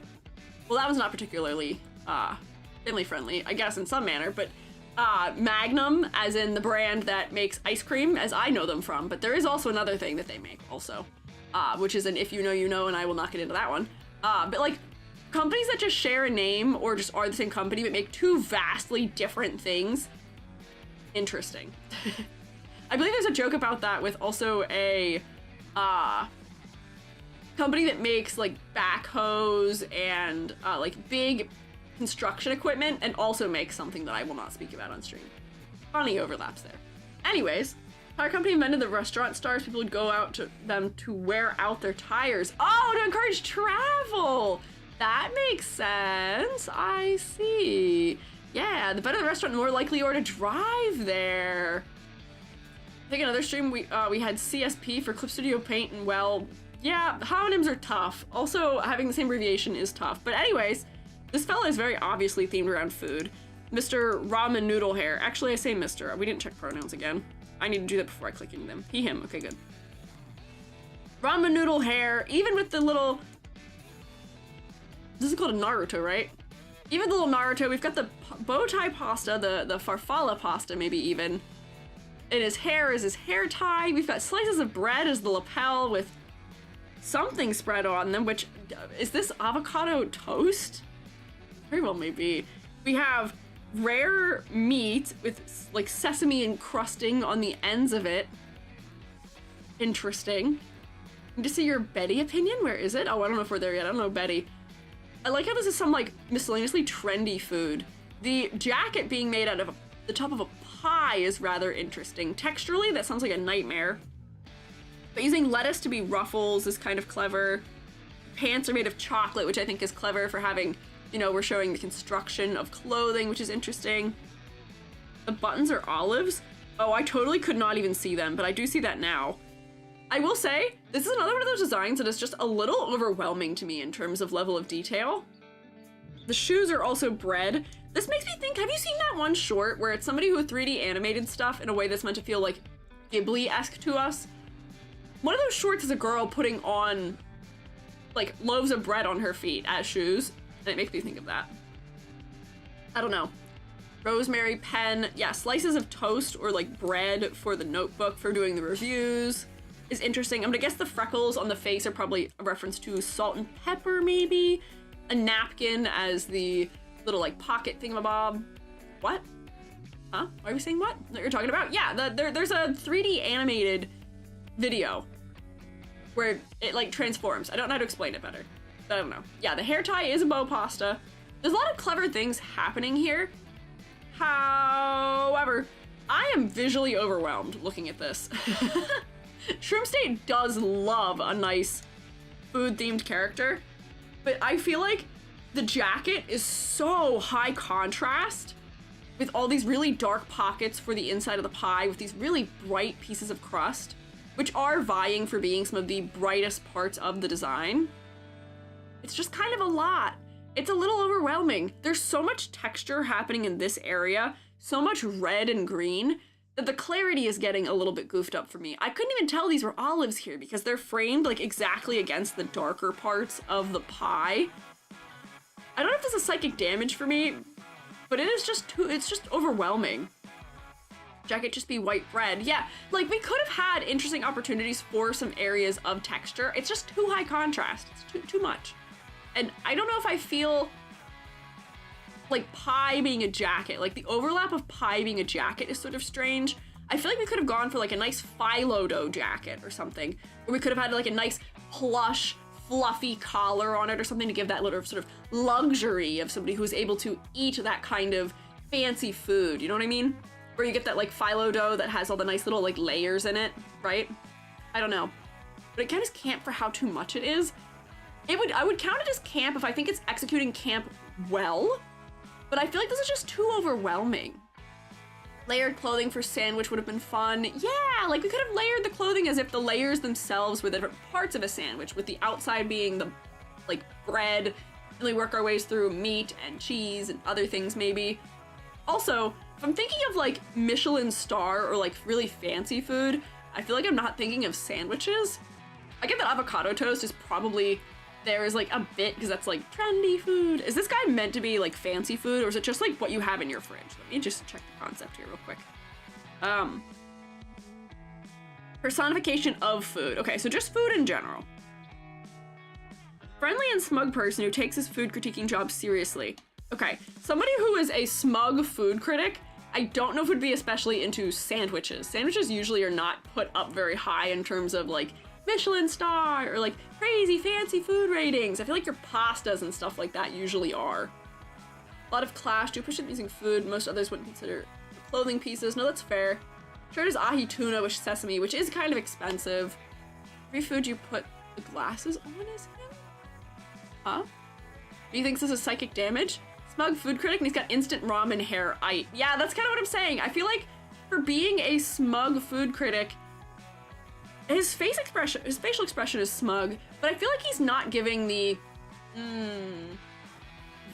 well, that one's not particularly family friendly, I guess in some manner, but Magnum, as in the brand that makes ice cream, as I know them from, but there is also another thing that they make also, which is an if you know, you know, and I will not get into that one. But like, companies that just share a name or just are the same company but make two vastly different things, interesting. I believe there's a joke about that with also a company that makes like backhoes and like big construction equipment and also makes something that I will not speak about on stream. Funny overlaps there. Anyways, tire company invented the restaurant stars. People would go out to them to wear out their tires. Oh, to encourage travel. That makes sense. I see. Yeah, the better the restaurant, the more likely you are to drive there. I think another stream we had CSP for Clip Studio Paint, and well, yeah, homonyms are tough. Also, having the same abbreviation is tough. But anyways, this fella is very obviously themed around food. Mr. Ramen Noodle Hair. Actually, I say Mr. We didn't check pronouns again. I need to do that before I click into them. He, him. Okay, good. Ramen Noodle Hair. Even with the little... This is called a Naruto, right? Even the little Naruto. We've got the bow tie pasta, the farfalla pasta, maybe even. And his hair is his hair tie. We've got slices of bread as the lapel with something spread on them, which... Is this avocado toast? Very well, maybe. We have rare meat with like sesame encrusting on the ends of it. Interesting. To see your Betty opinion. Where is it? Oh, I don't know if we're there yet. I don't know Betty. I like how this is some like miscellaneously trendy food. The jacket being made out of the top of a pie is rather interesting. Texturally, that sounds like a nightmare. But using lettuce to be ruffles is kind of clever. Pants are made of chocolate, which I think is clever for having, you know, we're showing the construction of clothing, which is interesting. The buttons are olives. Oh, I totally could not even see them, but I do see that now. I will say, this is another one of those designs that is just a little overwhelming to me in terms of level of detail. The shoes are also bread. This makes me think, have you seen that one short where it's somebody who 3D animated stuff in a way that's meant to feel like Ghibli-esque to us? One of those shorts is a girl putting on like loaves of bread on her feet as shoes, and it makes me think of that. I don't know. Rosemary pen, yeah, slices of toast or like bread for the notebook for doing the reviews is interesting. I'm gonna guess the freckles on the face are probably a reference to salt and pepper, maybe. A napkin as the little like pocket thingamabob. What? Huh? Why are we saying what? That you're talking about? Yeah, there's a 3D animated video where it like transforms. I don't know how to explain it better. I don't know. Yeah, the hair tie is a bow pasta. There's a lot of clever things happening here. However, I am visually overwhelmed looking at this. Shroom State does love a nice food-themed character, but I feel like the jacket is so high contrast with all these really dark pockets for the inside of the pie with these really bright pieces of crust, which are vying for being some of the brightest parts of the design. It's just kind of a lot. It's a little overwhelming. There's so much texture happening in this area, so much red and green, that the clarity is getting a little bit goofed up for me. I couldn't even tell these were olives here because they're framed like exactly against the darker parts of the pie. I don't know if this is psychic damage for me, but it is just it's just overwhelming. Jacket just be white bread. Yeah, like we could have had interesting opportunities for some areas of texture. It's just too high contrast. It's too much. And I don't know if I feel like pie being a jacket, like the overlap of pie being a jacket is sort of strange. I feel like we could have gone for like a nice phyllo dough jacket or something, or we could have had like a nice plush, fluffy collar on it or something to give that little sort of luxury of somebody who's able to eat that kind of fancy food. You know what I mean? Where you get that like phyllo dough that has all the nice little like layers in it, right? I don't know. But it kind of is camp for how too much it is. I would count it as camp if I think it's executing camp well, but I feel like this is just too overwhelming. Layered clothing for sandwich would have been fun. Yeah, like we could have layered the clothing as if the layers themselves were the different parts of a sandwich, with the outside being the like bread, and we work our ways through meat and cheese and other things maybe. Also, if I'm thinking of like Michelin star or like really fancy food, I feel like I'm not thinking of sandwiches. I get that avocado toast is probably there as like a bit because that's like trendy food. Is this guy meant to be like fancy food, or is it just like what you have in your fridge? Let me just check the concept here real quick. Personification of food. Okay, so just food in general. Friendly and smug person who takes his food critiquing job seriously. Okay, somebody who is a smug food critic, I don't know if would be especially into sandwiches. Sandwiches usually are not put up very high in terms of like Michelin star or like crazy fancy food ratings. I feel like your pastas and stuff like that usually are. A lot of clash. Do push it using food. Most others wouldn't consider clothing pieces. No, that's fair. Shirt is ahi tuna with sesame, which is kind of expensive. Every food you put the glasses on is him? Huh? Do you think this is psychic damage? Smug food critic, and he's got instant ramen hair. Yeah, that's kind of what I'm saying. I feel like for being a smug food critic, his facial expression is smug, but I feel like he's not giving the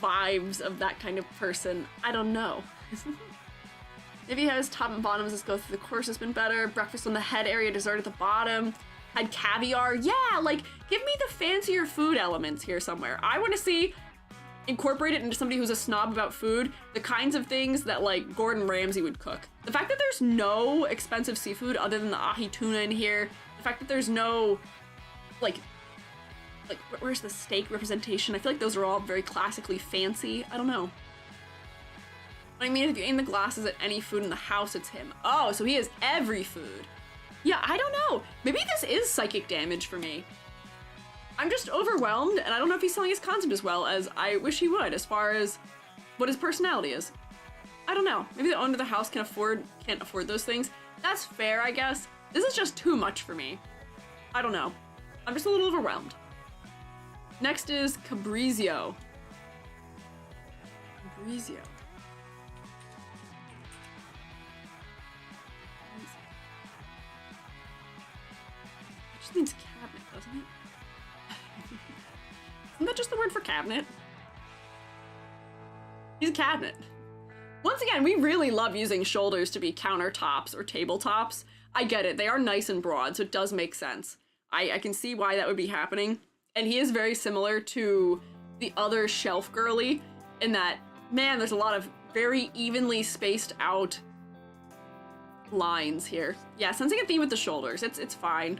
vibes of that kind of person. I don't know. If he has top and bottoms, let's go through the course has been better. Breakfast on the head area, dessert at the bottom. Had caviar. Yeah, like give me the fancier food elements here somewhere. I want to see incorporated into somebody who's a snob about food, the kinds of things that like Gordon Ramsay would cook. The fact that there's no expensive seafood other than the ahi tuna in here, the fact that there's no like where's the steak representation? I feel like those are all very classically fancy. I don't know. I mean, if you aim the glasses at any food in the house, it's him. Oh, so he has every food. Yeah, I don't know. Maybe this is psychic damage for me. I'm just overwhelmed, and I don't know if he's selling his concept as well as I wish he would, as far as what his personality is. I don't know. Maybe the owner of the house can't afford those things. That's fair, I guess. This is just too much for me. I don't know. I'm just a little overwhelmed. Next is Cabrizio. Cabrizio. It just means cabinet, doesn't it? Isn't that just the word for cabinet? He's a cabinet. Once again, we really love using shoulders to be countertops or tabletops. I get it. They are nice and broad, so it does make sense. I can see why that would be happening. And he is very similar to the other shelf girly in that, man, there's a lot of very evenly spaced out lines here. Yeah, sensing a theme with the shoulders. It's fine.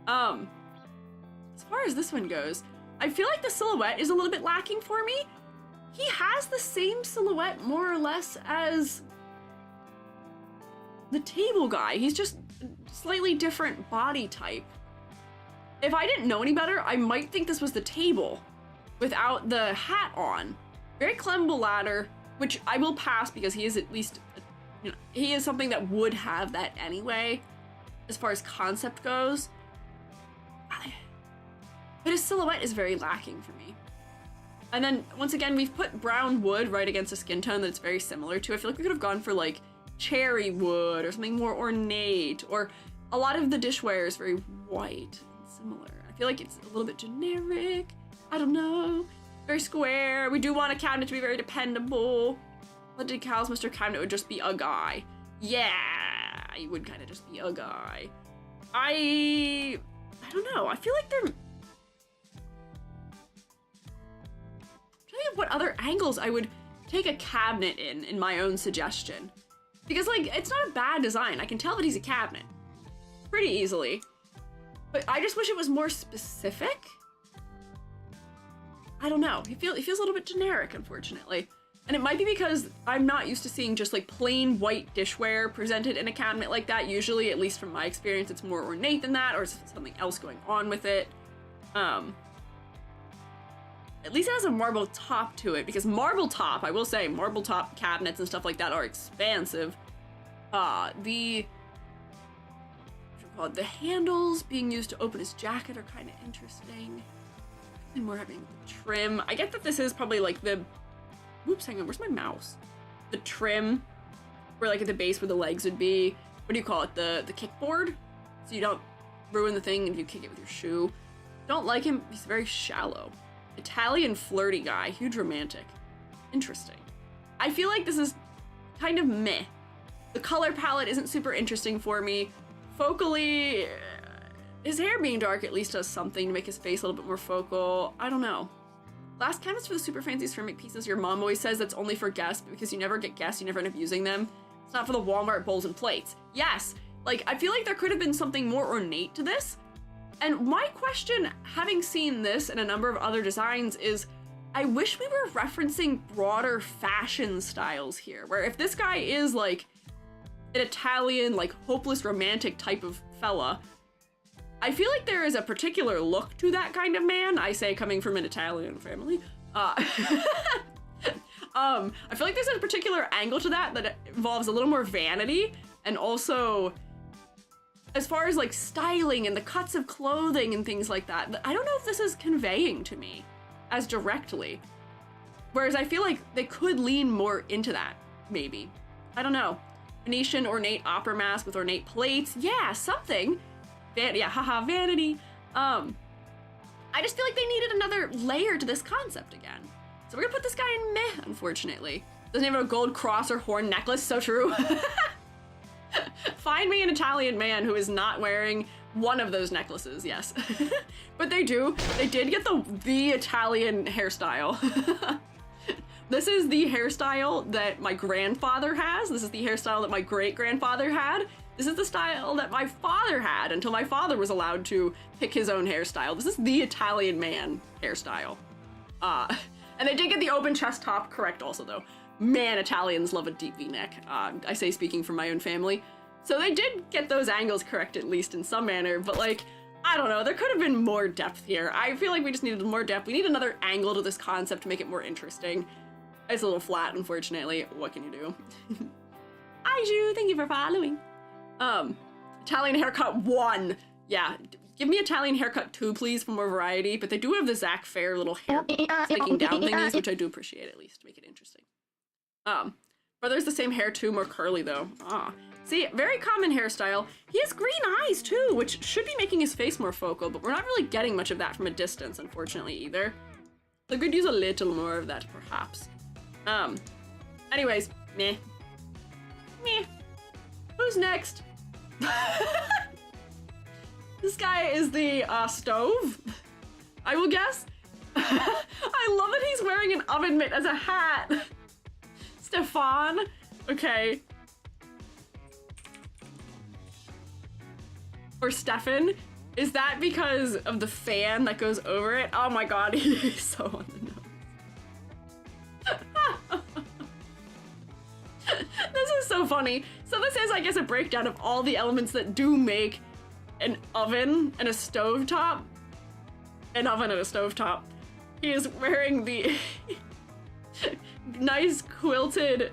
As far as this one goes, I feel like the silhouette is a little bit lacking for me. He has the same silhouette more or less as the table guy. He's just slightly different body type. If I didn't know any better, I might think this was the table without the hat on. Very climbable ladder, which I will pass because he is at least, you know, he is something that would have that anyway, as far as concept goes. But his silhouette is very lacking for me. And then, once again, we've put brown wood right against a skin tone that it's very similar to. I feel like we could have gone for, like, cherry wood or something more ornate, or a lot of the dishware is very white and similar. I feel like it's a little bit generic. I don't know. Very square. We do want a cabinet to be very dependable. The decals, Mr. Cabinet would just be a guy. Yeah, he would kind of just be a guy. I don't know. I feel like they're... what other angles I would take a cabinet in my own suggestion. Because, like, it's not a bad design. I can tell that he's a cabinet pretty easily. But I just wish it was more specific. I don't know. He feels a little bit generic, unfortunately. And it might be because I'm not used to seeing just, like, plain white dishware presented in a cabinet like that. Usually, at least from my experience, it's more ornate than that, or something else going on with it. At least it has a marble top to it, because marble top, I will say, marble top cabinets and stuff like that are expansive. The handles being used to open his jacket are kind of interesting. And more having the trim. I get that this is probably like the, whoops, hang on, where's my mouse? The trim, where like at the base where the legs would be. What do you call it? The kickboard? So you don't ruin the thing if you kick it with your shoe. Don't like him, he's very shallow. Italian flirty guy, huge romantic. Interesting. I feel like this is kind of meh. The color palette isn't super interesting for me. Focally, his hair being dark at least does something to make his face a little bit more focal. I don't know. Last canvas for the super fancy ceramic pieces. Your mom always says that's only for guests, but because you never get guests, you never end up using them. It's not for the Walmart bowls and plates. Yes, like I feel like there could have been something more ornate to this. And my question, having seen this and a number of other designs, is I wish we were referencing broader fashion styles here, where if this guy is like an Italian, like hopeless romantic type of fella, I feel like there is a particular look to that kind of man. I say coming from an Italian family. I feel like there's a particular angle to that involves a little more vanity, and also as far as like styling and the cuts of clothing and things like that, I don't know if this is conveying to me as directly. Whereas I feel like they could lean more into that, maybe. I don't know. Venetian ornate opera mask with ornate plates. Yeah, something. Yeah, haha, vanity. I just feel like they needed another layer to this concept again. So we're gonna put this guy in meh, unfortunately. Doesn't even have a gold cross or horn necklace, so true. Find me an Italian man who is not wearing one of those necklaces, yes. But they do. They did get the Italian hairstyle. This is the hairstyle that my grandfather has. This is the hairstyle that my great-grandfather had. This is the style that my father had until my father was allowed to pick his own hairstyle. This is the Italian man hairstyle. And they did get the open chest top correct also, though. Man, Italians love a deep V-neck. I say speaking from my own family. So they did get those angles correct, at least in some manner, but like, I don't know, there could have been more depth here. I feel like we just needed more depth. We need another angle to this concept to make it more interesting. It's a little flat, unfortunately. What can you do? Aiju, thank you for following. Italian haircut 1. Yeah, give me Italian haircut 2, please, for more variety. But they do have the Zach Fair little hair sticking down thingies, which I do appreciate, at least, to make it interesting. Brother's the same hair too, more curly though. See, very common hairstyle. He has green eyes too, which should be making his face more focal, but we're not really getting much of that from a distance, unfortunately, either. So I could use a little more of that, perhaps. Anyways, meh. Meh. Who's next? This guy is the, stove, I will guess. I love that he's wearing an oven mitt as a hat. Stefan? Okay. Or Stefan? Is that because of the fan that goes over it? Oh my god, he's so on the nose. This is so funny. So this is, I guess, a breakdown of all the elements that do make an oven and a stovetop. An oven and a stovetop. He is wearing the nice quilted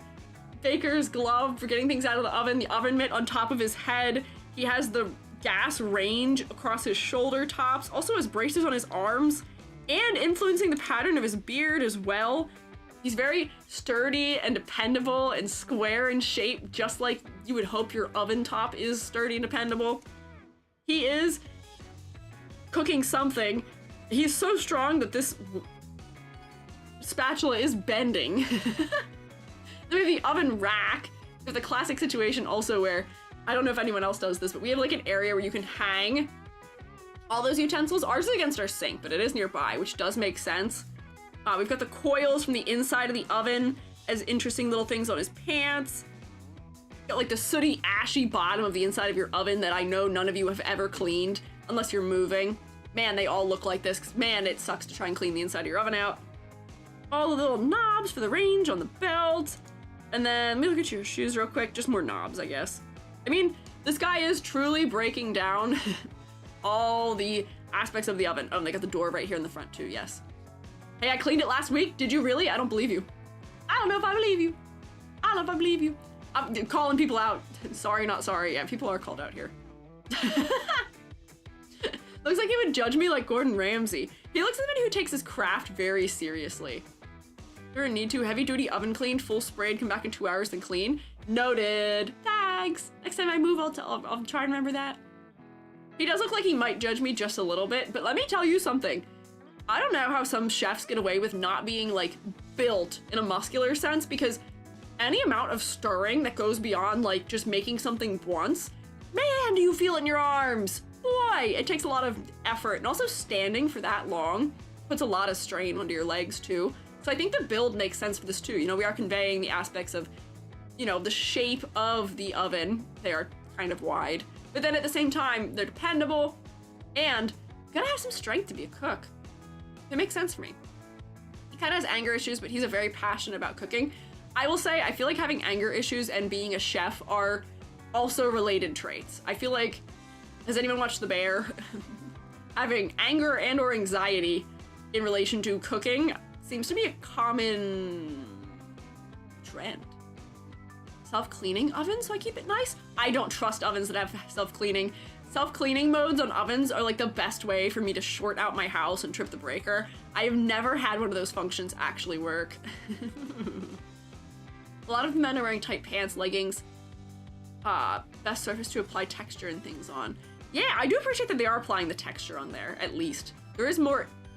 baker's glove for getting things out of the oven mitt on top of his head. He has the gas range across his shoulder tops, also has braces on his arms, and influencing the pattern of his beard as well. He's very sturdy and dependable and square in shape, just like you would hope your oven top is sturdy and dependable. He is cooking something. He's so strong that this spatula is bending. Then we have the oven rack. We have the classic situation also where, I don't know if anyone else does this, but we have like an area where you can hang all those utensils. Ours is against our sink, but it is nearby, which does make sense. We've got the coils from the inside of the oven as interesting little things on his pants. Got like the sooty, ashy bottom of the inside of your oven that I know none of you have ever cleaned, unless you're moving. Man, they all look like this, 'cause man, it sucks to try and clean the inside of your oven out. All the little knobs for the range on the belt. And then, let me look at your shoes real quick. Just more knobs, I guess. I mean, this guy is truly breaking down all the aspects of the oven. Oh, they got the door right here in the front too, yes. Hey, I cleaned it last week. Did you really? I don't believe you. I don't know if I believe you. I don't know if I believe you. I'm calling people out. Sorry, not sorry. Yeah, people are called out here. Looks like he would judge me like Gordon Ramsay. He looks like somebody who takes his craft very seriously. You're a need to heavy duty oven cleaned, full sprayed, come back in 2 hours then clean. Noted. Thanks. Next time I move, I'll try and remember that. He does look like he might judge me just a little bit, but let me tell you something. I don't know how some chefs get away with not being like built in a muscular sense, because any amount of stirring that goes beyond like just making something once, man, do you feel it in your arms? Boy, it takes a lot of effort, and also standing for that long puts a lot of strain onto your legs too. So I think the build makes sense for this too. You know, we are conveying the aspects of, you know, the shape of the oven. They are kind of wide, but then at the same time, they're dependable and you gotta have some strength to be a cook. It makes sense for me. He kind of has anger issues, but he's a very passionate about cooking. I will say, I feel like having anger issues and being a chef are also related traits. I feel like, has anyone watched The Bear? Having anger and or anxiety in relation to cooking seems to be a common trend. Self-cleaning ovens, so I keep it nice. I don't trust ovens that have self-cleaning. Self-cleaning modes on ovens are like the best way for me to short out my house and trip the breaker. I have never had one of those functions actually work. A lot of men are wearing tight pants, leggings. Best surface to apply texture and things on. Yeah, I do appreciate that they are applying the texture on there, at least. There is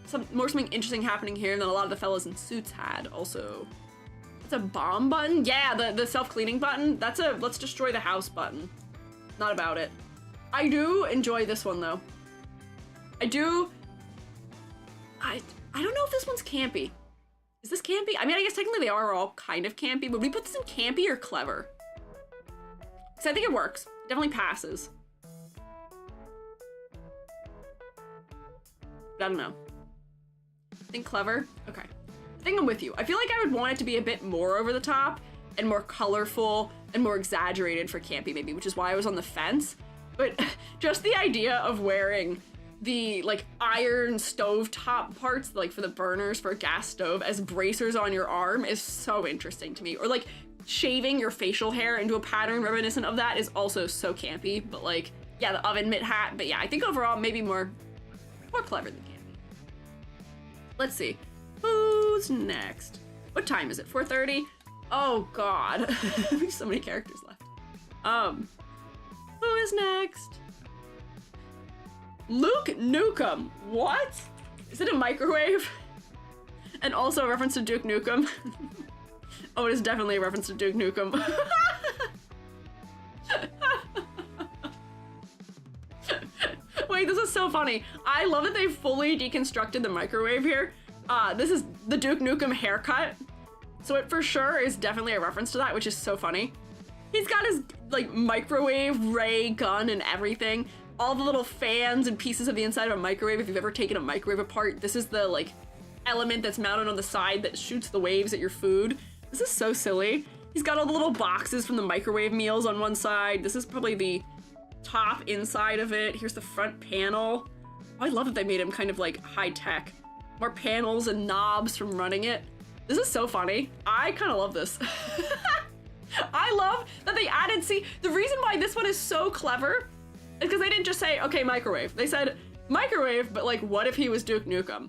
something interesting happening here than a lot of the fellas in suits had, also. It's a bomb button? Yeah, the self-cleaning button. That's a let's destroy the house button. Not about it. I do enjoy this one, though. I don't know if this one's campy. Is this campy? I mean, I guess technically they are all kind of campy. Would we put this in campy or clever? Because I think it works. It definitely passes. But I don't know. I think clever? Okay. I think I'm with you. I feel like I would want it to be a bit more over the top and more colorful and more exaggerated for campy maybe, which is why I was on the fence. But just the idea of wearing the like iron stove top parts, like for the burners for a gas stove, as bracers on your arm is so interesting to me. Or like shaving your facial hair into a pattern reminiscent of that is also so campy. But like, yeah, the oven mitt hat. But yeah, I think overall maybe more clever than campy. Let's see. Who's next? What time is it? 4:30? Oh god. There's so many characters left. Who is next? Luke Nukem. What? Is it a microwave? And also a reference to Duke Nukem. Oh, it is definitely a reference to Duke Nukem. Wait, this is so funny. I love that they fully deconstructed the microwave here. This is the Duke Nukem haircut. So it for sure is definitely a reference to that, which is so funny. He's got his like microwave ray gun and everything. All the little fans and pieces of the inside of a microwave. If you've ever taken a microwave apart, this is the like element that's mounted on the side that shoots the waves at your food. This is so silly. He's got all the little boxes from the microwave meals on one side. This is probably the top inside of it. Here's the front panel. Oh, I love that they made him kind of like high tech. More panels and knobs from running it. This is so funny. I kind of love this. I love that they added, see, the reason why this one is so clever is because they didn't just say, okay, microwave. They said microwave, but like, what if he was Duke Nukem?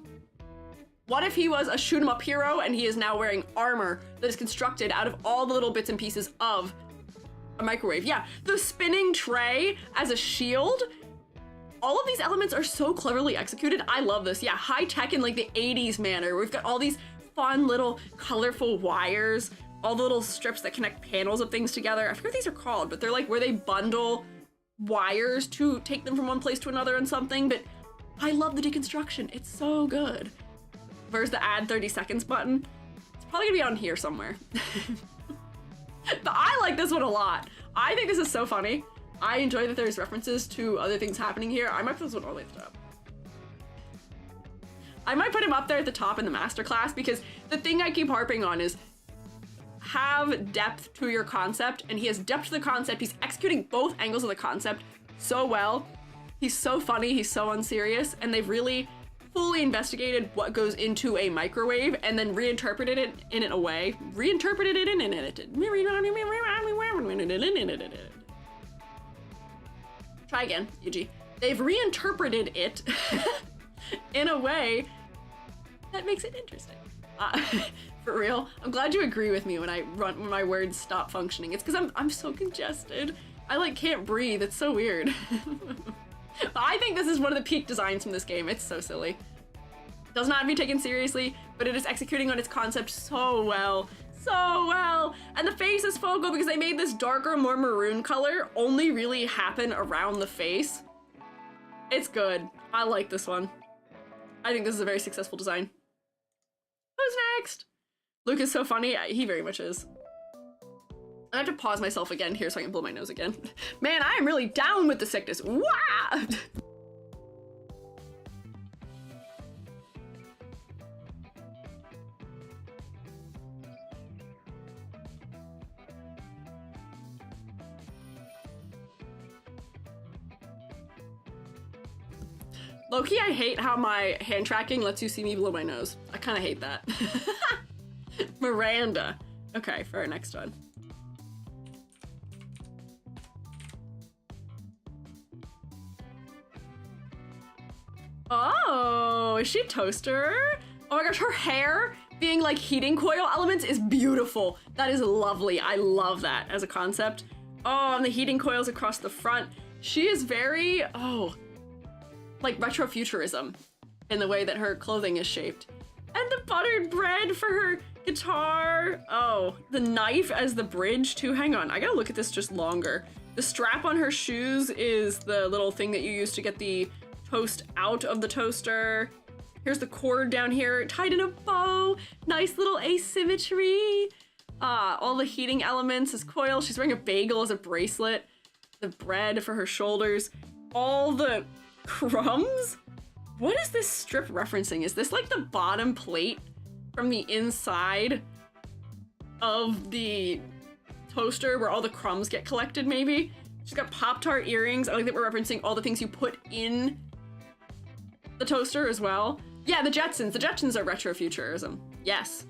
What if he was a shoot 'em up hero and he is now wearing armor that is constructed out of all the little bits and pieces of a microwave? Yeah, the spinning tray as a shield. All of these elements are so cleverly executed. I love this. Yeah, high tech in like the 80s manner. We've got all these fun little colorful wires, all the little strips that connect panels of things together. I forget what these are called, but they're like where they bundle wires to take them from one place to another and something. But I love the deconstruction. It's so good. Where's the add 30 seconds button? It's probably gonna be on here somewhere. But I like this one a lot. I think this is so funny. I enjoy that there's references to other things happening here. I might put this one all the way at the top. I might put him up there at the top in the masterclass because the thing I keep harping on is have depth to your concept, and he has depth to the concept. He's executing both angles of the concept so well. He's so funny, he's so unserious, and they've really fully investigated what goes into a microwave and then reinterpreted it in a way. Reinterpreted it in it. Try again, Yuji. They've reinterpreted it in a way that makes it interesting. For real, I'm glad you agree with me when my words stop functioning. It's because I'm so congested. I like can't breathe. It's so weird. But I think this is one of the peak designs from this game. It's so silly. It does not be taken seriously, but it is executing on its concept so well. So well. And the face is focal because they made this darker, more maroon color only really happen around the face. It's good. I like this one. I think this is a very successful design. Who's next? Luke is so funny. He very much is. I have to pause myself again here so I can blow my nose again. Man, I am really down with the sickness. Wow! Low-key, I hate how my hand tracking lets you see me blow my nose. I kind of hate that. Miranda. Okay, for our next one. Oh, is she a toaster? Oh my gosh, her hair being like heating coil elements is beautiful. That is lovely. I love that as a concept. Oh, and the heating coils across the front. She is very, like retrofuturism in the way that her clothing is shaped. And the buttered bread for her guitar. Oh, the knife as the bridge too. Hang on, I gotta look at this just longer. The strap on her shoes is the little thing that you use to get the toast out of the toaster. Here's the cord down here, tied in a bow. Nice little asymmetry. All the heating elements as coil. She's wearing a bagel as a bracelet. The bread for her shoulders. All the crumbs? What is this strip referencing? Is this like the bottom plate from the inside of the toaster where all the crumbs get collected, maybe. She's got Pop-Tart earrings. I like that we're referencing all the things you put in the toaster as well. Yeah, the Jetsons. The Jetsons are retrofuturism. Yes.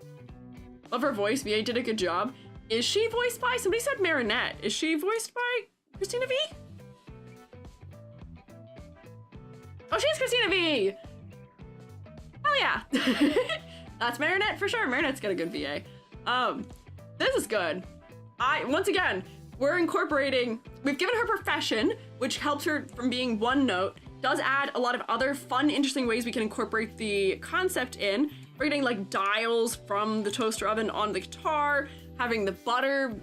Love her voice. VA did a good job. Is she voiced by? Somebody said Marinette. Is she voiced by Christina V? Oh, she's Christina V! Hell yeah! That's Marinette for sure. Marinette's got a good VA. This is good. Once again, we've given her profession, which helps her from being one note, does add a lot of other fun, interesting ways we can incorporate the concept in. We're getting like dials from the toaster oven on the guitar, having the butter,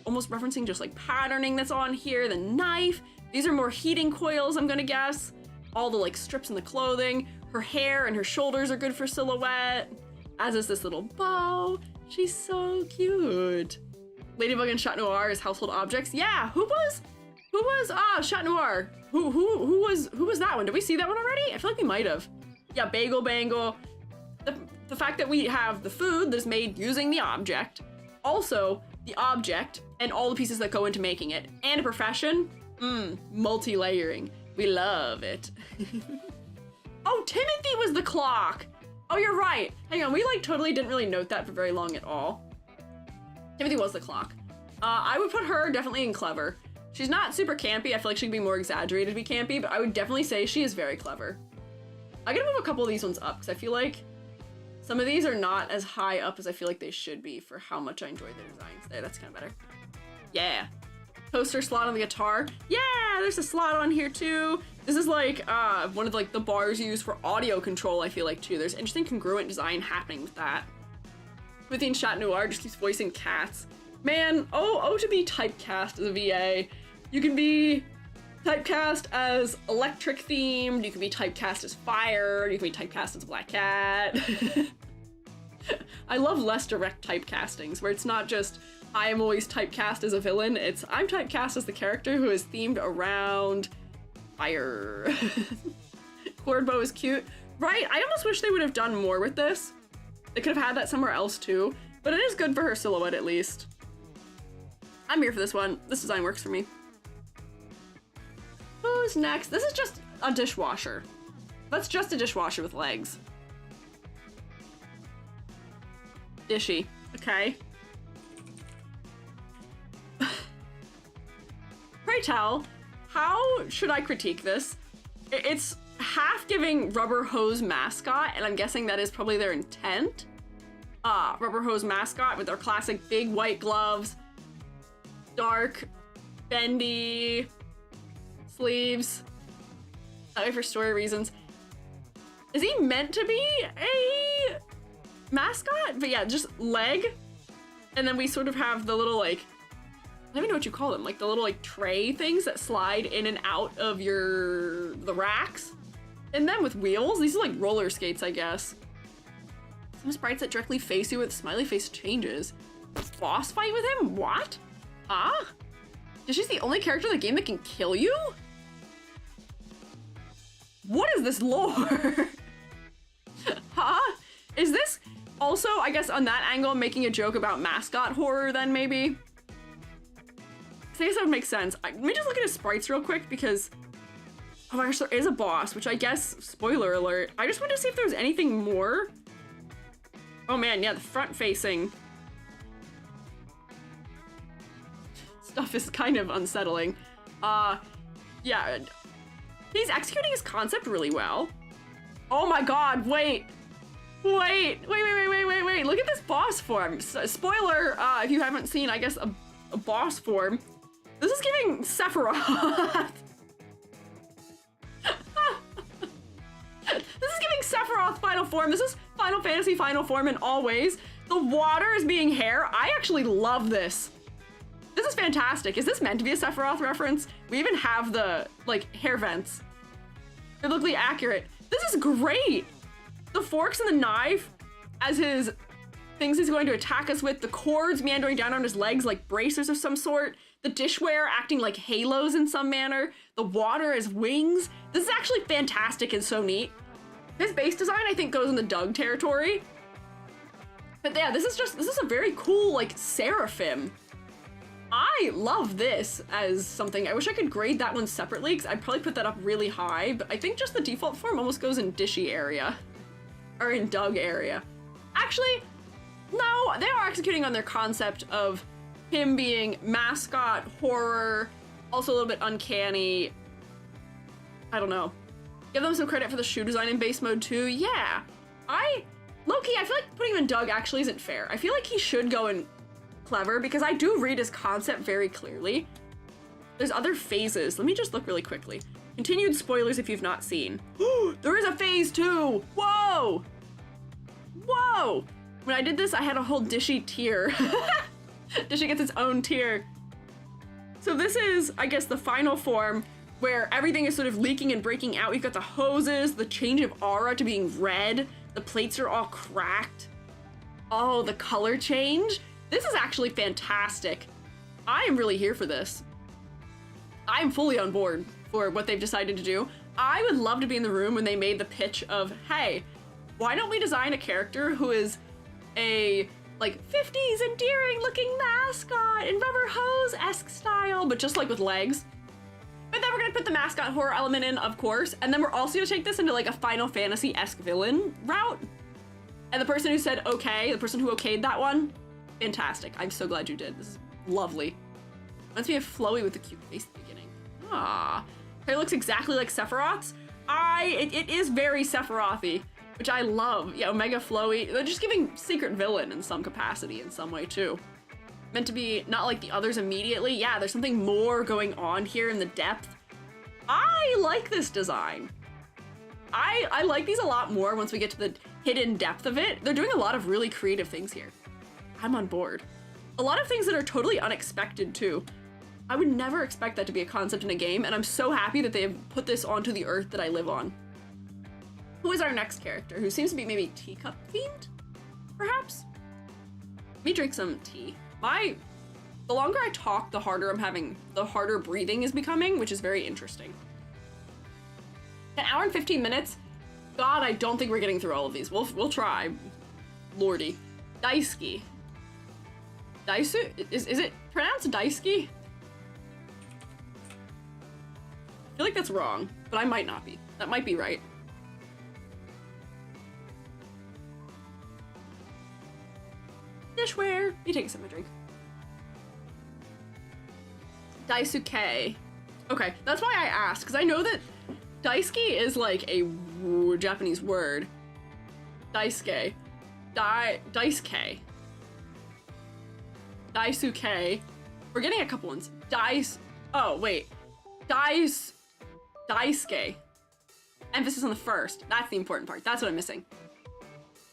almost referencing just like patterning that's on here, the knife. These are more heating coils, I'm gonna guess. All the like strips in the clothing. Her hair and her shoulders are good for silhouette, as is this little bow. She's so cute. Ladybug and Chat Noir as household objects. Yeah, who was Chat Noir? Who was that one? Did we see that one already? I feel like we might have. Yeah, Bagel Bangle. The fact that we have the food that's made using the object, also the object and all the pieces that go into making it, and a profession. Multi-layering. We love it. Oh, Timothy was the clock. Oh, you're right. Hang on, we like totally didn't really note that for very long at all. Timothy was the clock. I would put her definitely in clever. She's not super campy. I feel like she could be more exaggerated to be campy, but I would definitely say she is very clever. I'm gonna move a couple of these ones up because I feel like some of these are not as high up as I feel like they should be for how much I enjoy the designs. There, that's kind of better. Yeah. Toaster slot on the guitar. Yeah, there's a slot on here too. This is like one of like the bars used for audio control, I feel like too. There's interesting congruent design happening with that. Within Chat Noir just keeps voicing cats. Man, to be typecast as a VA. You can be typecast as electric themed, you can be typecast as fire, you can be typecast as a black cat. I love less direct typecastings where it's not just I am always typecast as a villain, it's I'm typecast as the character who is themed around fire. Cord bow is cute. Right, I almost wish they would have done more with this. They could have had that somewhere else too, but it is good for her silhouette at least. I'm here for this one. This design works for me. Who's next? This is just a dishwasher. That's just a dishwasher with legs. Dishy. Okay. Pray tell, how should I critique this? It's half giving Rubber Hose Mascot, and I'm guessing that is probably their intent. Rubber Hose Mascot with their classic big white gloves, dark, bendy sleeves. That way for story reasons. Is he meant to be a mascot? But yeah, just leg. And then we sort of have the little like, I don't even know what you call them, like the little like tray things that slide in and out of the racks. And then with wheels, these are like roller skates, I guess. Some sprites that directly face you with smiley face changes. Boss fight with him? What? Huh? She's the only character in the game that can kill you? What is this lore? Huh? Is this also, I guess on that angle, making a joke about mascot horror then maybe? I guess that would make sense. Let me just look at his sprites real quick because, oh my gosh, there is a boss, which I guess, spoiler alert. I just wanted to see if there was anything more. Oh man, yeah, the front facing stuff is kind of unsettling. Yeah, he's executing his concept really well. Oh my god, wait. Look at this boss form. Spoiler, if you haven't seen, I guess, a boss form. This is giving Sephiroth. This is giving Sephiroth final form. This is Final Fantasy final form in all ways. The water is being hair. I actually love this. This is fantastic. Is this meant to be a Sephiroth reference? We even have the, like, hair vents. Biblically accurate. This is great. The forks and the knife as his things he's going to attack us with. The cords meandering down on his legs like bracers of some sort. The dishware acting like halos in some manner. The water as wings. This is actually fantastic and so neat. His base design, I think, goes in the Doug territory. But yeah, this is a very cool, like, seraphim. I love this as something. I wish I could grade that one separately, because I'd probably put that up really high, but I think just the default form almost goes in Dishy area. Or in Doug area. Actually, no, they are executing on their concept of him being mascot, horror, also a little bit uncanny. I don't know. Give them some credit for the shoe design in base mode too. Yeah, low-key, I feel like putting him in Doug actually isn't fair. I feel like he should go in Clever because I do read his concept very clearly. There's other phases. Let me just look really quickly. Continued spoilers if you've not seen. There is a phase 2! Whoa! Whoa! When I did this, I had a whole Dishy tier. Dishy gets its own tier. So this is, I guess, the final form where everything is sort of leaking and breaking out. We've got the hoses, the change of aura to being red. The plates are all cracked. Oh, the color change. This is actually fantastic. I am really here for this. I'm fully on board for what they've decided to do. I would love to be in the room when they made the pitch of, hey, why don't we design a character who is a, like, 50s endearing looking mascot in rubber hose-esque style, but just like with legs. But then we're gonna put the mascot horror element in, of course, and then we're also gonna take this into like a Final Fantasy-esque villain route. And the person who said okay, the person who okayed that one, fantastic. I'm so glad you did. This is lovely. Reminds me of Floey with the cute face at the beginning. Ah, hair looks exactly like Sephiroth's. It is very Sephiroth-y, which I love. Yeah, Omega Floey. They're just giving secret villain in some capacity in some way too. Meant to be not like the others immediately. Yeah, there's something more going on here in the depth. I like this design. I like these a lot more once we get to the hidden depth of it. They're doing a lot of really creative things here. I'm on board. A lot of things that are totally unexpected too. I would never expect that to be a concept in a game, and I'm so happy that they have put this onto the earth that I live on. Who is our next character? Who seems to be maybe teacup themed? Perhaps? Let me drink some tea. The longer I talk, the harder breathing is becoming, which is very interesting. An hour and 15 minutes? God, I don't think we're getting through all of these. We'll try. Lordy. Daisuke. Daisu? Is it pronounced Daisuke? I feel like that's wrong, but I might not be. That might be right. Dishware. You take a sip of my drink. Daisuke. Okay, that's why I asked, because I know that Daisuke is like a Japanese word. Daisuke. Daisuke. Daisuke. We're getting a couple ones. Oh, wait. Daisuke. Emphasis on the first. That's the important part. That's what I'm missing.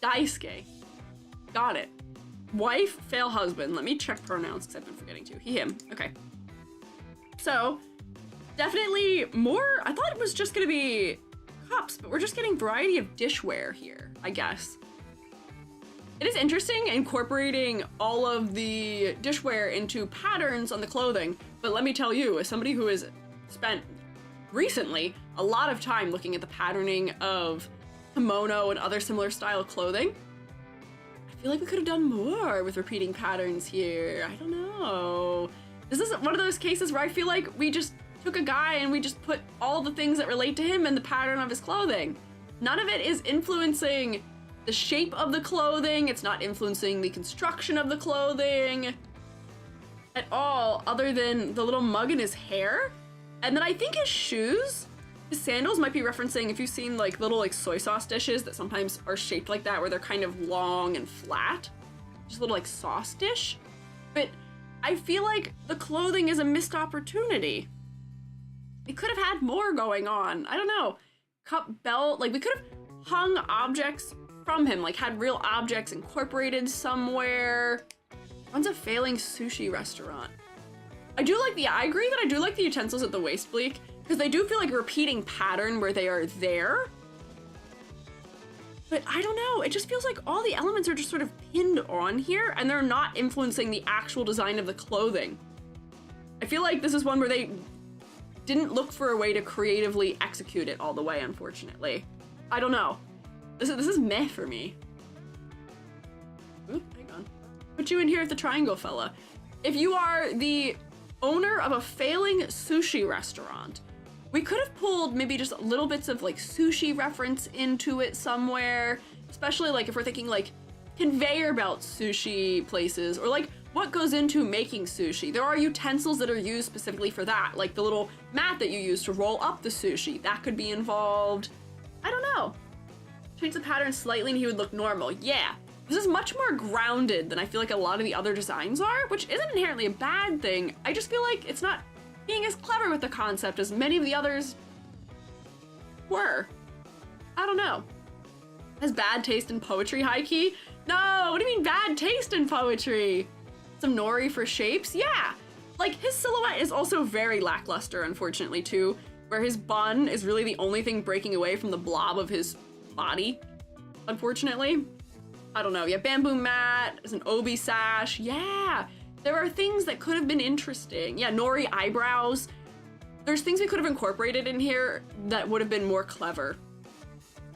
Daisuke. Got it. Wife, fail husband. Let me check pronouns because I've been forgetting to. He, him. Okay. So, definitely more. I thought it was just gonna be cups, but we're just getting variety of dishware here, I guess. It is interesting incorporating all of the dishware into patterns on the clothing, but let me tell you, as somebody who has spent recently a lot of time looking at the patterning of kimono and other similar style clothing, I feel like we could have done more with repeating patterns here. I don't know. This is one of those cases where I feel like we just took a guy and we just put all the things that relate to him in the pattern of his clothing. None of it is influencing the shape of the clothing. It's not influencing the construction of the clothing at all, other than the little mug in his hair. And then I think his shoes, his sandals might be referencing, if you've seen like little like soy sauce dishes that sometimes are shaped like that, where they're kind of long and flat, just a little like sauce dish. But I feel like the clothing is a missed opportunity. We could have had more going on. I don't know. Cup, belt, like we could have hung objects from him, like had real objects incorporated somewhere. Runs a failing sushi restaurant. I agree that I do like the utensils at the waist bleak, because they do feel like a repeating pattern where they are there. But I don't know, it just feels like all the elements are just sort of pinned on here and they're not influencing the actual design of the clothing. I feel like this is one where they didn't look for a way to creatively execute it all the way, unfortunately. I don't know. This is meh for me. Ooh. Put you in here with the triangle fella. If you are the owner of a failing sushi restaurant, we could have pulled maybe just little bits of like sushi reference into it somewhere, especially like if we're thinking like conveyor belt sushi places, or like what goes into making sushi. There are utensils that are used specifically for that, like the little mat that you use to roll up the sushi. That could be involved. I don't know. Change the pattern slightly and he would look normal. Yeah, this is much more grounded than I feel like a lot of the other designs are, which isn't inherently a bad thing. I just feel like it's not being as clever with the concept as many of the others were. I don't know. Has bad taste in poetry, high key? No, what do you mean bad taste in poetry? Some nori for shapes? Yeah. Like his silhouette is also very lackluster, unfortunately, too, where his bun is really the only thing breaking away from the blob of his body, unfortunately. I don't know. Yeah, bamboo mat, there's an obi sash. Yeah. There are things that could have been interesting. Yeah, nori eyebrows. There's things we could have incorporated in here that would have been more clever.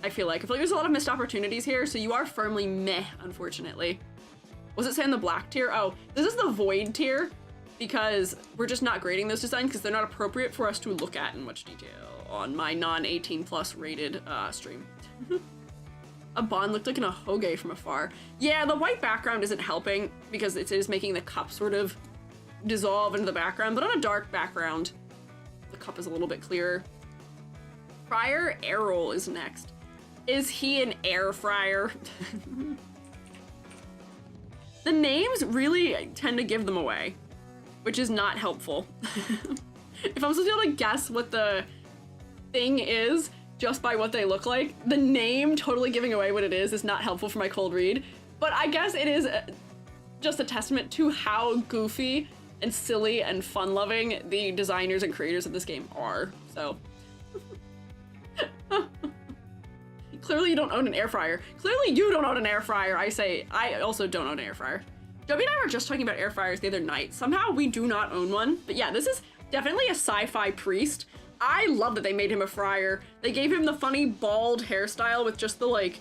I feel like there's a lot of missed opportunities here, so you are firmly meh, unfortunately. Was it say in the black tier? Oh, this is the void tier, because we're just not grading those designs because they're not appropriate for us to look at in much detail on my non-18+ rated stream. A bun looked like an ahoge from afar. Yeah, the white background isn't helping because it is making the cup sort of dissolve into the background, but on a dark background, the cup is a little bit clearer. Fryer Errol is next. Is he an air fryer? The names really tend to give them away, which is not helpful. If I'm supposed to be able to guess what the thing is just by what they look like, the name totally giving away what it is not helpful for my cold read. But I guess it is just a testament to how goofy and silly and fun-loving the designers and creators of this game are, so. Clearly you don't own an air fryer. Clearly you don't own an air fryer. I also don't own an air fryer. Joby and I were just talking about air fryers the other night. Somehow we do not own one. But yeah, this is definitely a sci-fi priest. I love that they made him a fryer. They gave him the funny bald hairstyle with just the like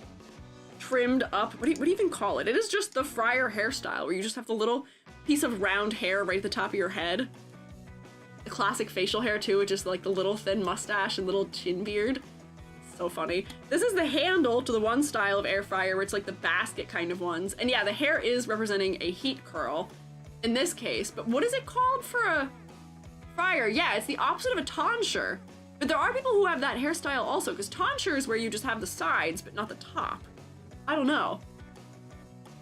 trimmed up, what do you even call it? It is just the fryer hairstyle where you just have the little piece of round hair right at the top of your head. The classic facial hair too, with just like the little thin mustache and little chin beard. So funny. This is the handle to the one style of air fryer where it's like the basket kind of ones. And yeah, the hair is representing a heat curl in this case, but what is it called for a fryer? Yeah, it's the opposite of a tonsure. But there are people who have that hairstyle also, because tonsure is where you just have the sides, but not the top. I don't know.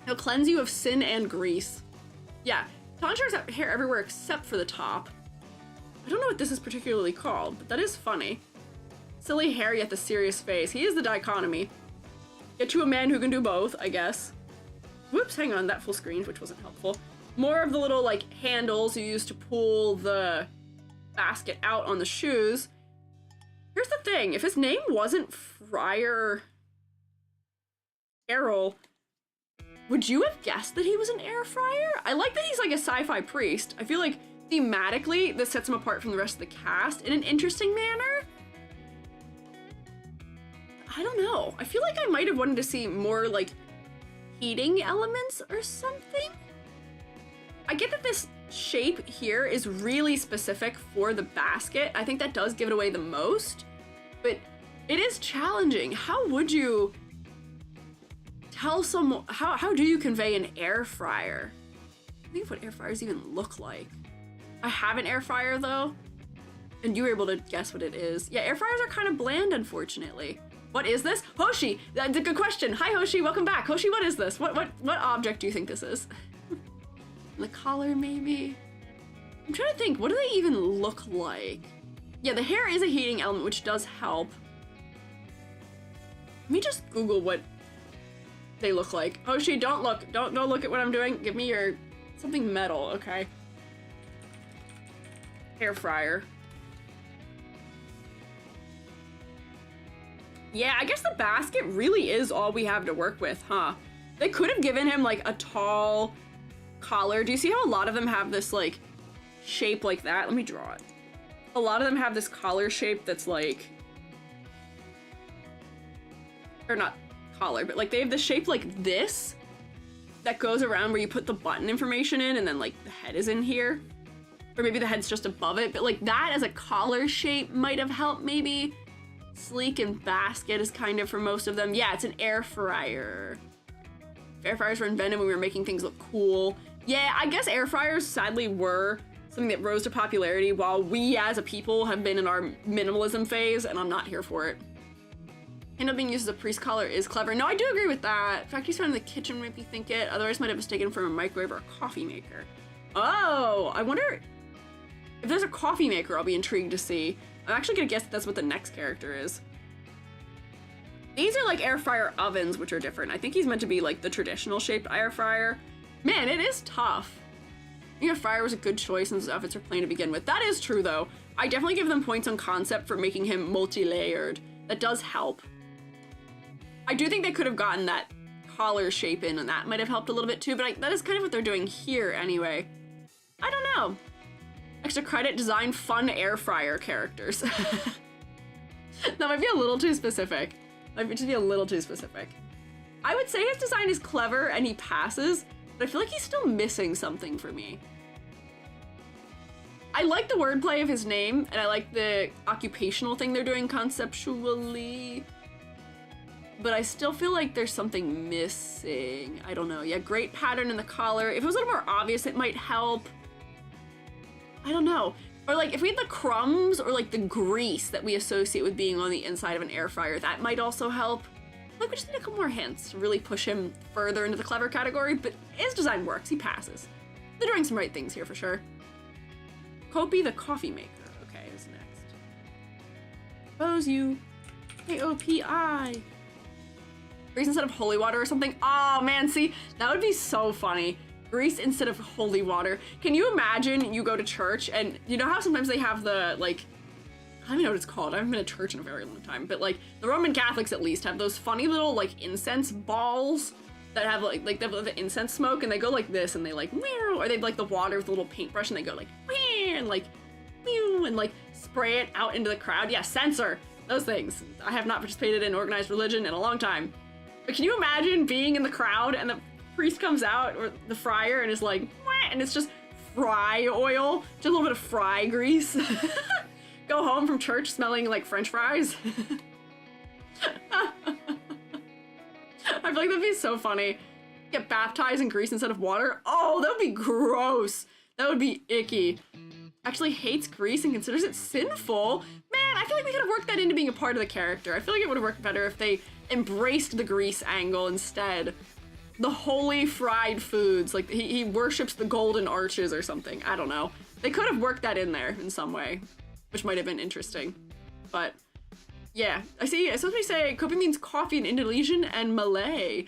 It'll cleanse you of sin and grease. Yeah, tonsures have hair everywhere except for the top. I don't know what this is particularly called, but that is funny. Silly hair, yet the serious face. He is the dichotomy. Get you a man who can do both, I guess. Whoops, hang on, that full screen, which wasn't helpful. More of the little, like, handles you use to pull the basket out on the shoes. Here's the thing, if his name wasn't Friar Errol, would you have guessed that he was an air fryer? I like that he's like a sci-fi priest. I feel like thematically, this sets him apart from the rest of the cast in an interesting manner. I don't know. I feel like I might have wanted to see more like heating elements or something. I get that this shape here is really specific for the basket. I think that does give it away the most, but it is challenging. How would you tell someone, how do you convey an air fryer? I think of what air fryers even look like. I have an air fryer though, and you were able to guess what it is. Yeah, air fryers are kind of bland, unfortunately. What is this? Hoshi! That's a good question. Hi, Hoshi. Welcome back. Hoshi, what is this? What object do you think this is? The collar, maybe? I'm trying to think. What do they even look like? Yeah, the hair is a heating element, which does help. Let me just Google what they look like. Hoshi, don't look. Don't look at what I'm doing. Give me your something metal, okay? Air fryer. Yeah, I guess the basket really is all we have to work with, huh? They could have given him like a tall collar. Do you see how a lot of them have this like shape like that? Let me draw it. A lot of them have this collar shape that's like, or not collar, but like they have the shape like this that goes around where you put the button information in and then like the head is in here. Or maybe the head's just above it, but like that as a collar shape might have helped maybe. Sleek and basket is kind of for most of them. Yeah, it's an air fryer. Air fryers were invented when we were making things look cool. Yeah, I guess air fryers sadly were something that rose to popularity while we as a people have been in our minimalism phase, and I'm not here for it. End up being used as a priest collar is clever. No, I do agree with that. In fact, he's found in the kitchen might be think it. Otherwise might have mistaken for a microwave or a coffee maker. Oh, I wonder if there's a coffee maker. I'll be intrigued to see. I'm actually gonna guess that that's what the next character is. These are like air fryer ovens, which are different. I think he's meant to be like the traditional shaped air fryer. Man, it is tough. I think a fryer was a good choice since outfits are plain to begin with. That is true though. I definitely give them points on concept for making him multi-layered. That does help. I do think they could have gotten that collar shape in and that might have helped a little bit too, but that is kind of what they're doing here anyway. I don't know. Extra credit, design fun air fryer characters. That might be a little too specific. Might just be a little too specific. I would say his design is clever and he passes, but I feel like he's still missing something for me. I like the wordplay of his name and I like the occupational thing they're doing conceptually, but I still feel like there's something missing. I don't know. Yeah, great pattern in the collar. If it was a little more obvious, it might help. I don't know. Or like if we had the crumbs or like the grease that we associate with being on the inside of an air fryer, that might also help. Like we just need a couple more hints to really push him further into the clever category, but his design works, he passes. They're doing some right things here for sure. Kopi the coffee maker. Okay, who's next? Suppose you. K-O-P-I. Grease instead of holy water or something. Oh man, see, that would be so funny. Grease instead of holy water. Can you imagine you go to church and you know how sometimes they have the like, I don't even know what it's called. I haven't been to church in a very long time, but like the Roman Catholics at least have those funny little like incense balls that have like they have the incense smoke and they go like this and they like meow, or they have like the water with a little paintbrush and they go like meow, and like meow, and like spray it out into the crowd. Yeah, censor those things. I have not participated in organized religion in a long time. But can you imagine being in the crowd and the priest comes out, or the friar, and is like, wah, and it's just fry oil, just a little bit of fry grease. Go home from church smelling like French fries. I feel like that'd be so funny. Get baptized in grease instead of water. Oh, that would be gross. That would be icky. Actually hates grease and considers it sinful. Man, I feel like we could have worked that into being a part of the character. I feel like it would have worked better if they embraced the grease angle instead. The holy fried foods, like he worships the golden arches or something. I don't know. They could have worked that in there in some way, which might have been interesting. But yeah, I see somebody say kopi means coffee in Indonesian and Malay.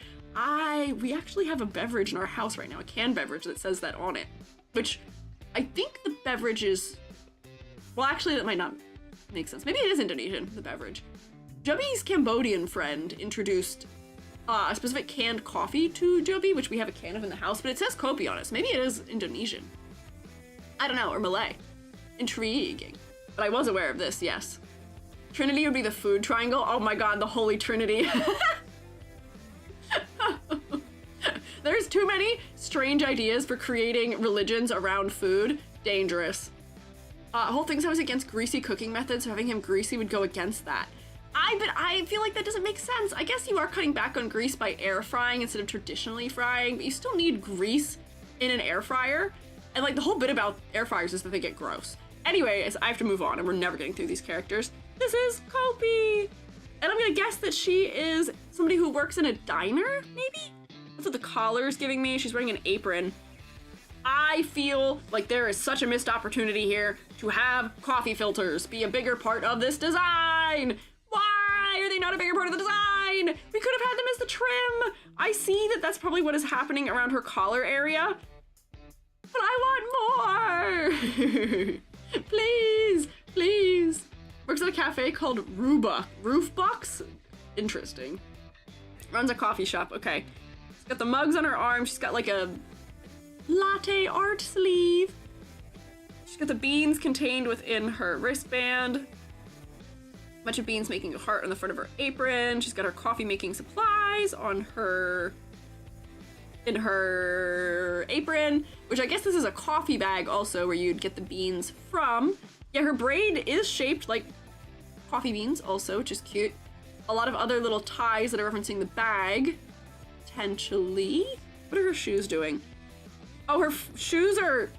We actually have a beverage in our house right now, a canned beverage that says that on it, which I think the beverage is, well, actually that might not make sense. Maybe it is Indonesian, the beverage. Jubby's Cambodian friend introduced a specific canned coffee to Joby, which we have a can of in the house, but it says kopi on it, so maybe it is Indonesian. I don't know, or Malay. Intriguing. But I was aware of this, yes. Trinity would be the food triangle. Oh my god, the Holy Trinity. There's too many strange ideas for creating religions around food. Dangerous. Whole thing's always against greasy cooking methods, so having him greasy would go against that. But I feel like that doesn't make sense. I guess you are cutting back on grease by air frying instead of traditionally frying, but you still need grease in an air fryer. And like the whole bit about air fryers is that they get gross. Anyways, I have to move on and we're never getting through these characters. This is Kopi. And I'm gonna guess that she is somebody who works in a diner, maybe? That's what the collar is giving me. She's wearing an apron. I feel like there is such a missed opportunity here to have coffee filters be a bigger part of this design. Why are they not a bigger part of the design? We could have had them as the trim. I see that that's probably what is happening around her collar area. But I want more. Please, please. Works at a cafe called Roofbox? Interesting. Runs a coffee shop, okay. She's got the mugs on her arm. She's got like a latte art sleeve. She's got the beans contained within her wristband. A bunch of beans making a heart on the front of her apron. She's got her coffee making supplies on her in her apron, which I guess this is a coffee bag also where you'd get the beans from. Yeah, her braid is shaped like coffee beans also, which is cute. A lot of other little ties that are referencing the bag, potentially. What are her shoes doing? Oh, her shoes are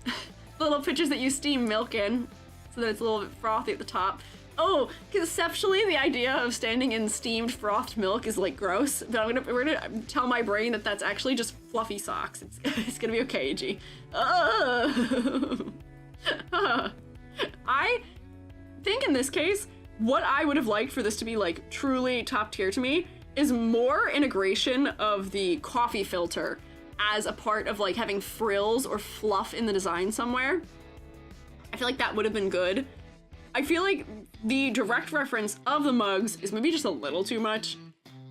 little pitchers that you steam milk in so that it's a little bit frothy at the top. Oh, conceptually, the idea of standing in steamed frothed milk is like gross, but we're gonna tell my brain that that's actually just fluffy socks. It's gonna be okay, G. I think in this case, what I would have liked for this to be like truly top tier to me is more integration of the coffee filter as a part of like having frills or fluff in the design somewhere. I feel like that would have been good. I feel like the direct reference of the mugs is maybe just a little too much.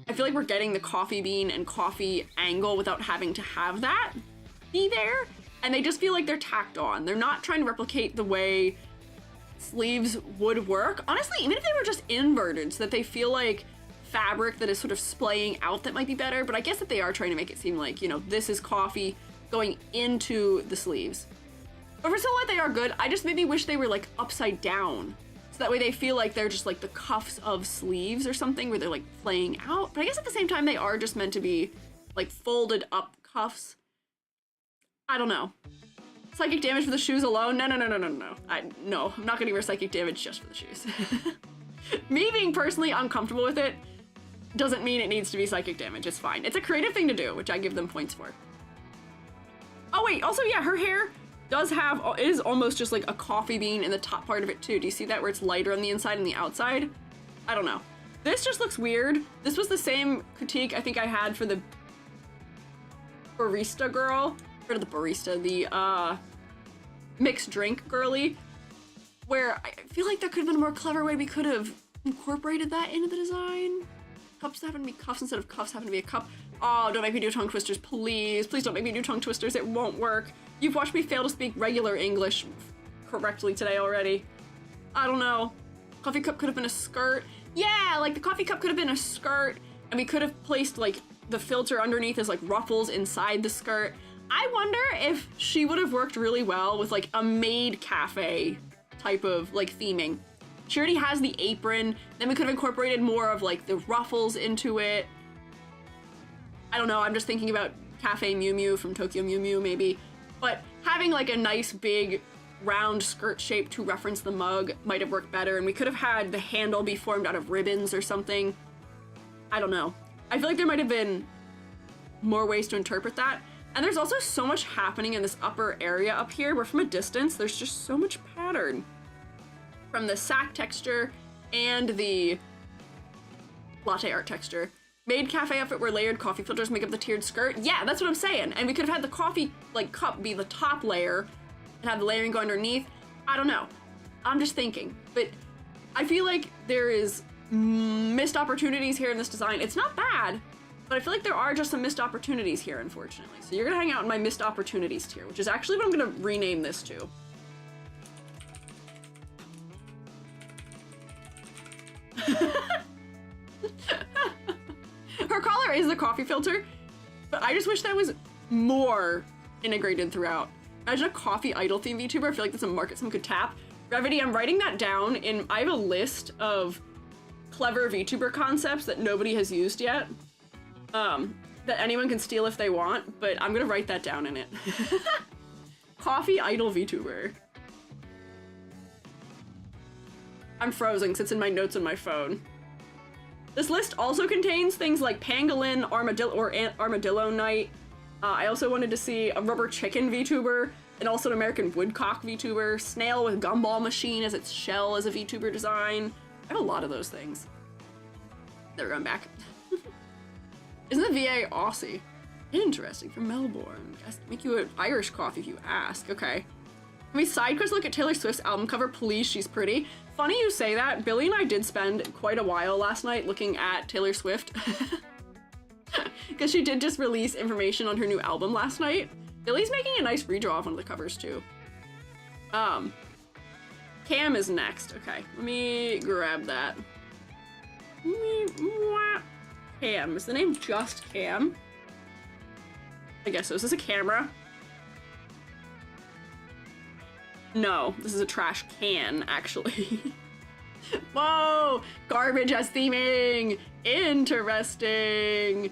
I feel like we're getting the coffee bean and coffee angle without having to have that be there. And they just feel like they're tacked on. They're not trying to replicate the way sleeves would work. Honestly, even if they were just inverted so that they feel like fabric that is sort of splaying out, that might be better. But I guess that they are trying to make it seem like, you know, this is coffee going into the sleeves. But for silhouette, they are good. I just maybe wish they were like upside down. So that way they feel like they're just like the cuffs of sleeves or something where they're like playing out. But I guess at the same time, they are just meant to be like folded up cuffs. I don't know. Psychic damage for the shoes alone? No. No, I'm not gonna give her psychic damage just for the shoes. Me being personally uncomfortable with it doesn't mean it needs to be psychic damage. It's fine. It's a creative thing to do, which I give them points for. Oh wait, also yeah, her hair does have, it is almost just like a coffee bean in the top part of it too. Do you see that where it's lighter on the inside and the outside? I don't know. This just looks weird. This was the same critique I think I had for the barista girl, or the barista, the mixed drink girly, where I feel like there could have been a more clever way we could have incorporated that into the design. Cups happen to be cuffs instead of cuffs happen to be a cup. Oh, don't make me do tongue twisters, please. Please don't make me do tongue twisters. It won't work. You've watched me fail to speak regular English correctly today already. I don't know. Coffee cup could have been a skirt. Yeah, like the coffee cup could have been a skirt, and we could have placed like the filter underneath as like ruffles inside the skirt. I wonder if she would have worked really well with like a maid cafe type of like theming. She already has the apron, then we could have incorporated more of like the ruffles into it. I don't know, I'm just thinking about Cafe Mew Mew from Tokyo Mew Mew maybe. But having like a nice big round skirt shape to reference the mug might have worked better, and we could have had the handle be formed out of ribbons or something. I don't know. I feel like there might have been more ways to interpret that. And there's also so much happening in this upper area up here where from a distance there's just so much pattern. From the sack texture and the latte art texture. Maid cafe outfit where layered coffee filters make up the tiered skirt. Yeah, that's what I'm saying. And we could have had the coffee like cup be the top layer and have the layering go underneath. I don't know. I'm just thinking. But I feel like there is missed opportunities here in this design. It's not bad, but I feel like there are just some missed opportunities here, unfortunately. So you're gonna hang out in my missed opportunities tier, which is actually what I'm gonna rename this to. Her collar is the coffee filter, but I just wish that was more integrated throughout. Imagine a coffee idol theme VTuber. I feel like that's a market someone could tap. Brevity, I'm writing that down in, I have a list of clever VTuber concepts that nobody has used yet. That anyone can steal if they want, but I'm gonna write that down in it. Coffee idol VTuber. I'm frozen because it's in my notes on my phone. This list also contains things like pangolin, armadillo, or armadillo knight. I also wanted to see a rubber chicken VTuber, and also an American woodcock VTuber, snail with gumball machine as its shell as a VTuber design. I have a lot of those things. There, we're going back. Isn't the VA Aussie? Interesting, from Melbourne. Guess make you an Irish coffee if you ask. Okay. Can we side quest look at Taylor Swift's album cover? Please, she's pretty. Funny you say that. Billy and I did spend quite a while last night looking at Taylor Swift. Because she did just release information on her new album last night. Billy's making a nice redraw of one of the covers too. Cam is next. Okay, let me grab that. Cam, is the name just Cam? I guess so. Is this a camera? No, this is a trash can, actually. Whoa! Garbage as theming! Interesting!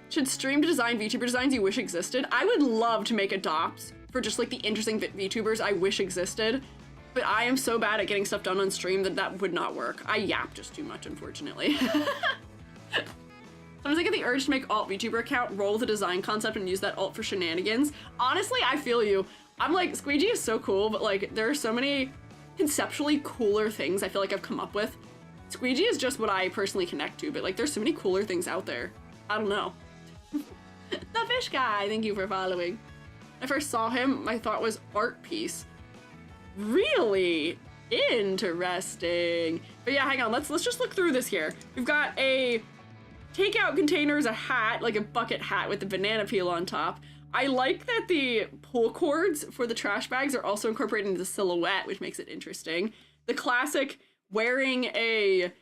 Should stream to design VTuber designs you wish existed? I would love to make adopts for just like the interesting VTubers I wish existed, but I am so bad at getting stuff done on stream that that would not work. I yap just too much, unfortunately. Sometimes I get the urge to make alt VTuber account, roll the design concept, and use that alt for shenanigans. Honestly, I feel you. I'm like, Squiiji is so cool, but like, there are so many conceptually cooler things I feel like I've come up with. Squiiji is just what I personally connect to, but like, there's so many cooler things out there. I don't know. The fish guy, thank you for following. When I first saw him, my thought was art piece. Really interesting. But yeah, hang on, let's just look through this here. We've got a takeout container is a hat, like a bucket hat with the banana peel on top. I like that the pull cords for the trash bags are also incorporated into the silhouette, which makes it interesting. The classic wearing a,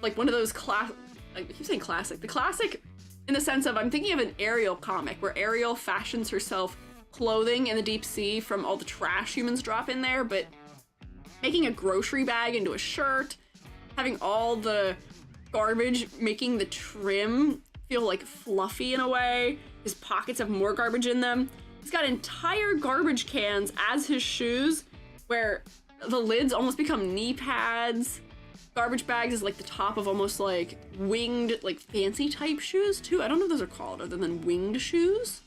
like one of those I keep saying classic. The classic in the sense of, I'm thinking of an Ariel comic where Ariel fashions herself clothing in the deep sea from all the trash humans drop in there, but making a grocery bag into a shirt, having all the garbage making the trim feel like fluffy in a way. His pockets have more garbage in them. He's got entire garbage cans as his shoes, where the lids almost become knee pads. Garbage bags is like the top of almost like winged, like fancy type shoes too. I don't know what those are called other than winged shoes.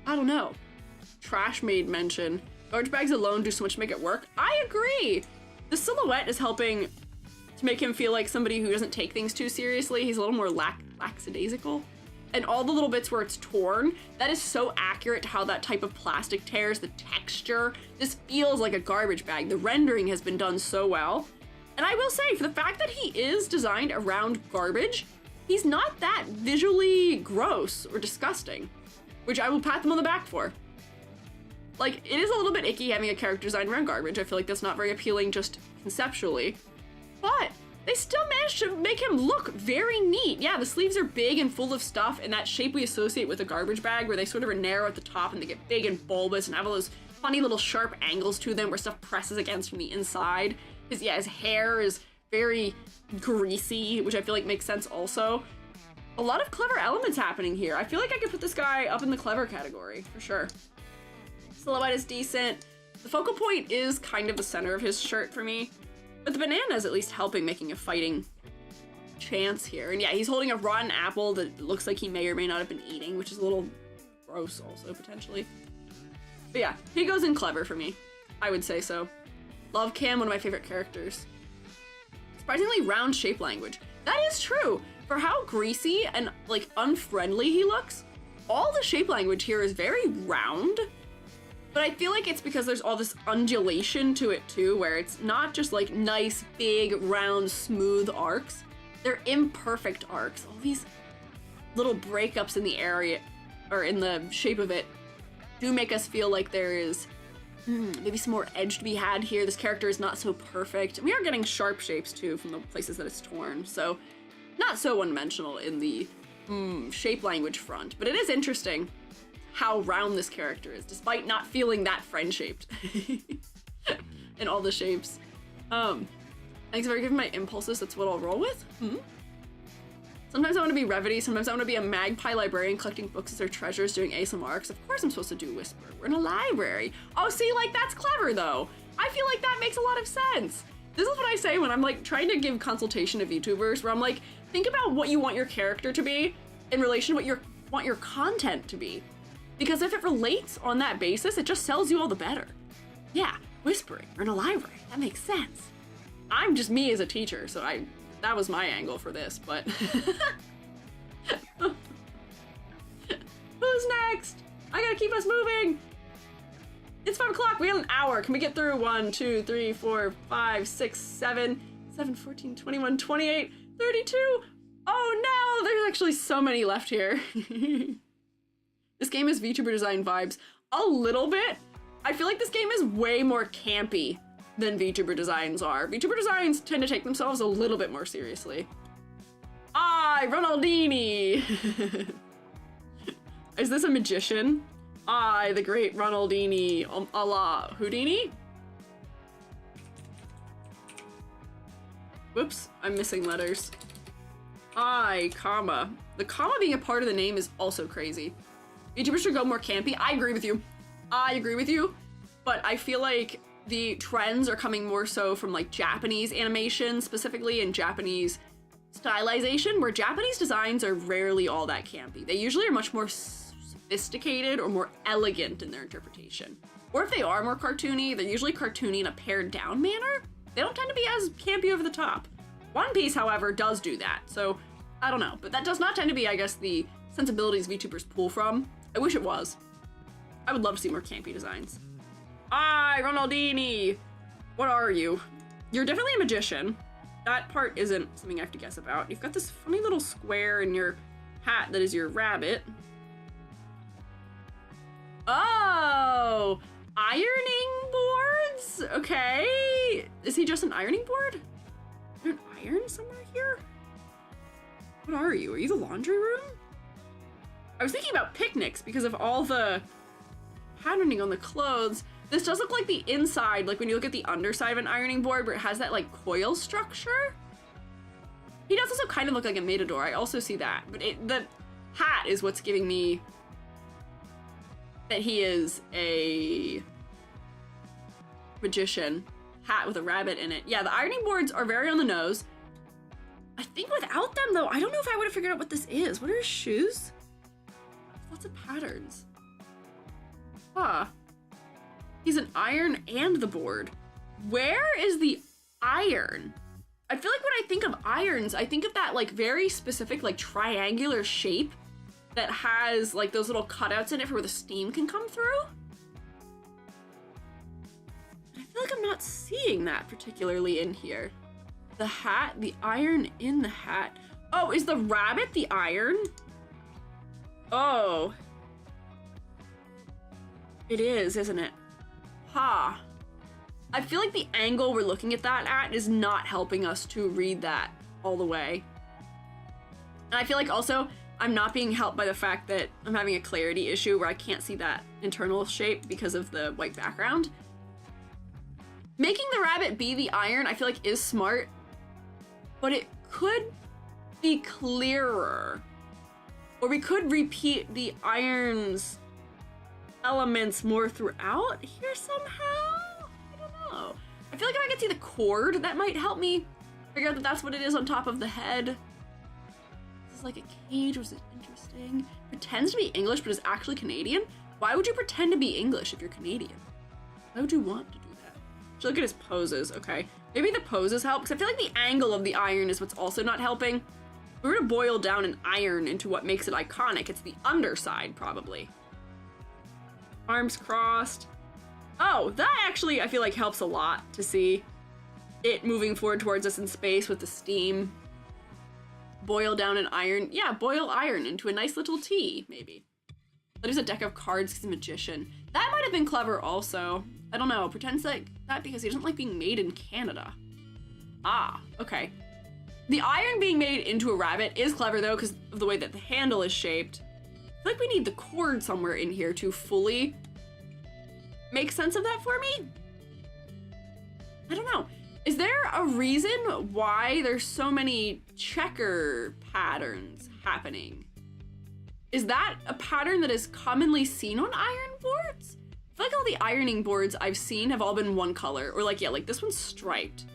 I don't know. Trash made mention. Garbage bags alone do so much to make it work. I agree. The silhouette is helping to make him feel like somebody who doesn't take things too seriously. He's a little more lackadaisical. And all the little bits where it's torn, that is so accurate to how that type of plastic tears, the texture. This feels like a garbage bag. The rendering has been done so well. And I will say, for the fact that he is designed around garbage, he's not that visually gross or disgusting, which I will pat them on the back for. Like, it is a little bit icky having a character designed around garbage. I feel like that's not very appealing just conceptually, but they still managed to make him look very neat. Yeah, the sleeves are big and full of stuff, and that shape we associate with a garbage bag where they sort of are narrow at the top and they get big and bulbous and have all those funny little sharp angles to them where stuff presses against from the inside. His hair is very greasy, which I feel like makes sense also. A lot of clever elements happening here. I feel like I could put this guy up in the clever category, for sure. Silhouette is decent. The focal point is kind of the center of his shirt for me, but the banana is at least helping making a fighting chance here. And yeah, he's holding a rotten apple that looks like he may or may not have been eating, which is a little gross also, potentially. But yeah, he goes in clever for me. I would say so. Love Cam, one of my favorite characters. Surprisingly round shape language. That is true. For how greasy and like unfriendly he looks, all the shape language here is very round. But I feel like it's because there's all this undulation to it too, where it's not just like nice, big, round, smooth arcs. They're imperfect arcs. All these little breakups in the area, or in the shape of it, do make us feel like there is maybe some more edge to be had here. This character is not so perfect. We are getting sharp shapes too from the places that it's torn, so not so one-dimensional in the shape language front, but it is interesting how round this character is, despite not feeling that friend-shaped in all the shapes. Thanks for giving my impulses, that's what I'll roll with. Sometimes I want to be Revity, sometimes I want to be a magpie librarian collecting books as their treasures doing ASMR, because of course I'm supposed to do Whisper. We're in a library. Oh, see, like, that's clever, though. I feel like that makes a lot of sense. This is what I say when I'm, like, trying to give consultation to VTubers, where I'm like, think about what you want your character to be in relation to what you want your content to be. Because if it relates on that basis, it just sells you all the better. Yeah, whispering, we're in a library. That makes sense. I'm just me as a teacher, so that was my angle for this, but... Who's next? I gotta keep us moving! It's 5 o'clock, we got an hour. Can we get through 1, 2, 3, 4, 5, 6, 7, 14, 21, 28, 32? Oh no, there's actually so many left here. This game is VTuber design vibes. A little bit. I feel like this game is way more campy than VTuber designs are. VTuber designs tend to take themselves a little bit more seriously. Ronaldini! Is this a magician? I, the great Ronaldini, a la Houdini? Whoops, I'm missing letters. I, comma. The comma being a part of the name is also crazy. YouTubers should go more campy. I agree with you. I agree with you. But I feel like the trends are coming more so from like Japanese animation, specifically in Japanese stylization, where Japanese designs are rarely all that campy. They usually are much more sophisticated or more elegant in their interpretation. Or if they are more cartoony, they're usually cartoony in a pared down manner. They don't tend to be as campy over the top. One Piece, however, does do that, so I don't know. But that does not tend to be, I guess, the sensibilities VTubers pull from. I wish it was. I would love to see more campy designs. Hi, Ronaldini! What are you? You're definitely a magician. That part isn't something I have to guess about. You've got this funny little square in your hat that is your rabbit. Oh! Ironing boards? Okay. Is he just an ironing board? Is there an iron somewhere here? What are you? Are you the laundry room? I was thinking about picnics because of all the patterning on the clothes. This does look like the inside, like when you look at the underside of an ironing board where it has that like coil structure. He does also kind of look like a matador. I also see that, but the hat is what's giving me that he is a magician. Hat with a rabbit in it. Yeah, the ironing boards are very on the nose. I think without them though, I don't know if I would have figured out what this is. What are his shoes? Lots of patterns. Huh. He's an iron and the board. Where is the iron? I feel like when I think of irons, I think of that like very specific like triangular shape that has like those little cutouts in it for where the steam can come through. I feel like I'm not seeing that particularly in here. The hat, the iron in the hat. Oh, is the rabbit the iron? Oh. It is, isn't it? Ha. I feel like the angle we're looking at that at is not helping us to read that all the way. And I feel like also I'm not being helped by the fact that I'm having a clarity issue where I can't see that internal shape because of the white background. Making the rabbit be the iron, I feel like is smart, but it could be clearer. Or we could repeat the iron's elements more throughout here somehow? I don't know. I feel like if I could see the cord, that might help me figure out that that's what it is on top of the head. This is like a cage, was it interesting? Pretends to be English, but is actually Canadian? Why would you pretend to be English if you're Canadian? Why would you want to do that? Should look at his poses, okay. Maybe the poses help, because I feel like the angle of the iron is what's also not helping. If we were to boil down an iron into what makes it iconic, it's the underside, probably. Arms crossed. Oh, that actually, I feel like helps a lot to see it moving forward towards us in space with the steam. Boil down an iron. Yeah, boil iron into a nice little tea, maybe. That is a deck of cards because he's a magician. That might have been clever also. I don't know, pretends like that because he doesn't like being made in Canada. Ah, okay. The iron being made into a rabbit is clever though because of the way that the handle is shaped. I feel like we need the cord somewhere in here to fully make sense of that for me. I don't know. Is there a reason why there's so many checker patterns happening? Is that a pattern that is commonly seen on iron boards? I feel like all the ironing boards I've seen have all been one color, or like, yeah, like this one's striped.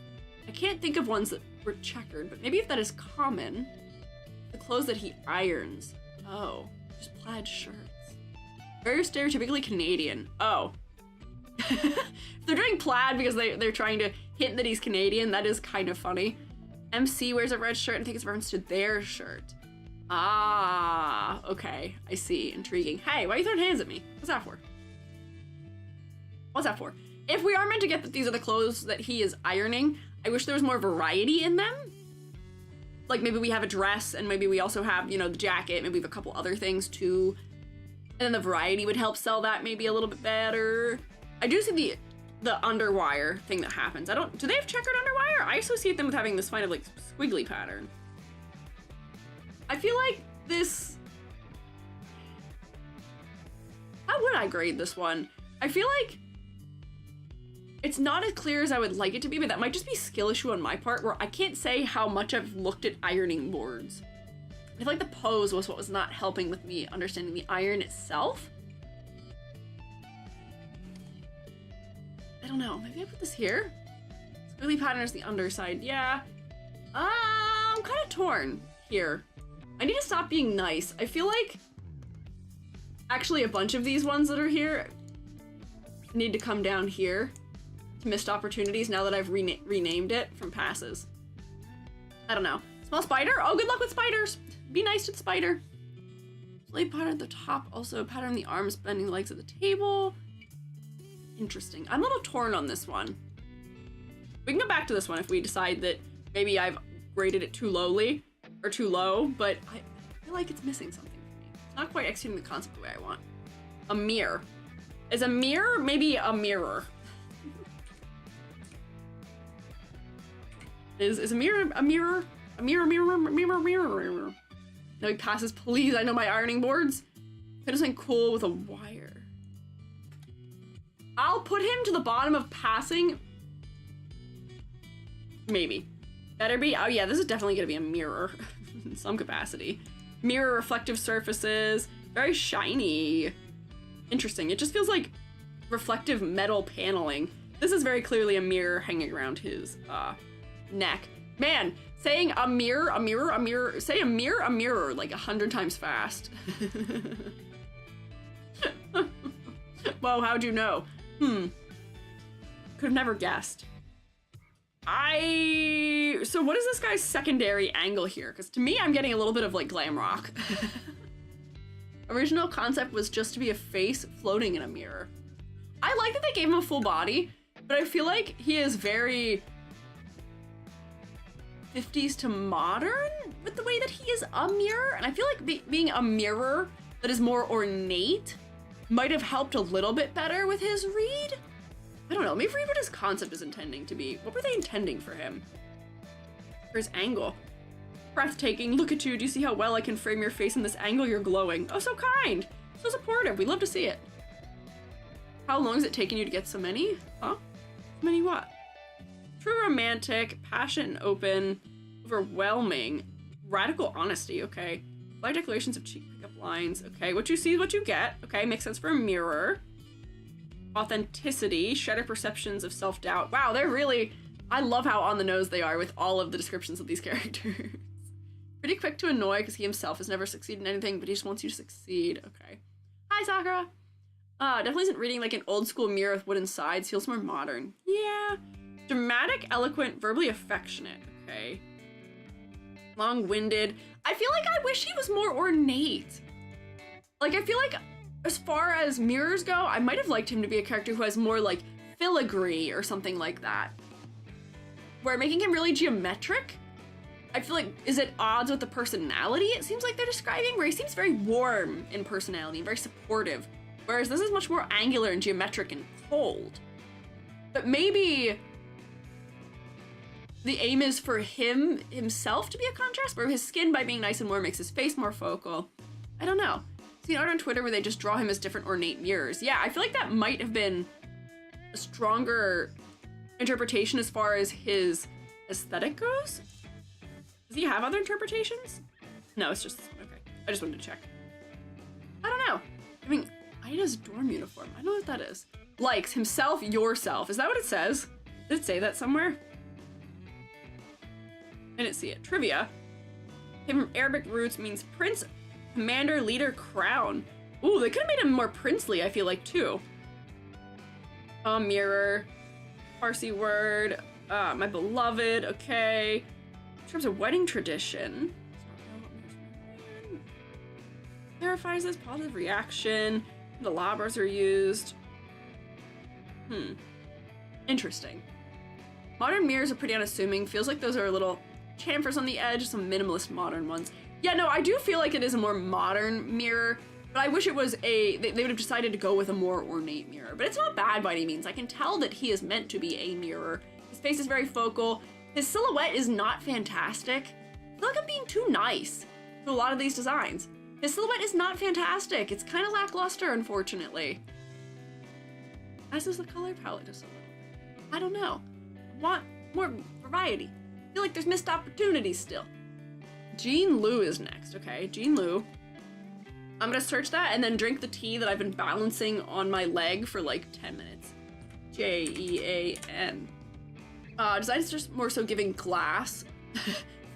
I can't think of ones that were checkered, but maybe if that is common, the clothes that he irons. Oh, just plaid shirts. Very stereotypically Canadian. Oh. They're doing plaid because they're trying to hint that he's Canadian. That is kind of funny. MC wears a red shirt and I think it's reference to their shirt. Ah, okay. I see. Intriguing. Hey, why are you throwing hands at me? What's that for? What's that for? If we are meant to get that these are the clothes that he is ironing, I wish there was more variety in them. Like maybe we have a dress and maybe we also have, you know, the jacket. Maybe we have a couple other things too. And then the variety would help sell that maybe a little bit better. I do see the underwire thing that happens. Do they have checkered underwire? I associate them with having this kind of like squiggly pattern. I feel like this would I grade this one? I feel like it's not as clear as I would like it to be, but that might just be skill issue on my part where I can't say how much I've looked at ironing boards. I feel like the pose was what was not helping with me understanding the iron itself. I don't know, maybe I put this here? Squiggly pattern is the underside, yeah. I'm kind of torn here. I need to stop being nice. I feel like actually a bunch of these ones that are here need to come down here to missed opportunities now that I've renamed it from passes. I don't know. Small spider? Oh, good luck with spiders. Be nice to the spider. Slave pattern at the top, also pattern the arms, bending the legs at the table. Interesting. I'm a little torn on this one. We can go back to this one if we decide that maybe I've graded it too lowly or too low, but I feel like it's missing something for me. It's not quite executing the concept the way I want. A mirror. Is a mirror maybe a mirror? Is a mirror a mirror? A mirror. No, he passes, please. I know my ironing boards. Could have something cool with a wire. I'll put him to the bottom of passing. Maybe. Better be. Oh yeah, this is definitely gonna be a mirror in some capacity. Mirror reflective surfaces. Very shiny. Interesting. It just feels like reflective metal paneling. This is very clearly a mirror hanging around his neck. Man, saying a mirror, say a mirror like 100 times fast. Whoa, how'd you know? Could have never guessed. So what is this guy's secondary angle here? Because to me, I'm getting a little bit of like glam rock. Original concept was just to be a face floating in a mirror. I like that they gave him a full body, but I feel like he is very 50s to modern with the way that he is a mirror. And I feel like being a mirror that is more ornate might have helped a little bit better with his read. I don't know, maybe read what his concept is intending to be. What were they intending for him? For his angle. Breathtaking, look at you. Do you see how well I can frame your face in this angle? You're glowing. Oh, so kind. So supportive. We love to see it. How long has it taken you to get so many? Huh? So many what? True romantic, passion open, overwhelming, radical honesty, okay. Light declarations of cheek pickup lines, okay. What you see is what you get, okay. Makes sense for a mirror. Authenticity, shredder perceptions of self-doubt. Wow, they're really, I love how on the nose they are with all of the descriptions of these characters. Pretty quick to annoy because he himself has never succeeded in anything, but he just wants you to succeed, okay. Hi, Sakura. Definitely isn't reading like an old school mirror with wooden sides, feels more modern. Yeah. Dramatic, eloquent, verbally affectionate, okay. Long-winded. I feel like I wish he was more ornate. Like, I feel like as far as mirrors go, I might have liked him to be a character who has more like filigree or something like that. Where making him really geometric, I feel like is at odds with the personality it seems like they're describing, where he seems very warm in personality and very supportive. Whereas this is much more angular and geometric and cold. But maybe the aim is for himself to be a contrast, where his skin by being nice and warm makes his face more focal. I don't know. See art on Twitter where they just draw him as different ornate mirrors. Yeah, I feel like that might have been a stronger interpretation as far as his aesthetic goes. Does he have other interpretations? No, it's just, okay. I just wanted to check. I don't know. I mean, Ida's dorm uniform. I know what that is. Likes himself, yourself. Is that what it says? Did it say that somewhere? I didn't see it. Trivia. Came from Arabic roots, means prince, commander, leader, crown. Ooh, they could have made him more princely, I feel like, too. Mirror. Farsi word. My beloved. Okay. In terms of wedding tradition. Clarifies this. Positive reaction. The labras are used. Interesting. Modern mirrors are pretty unassuming. Feels like those are a little chamfers on the edge, some minimalist modern ones. Yeah, no, I do feel like it is a more modern mirror, but I wish it was they would have decided to go with a more ornate mirror. But it's not bad by any means. I can tell that he is meant to be a mirror. His face is very focal. His silhouette is not fantastic. I feel like I'm being too nice to a lot of these designs. His silhouette is not fantastic. It's kind of lackluster, unfortunately. As is the color palette just a little. I don't know. I want more variety. I feel like there's missed opportunities still. Jean Lou is next, okay? Jean Lou. I'm gonna search that and then drink the tea that I've been balancing on my leg for like 10 minutes. Jean. Design's just more so giving glass.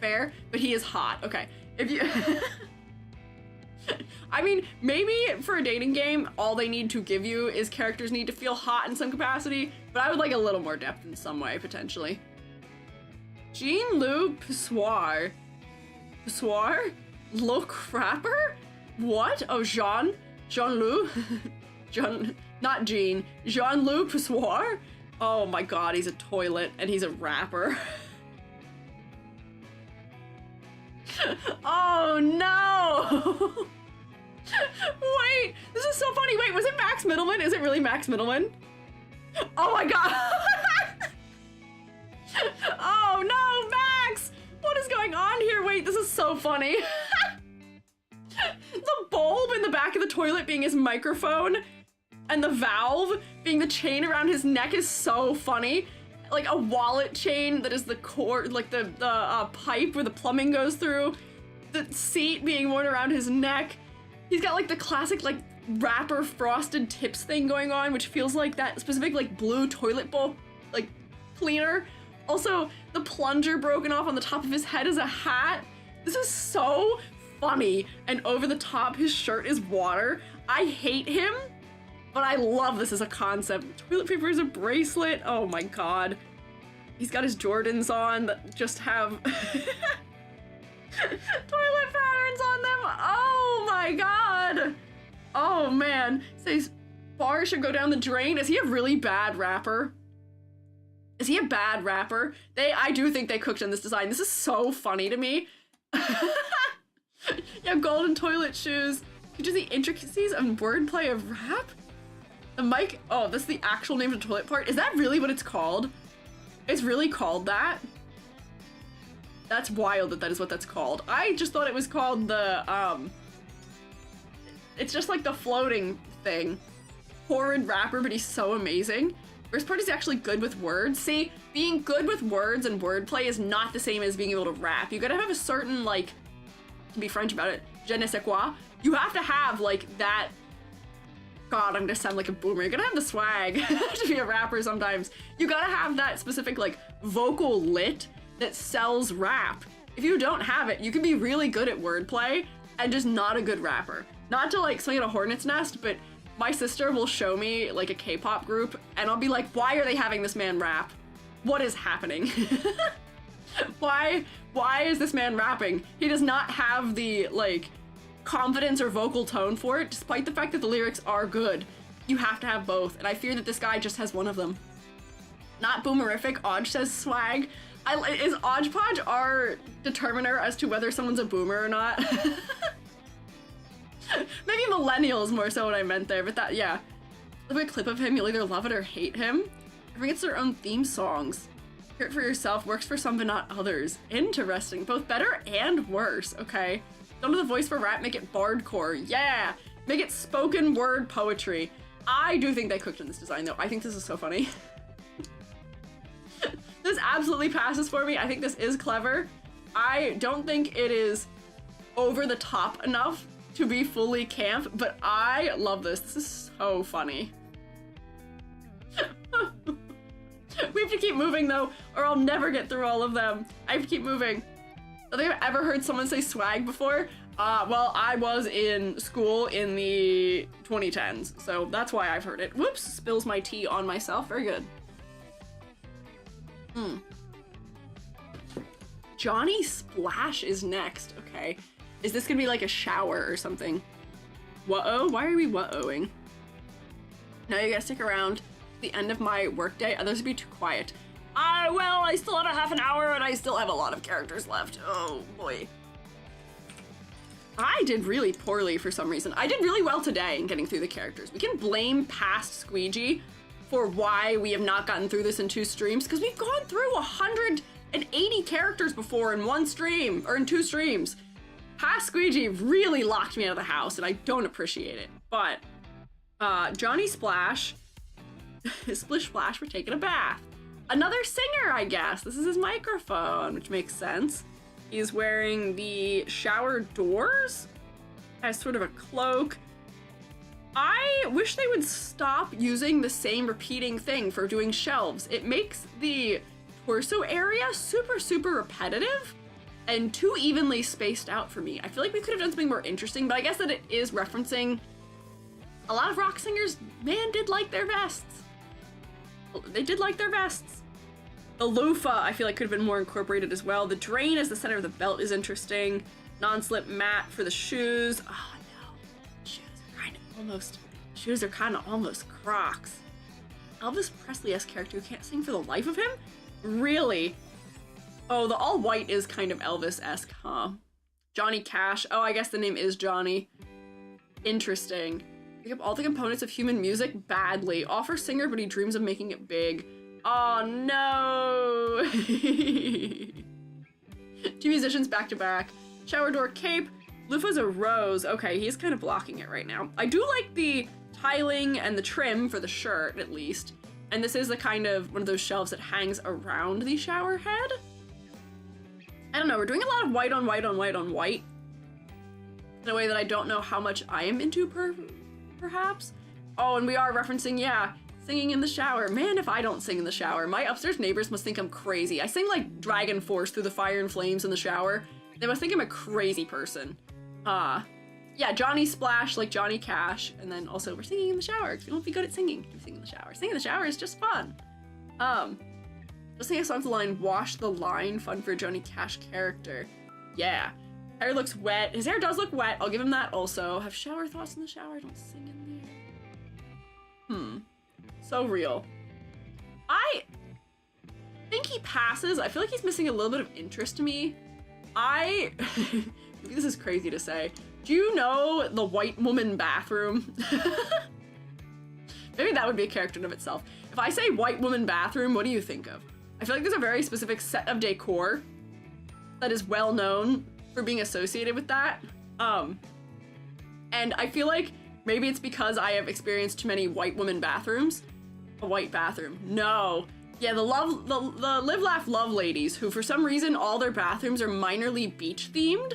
Fair, but he is hot. Okay, if you... I mean, maybe for a dating game, all they need to give you is characters need to feel hot in some capacity, but I would like a little more depth in some way, potentially. Jean-Loup Pissoir? Pissoir? Look rapper? What? Oh, Jean-Loup? Not Jean. Jean-Loup Pissoir? Oh my god, he's a toilet and he's a rapper. Oh no! Wait, this is so funny. Wait, was it Max Middleman? Is it really Max Middleman? Oh my god! Oh no, Max! What is going on here? Wait, this is so funny. The bulb in the back of the toilet being his microphone and the valve being the chain around his neck is so funny. Like a wallet chain that is the cord, like the pipe where the plumbing goes through. The seat being worn around his neck. He's got like the classic like rapper frosted tips thing going on, which feels like that specific like blue toilet bowl like cleaner. Also, the plunger broken off on the top of his head is a hat. This is so funny and over the top. His shirt is water. I hate him, but I love this as a concept. Toilet paper is a bracelet. Oh my god. He's got his Jordans on that just have toilet patterns on them. Oh my god. Oh man. Says bar should go down the drain. Is he a really bad rapper? Is he a bad rapper? I do think they cooked on this design. This is so funny to me. Yeah, golden toilet shoes. Features the intricacies of wordplay of rap? The mic, oh, that's the actual name of the toilet part. Is that really what it's called? It's really called that? That's wild that that is what that's called. I just thought it was called the, it's just like the floating thing. Horrid rapper, but he's so amazing. First part is actually good with words. See, being good with words and wordplay is not the same as being able to rap. You gotta have a certain, like, to be French about it, je ne sais quoi. You have to have, like, that, god, I'm gonna sound like a boomer. You gotta have the swag to be a rapper sometimes. You gotta have that specific, like, vocal lit that sells rap. If you don't have it, you can be really good at wordplay and just not a good rapper. Not to, like, swing at a hornet's nest, but my sister will show me like a K-pop group and I'll be like, why are they having this man rap? What is happening? Why is this man rapping? He does not have the like confidence or vocal tone for it, despite the fact that the lyrics are good. You have to have both, and I fear that this guy just has one of them. Not boomerific. Odge says swag. Is Odgepodge our determiner as to whether someone's a boomer or not? Maybe millennials more so what I meant there, but that, yeah. Look at a clip of him, you'll either love it or hate him. Everyone gets their own theme songs. Hear it for yourself, works for some but not others. Interesting, both better and worse, okay. Don't do the voice for rap, make it bardcore, yeah! Make it spoken word poetry. I do think they cooked in this design though, I think this is so funny. This absolutely passes for me, I think this is clever. I don't think it is over the top enough to be fully camp, but I love this. This is so funny. We have to keep moving though, or I'll never get through all of them. I have to keep moving. I don't think I've ever heard someone say swag before. Well, I was in school in the 2010s, so that's why I've heard it. Whoops, spills my tea on myself. Very good. Johnny Splash is next, okay. Is this gonna be like a shower or something? Whoa, why are we whoa-ing? Now you gotta stick around to the end of my workday, others would be too quiet. Well, I still have a half an hour and I still have a lot of characters left. Oh boy. I did really poorly for some reason. I did really well today in getting through the characters. We can blame past Squiiji for why we have not gotten through this in 2 streams, because we've gone through 180 characters before in 1 stream, or in 2 streams. Past Squiiji really locked me out of the house, and I don't appreciate it. But Johnny Splash, Splish Splash for taking a bath. Another singer, I guess. This is his microphone, which makes sense. He's wearing the shower doors as sort of a cloak. I wish they would stop using the same repeating thing for doing shelves. It makes the torso area super, super repetitive and too evenly spaced out for me. I feel like we could have done something more interesting, but I guess that it is referencing a lot of rock singers, man, did like their vests. They did like their vests. The loofah, I feel like could have been more incorporated as well. The drain as the center of the belt is interesting. Non-slip mat for the shoes. Oh no, shoes are kind of almost Crocs. Elvis Presley-esque character who can't sing for the life of him? Really? Oh, the all white is kind of Elvis-esque, huh? Johnny Cash. Oh, I guess the name is Johnny. Interesting. Pick up all the components of human music badly. Offer singer, but he dreams of making it big. Oh no! 2 musicians back to back. Shower door cape. Loofah's a rose. Okay, he's kind of blocking it right now. I do like the tiling and the trim for the shirt, at least. And this is the kind of one of those shelves that hangs around the shower head. I don't know, we're doing a lot of white on white on white on white in a way that I don't know how much I am into perhaps. Oh, and we are referencing, yeah, singing in the shower. Man, if I don't sing in the shower, my upstairs neighbors must think I'm crazy. I sing like Dragon Force through the fire and flames in the shower. They must think I'm a crazy person. Yeah, Johnny Splash like Johnny Cash, and then also we're singing in the shower because we don't be good at singing. We sing in the shower. Singing in the shower is just fun. Just sing a song with the line, wash the line, fun for a Johnny Cash character. Yeah. Hair looks wet. His hair does look wet. I'll give him that also. Have shower thoughts in the shower. I don't sing in there. So real. I think he passes. I feel like he's missing a little bit of interest to me. Maybe this is crazy to say. Do you know the white woman bathroom? Maybe that would be a character in of itself. If I say white woman bathroom, what do you think of? I feel like there's a very specific set of decor that is well known for being associated with that. And I feel like maybe it's because I have experienced too many white woman bathrooms. A white bathroom. No. Yeah, the Live Laugh Love ladies, who for some reason all their bathrooms are minorly beach themed.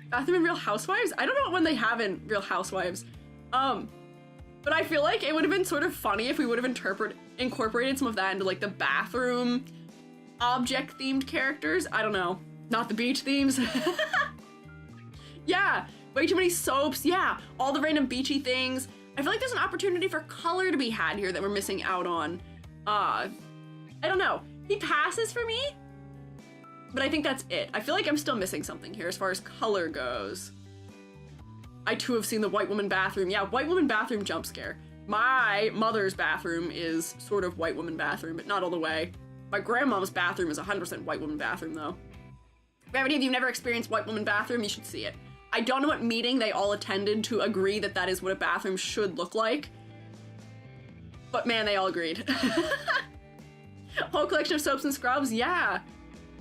Bathroom in Real Housewives? I don't know what one they have in Real Housewives. But I feel like it would have been sort of funny if we would have incorporated some of that into like the bathroom object themed characters. I don't know. Not the beach themes. Yeah, way too many soaps. Yeah, all the random beachy things. I feel like there's an opportunity for color to be had here that we're missing out on. I don't know. He passes for me, but I think that's it. I feel like I'm still missing something here as far as color goes. I too have seen the white woman bathroom. Yeah, white woman bathroom jump scare. My mother's bathroom is sort of white woman bathroom, but not all the way. My grandmom's bathroom is 100% white woman bathroom though. If any of you never experienced white woman bathroom, you should see it. I don't know what meeting they all attended to agree that that is what a bathroom should look like. But man, they all agreed. Whole collection of soaps and scrubs, yeah.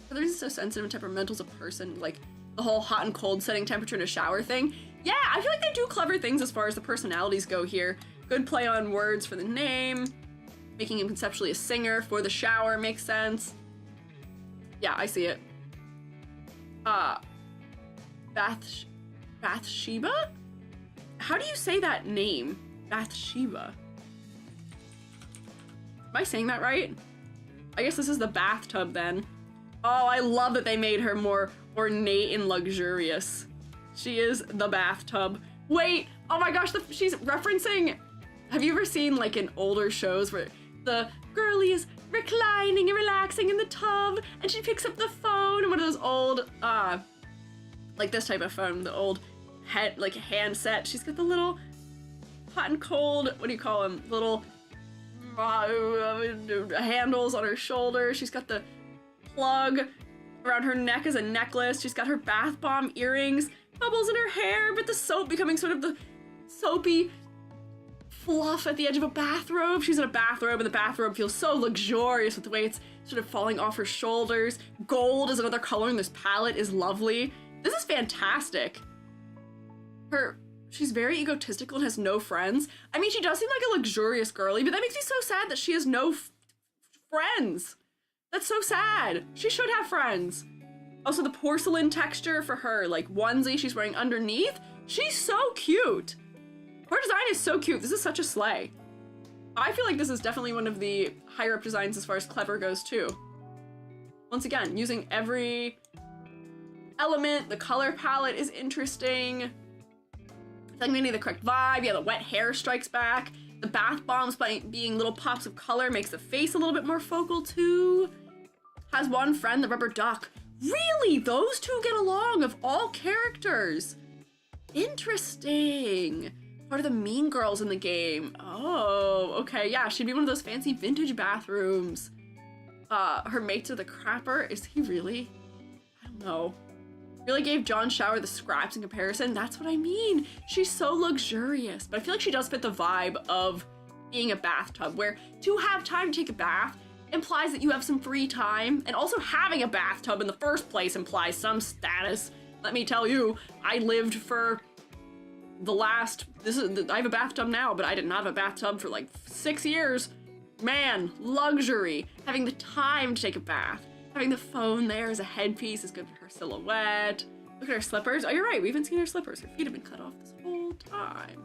But they're so sensitive and temperamental as a person, like the whole hot and cold setting temperature in a shower thing. Yeah, I feel like they do clever things as far as the personalities go here. Good play on words for the name. Making him conceptually a singer for the shower makes sense. Yeah, I see it. Bathsheba? How do you say that name? Bathsheba. Am I saying that right? I guess this is the bathtub then. Oh, I love that they made her more ornate and luxurious. She is the bathtub. Wait, oh my gosh, she's referencing, have you ever seen like in older shows where the girlie is reclining and relaxing in the tub and she picks up the phone and one of those old, like this type of phone, the old head, like handset. She's got the little hot and cold, what do you call them? Little handles on her shoulder. She's got the plug around her neck as a necklace. She's got her bath bomb earrings, bubbles in her hair, but the soap becoming sort of the soapy fluff at the edge of a bathrobe. She's in a bathrobe and the bathrobe feels so luxurious with the way it's sort of falling off her shoulders. gold is another color in this palette is lovely. This is fantastic. She's very egotistical and has no friends. I mean, she does seem like a luxurious girly, but that makes me so sad that she has no friends. That's so sad. She should have friends. Also, the porcelain texture for her, like, onesie she's wearing underneath, she's so cute. Her design is so cute. This is such a slay. I feel like this is definitely one of the higher up designs as far as clever goes, too. Once again, using every element, the color palette is interesting. I feel like maybe the correct vibe. Yeah, the wet hair strikes back. The bath bombs by being little pops of color makes the face a little bit more focal, too. Has one friend, the rubber duck. Really? Those two get along of all characters. Interesting. Part of the mean girls in the game. Oh, okay. Yeah, she'd be one of those fancy vintage bathrooms. Her mates are the crapper. Is he really? I don't know. Really gave John Shower the scraps in comparison. That's what I mean. She's so luxurious, but I feel like she does fit the vibe of being a bathtub, where to have time to take a bath implies that you have some free time, and also having a bathtub in the first place implies some status. Let me tell you, I lived for I have a bathtub now, but I did not have a bathtub for like 6 years. Man, luxury. Having the time to take a bath. Having the phone there as a headpiece is good for her silhouette. Look at her slippers. Oh, you're right, we haven't seen her slippers. Her feet have been cut off this whole time.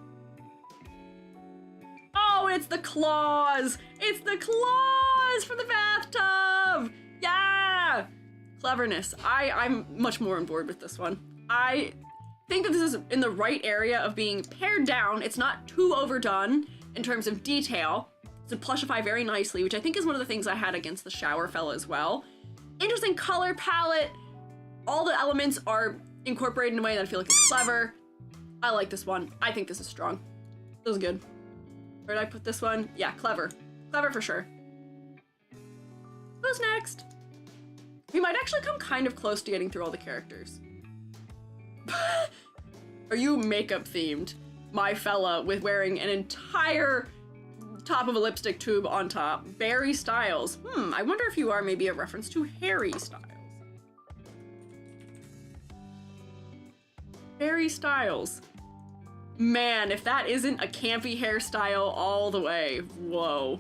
Oh, it's the claws! It's the claws for the bathtub! Yeah! Cleverness. I'm much more on board with this one. I think that this is in the right area of being pared down. It's not too overdone in terms of detail. It's a plushify very nicely, which I think is one of the things I had against the shower fella as well. Interesting color palette. All the elements are incorporated in a way that I feel like is clever. I like this one. I think this is strong. This is good. Where did I put this one? Yeah, clever. Clever for sure. Who's next? We might actually come kind of close to getting through all the characters. Are you makeup themed? My fella with wearing an entire top of a lipstick tube on top. Barry Styles. I wonder if you are maybe a reference to Harry Styles. Harry Styles. Man, if that isn't a campy hairstyle all the way. Whoa.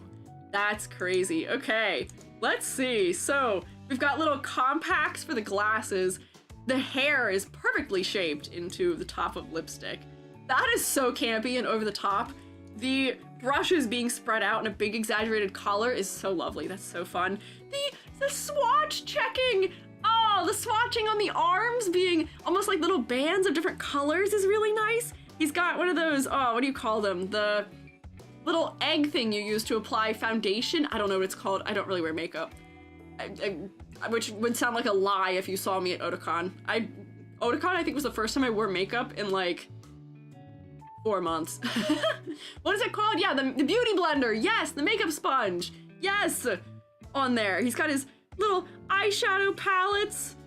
That's crazy. Okay, let's see. So, we've got little compacts for the glasses. The hair is perfectly shaped into the top of lipstick. That is so campy and over the top. The brushes being spread out in a big exaggerated collar is so lovely. That's so fun. The swatch checking. Oh, the swatching on the arms being almost like little bands of different colors is really nice. He's got one of those, oh, what do you call them? The little egg thing you use to apply foundation. I don't know what it's called. I don't really wear makeup. Which would sound like a lie if you saw me at Otakon. Otakon, I think, was the first time I wore makeup in like 4 months. What is it called? Yeah, the beauty blender. Yes, the makeup sponge. Yes, on there. He's got his little eyeshadow palettes.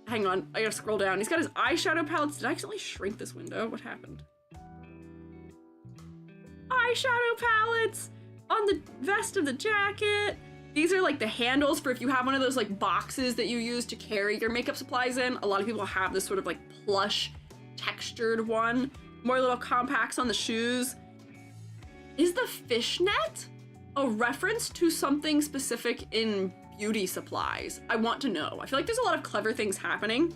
Hang on, I gotta scroll down. He's got his eyeshadow palettes. Did I accidentally shrink this window? What happened? Eyeshadow palettes on the vest of the jacket. These are like the handles for if you have one of those like boxes that you use to carry your makeup supplies in. A lot of people have this sort of like plush textured one. More little compacts on the shoes. Is the fishnet a reference to something specific in beauty supplies? I want to know. I feel like there's a lot of clever things happening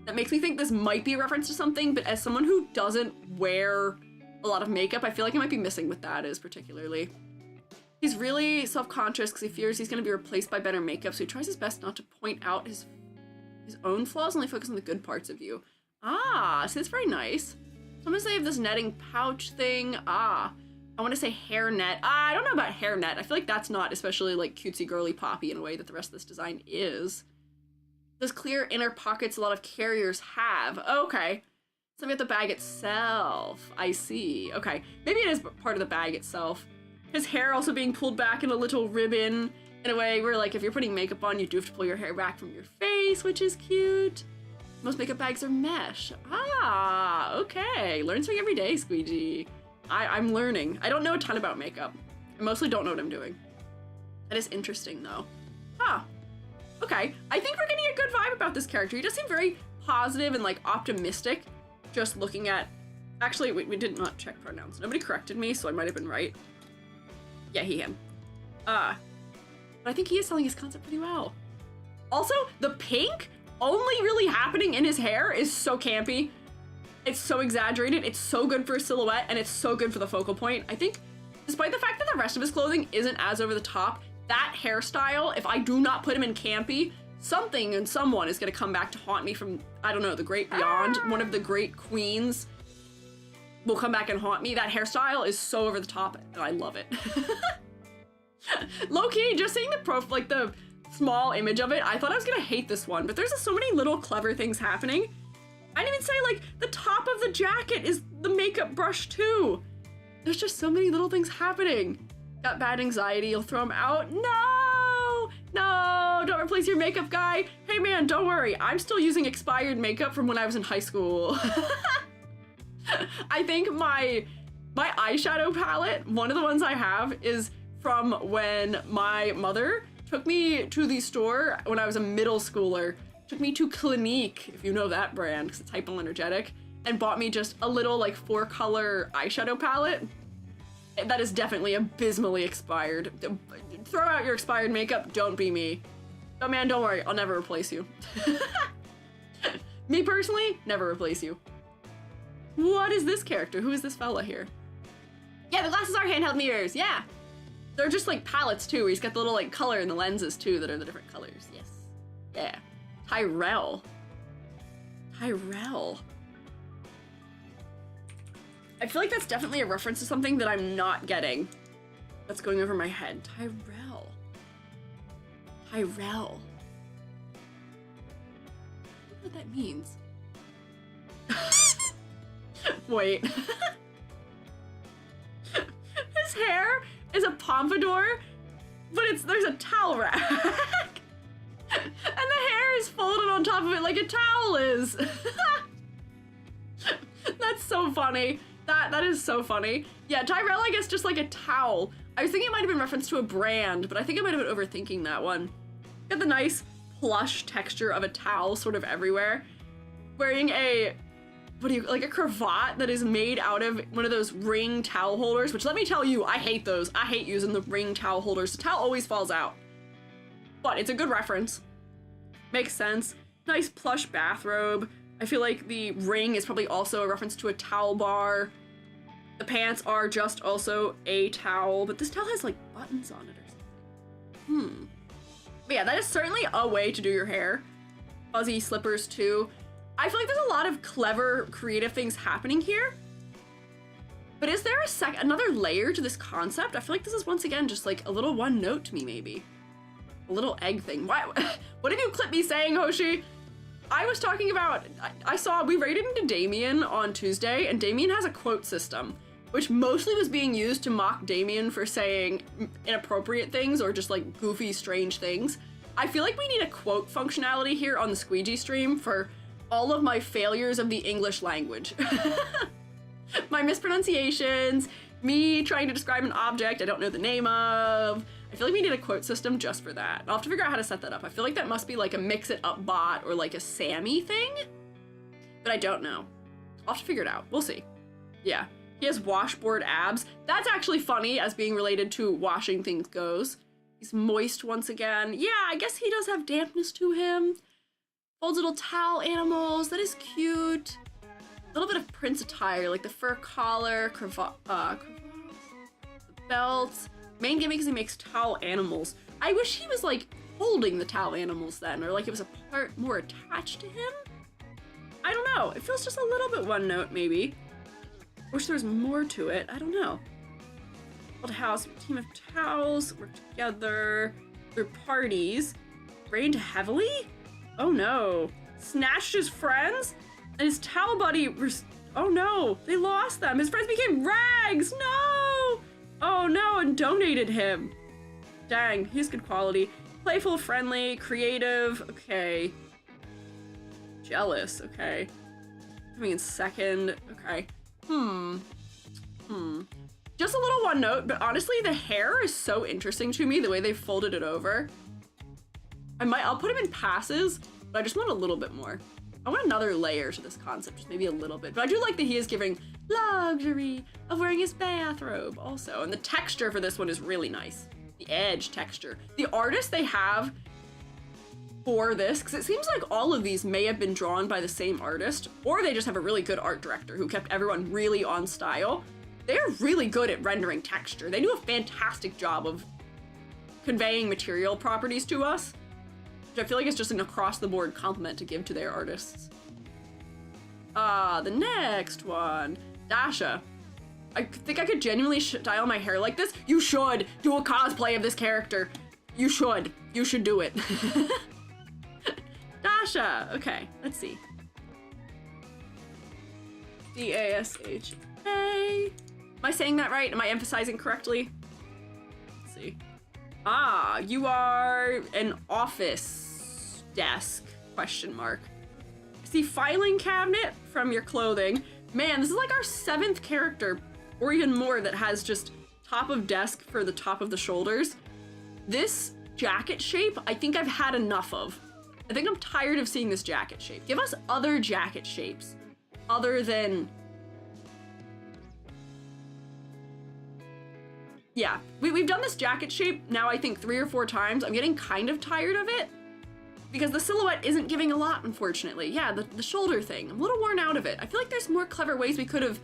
that makes me think this might be a reference to something, but as someone who doesn't wear a lot of makeup, I feel like I might be missing what that is particularly. He's really self-conscious because he fears he's going to be replaced by better makeup, so he tries his best not to point out his own flaws, only focus on the good parts of you. Ah, so that's very nice. Sometimes they have this netting pouch thing. Ah, I want to say hairnet. I don't know about hairnet. I feel like that's not especially like cutesy girly poppy in a way that the rest of this design is. Those clear inner pockets a lot of carriers have. Okay. So we have the bag itself. I see. Okay. Maybe it is part of the bag itself. His hair also being pulled back in a little ribbon in a way where like if you're putting makeup on, you do have to pull your hair back from your face, which is cute. Most makeup bags are mesh. Ah, okay. Learn something every day, Squiiji. I'm learning. I don't know a ton about makeup. I mostly don't know what I'm doing. That is interesting, though. Huh. Okay, I think we're getting a good vibe about this character. He does seem very positive and like optimistic. Just looking at, actually, we did not check pronouns. Nobody corrected me, so I might have been right. Yeah, he, him. But I think he is selling his concept pretty well. Also, the pink only really happening in his hair is so campy. It's so exaggerated. It's so good for a silhouette, and it's so good for the focal point. I think, despite the fact that the rest of his clothing isn't as over the top, that hairstyle, if I do not put him in campy, something and someone is going to come back to haunt me from, I don't know, the great beyond. One of the great queens will come back and haunt me. That hairstyle is so over the top, and I love it. Low-key, just seeing the like the small image of it, I thought I was going to hate this one, but there's just so many little clever things happening. I didn't even say, like, the top of the jacket is the makeup brush, too. There's just so many little things happening. Got bad anxiety, you'll throw him out. No! No, don't replace your makeup guy. Hey man, don't worry. I'm still using expired makeup from when I was in high school. I think my eyeshadow palette, one of the ones I have, is from when my mother took me to the store when I was a middle schooler. Took me to Clinique, if you know that brand, because it's hypoenergetic, and bought me just a little like 4-color eyeshadow palette. That is definitely abysmally expired. Throw out your expired makeup, don't be me. Oh man, don't worry, I'll never replace you. Me personally, never replace you. What is this character? Who is this fella here? Yeah, the glasses are handheld mirrors, yeah. They're just like palettes too, where he's got the little like color in the lenses too that are the different colors, yes. Yeah. Tyrell. Tyrell. I feel like that's definitely a reference to something that I'm not getting. That's going over my head. Tyrell. Tyrell. I don't know what that means. Wait. His hair is a pompadour, but there's a towel rack. And the hair is folded on top of it like a towel is. That's so funny. That is so funny. Yeah, Tyrell, I guess, just like a towel. I was thinking it might have been reference to a brand, but I think I might have been overthinking that one. Got the nice plush texture of a towel sort of everywhere. Wearing a, like a cravat that is made out of one of those ring towel holders, which let me tell you, I hate those. I hate using the ring towel holders. The towel always falls out. But it's a good reference. Makes sense. Nice plush bathrobe. I feel like the ring is probably also a reference to a towel bar. The pants are just also a towel, but this towel has like buttons on it or something. But yeah, that is certainly a way to do your hair. Fuzzy slippers too. I feel like there's a lot of clever, creative things happening here. But is there another layer to this concept? I feel like this is once again just like a little one note to me maybe. A little egg thing. What have you clipped me saying, Hoshi? I was talking about, we raided into Damien on Tuesday, and Damien has a quote system, which mostly was being used to mock Damien for saying inappropriate things or just like goofy, strange things. I feel like we need a quote functionality here on the Squiiji stream for all of my failures of the English language. My mispronunciations, me trying to describe an object I don't know the name of. I feel like we need a quote system just for that. I'll have to figure out how to set that up. I feel like that must be like a mix-it-up bot or like a Sammy thing, but I don't know. I'll have to figure it out. We'll see. Yeah, he has washboard abs. That's actually funny as being related to washing things goes. He's moist once again. Yeah, I guess he does have dampness to him. Folds little towel animals. That is cute. A little bit of Prince attire, like the fur collar, cravat, the belts. Main gimmick is he makes towel animals. I wish he was like holding the towel animals then, or like it was a part more attached to him. I don't know. It feels just a little bit one note maybe. Wish there was more to it. I don't know. Old house, team of towels, work together, through parties. Rained heavily? Oh no. Snatched his friends? And his towel buddy, oh no, they lost them. His friends became rags, no! Oh no, and donated him. Dang, he's good quality. Playful, friendly, creative, okay. Jealous, okay. Coming in second, okay. Just a little one note, but honestly, the hair is so interesting to me, the way they folded it over. I'll put him in passes, but I just want a little bit more. I want another layer to this concept, just maybe a little bit. But I do like that he is giving luxury of wearing his bathrobe also. And the texture for this one is really nice. The edge texture. The artist they have for this, because it seems like all of these may have been drawn by the same artist, or they just have a really good art director who kept everyone really on style. They're really good at rendering texture. They do a fantastic job of conveying material properties to us, which I feel like it's just an across-the-board compliment to give to their artists. The next one, Dasha. I think I could genuinely style my hair like this. You should do a cosplay of this character. You should do it. Dasha, okay, let's see. D-A-S-H-A. Am I saying that right? Am I emphasizing correctly? Let's see. Ah, you are an office desk, question mark. I see filing cabinet from your clothing. Man, this is like our 7th character, or even more, that has just top of desk for the top of the shoulders. This jacket shape, I think I've had enough of. I think I'm tired of seeing this jacket shape. Give us other jacket shapes, other than... Yeah, we've done this jacket shape now I think 3 or 4 times. I'm getting kind of tired of it because the silhouette isn't giving a lot, unfortunately. Yeah, the shoulder thing, I'm a little worn out of it. I feel like there's more clever ways we could have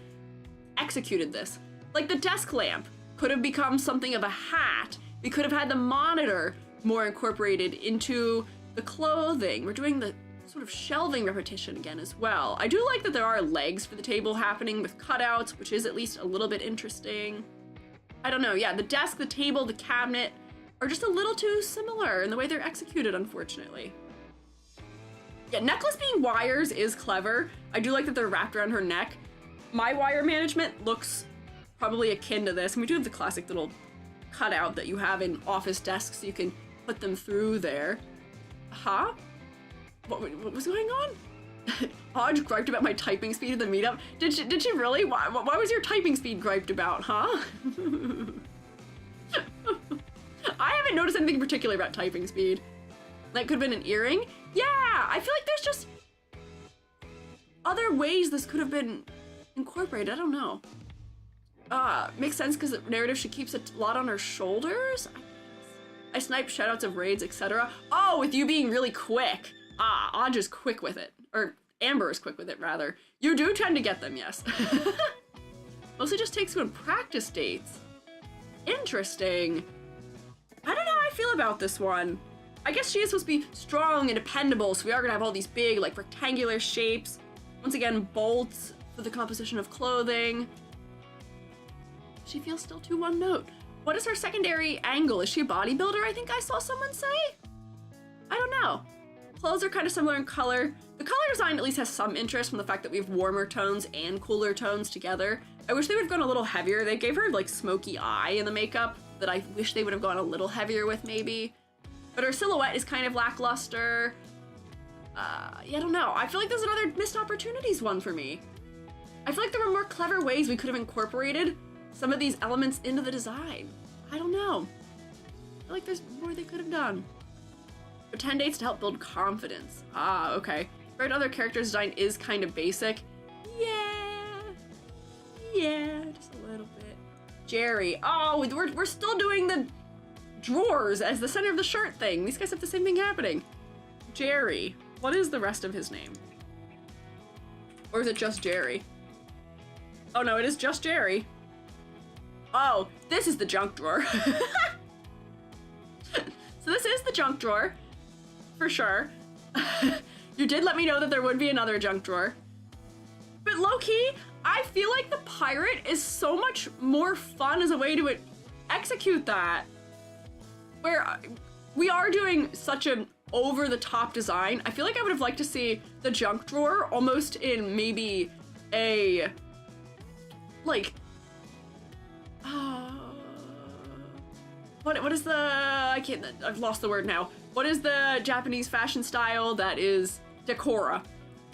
executed this. Like the desk lamp could have become something of a hat. We could have had the monitor more incorporated into the clothing. We're doing the sort of shelving repetition again as well. I do like that there are legs for the table happening with cutouts, which is at least a little bit interesting. I don't know, yeah, the desk, the table, the cabinet are just a little too similar in the way they're executed, unfortunately. Yeah, necklace being wires is clever. I do like that they're wrapped around her neck. My wire management looks probably akin to this, and we do have the classic little cutout that you have in office desks so you can put them through there. Huh? What was going on? Hodge griped about my typing speed at the meetup. Did she really? Why was your typing speed griped about, huh? I haven't noticed anything particular about typing speed. That could have been an earring. Yeah, I feel like there's just other ways this could have been incorporated. I don't know. Makes sense because the narrative, she keeps a lot on her shoulders. I snipe shoutouts of raids, etc. Oh, with you being really quick. Aj is quick with it. Or Amber is quick with it, rather. You do tend to get them, yes. Mostly just takes you in practice dates. Interesting. I don't know how I feel about this one. I guess she is supposed to be strong and dependable, so we are gonna have all these big, like, rectangular shapes. Once again, bolts for the composition of clothing. She feels still too one note. What is her secondary angle? Is she a bodybuilder, I think I saw someone say? I don't know. Clothes are kind of similar in color. The color design at least has some interest from the fact that we have warmer tones and cooler tones together. I wish they would have gone a little heavier. They gave her like smoky eye in the makeup that I wish they would have gone a little heavier with maybe. But her silhouette is kind of lackluster. Yeah, I don't know. I feel like there's another missed opportunities one for me. I feel like there were more clever ways we could have incorporated some of these elements into the design. I don't know. I feel like there's more they could have done. Pretend dates to help build confidence. Okay. Right, other character design is kind of basic. Yeah, just a little bit. Jerry. Oh, we're still doing the drawers as the center of the shirt thing. These guys have the same thing happening. Jerry. What is the rest of his name? Or is it just Jerry? Oh no, it is just Jerry. Oh, this is the junk drawer. So this is the junk drawer. For sure. You did let me know that there would be another junk drawer. But low-key, I feel like the pirate is so much more fun as a way to execute that. Where we are doing such an over-the-top design, I feel like I would have liked to see the junk drawer almost in maybe a, like, what is the, I've lost the word now. What is the Japanese fashion style that is Decora?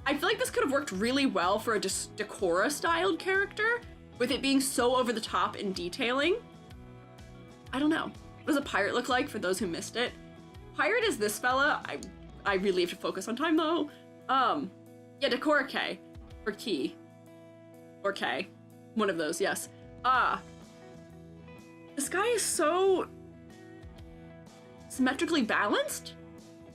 I feel like this could have worked really well for a Decora styled character with it being so over the top in detailing. I don't know. What does a pirate look like for those who missed it? Pirate is this fella. I really have to focus on time though. Yeah, Decora K. Or Key. Or K. One of those, yes. This guy is so symmetrically balanced.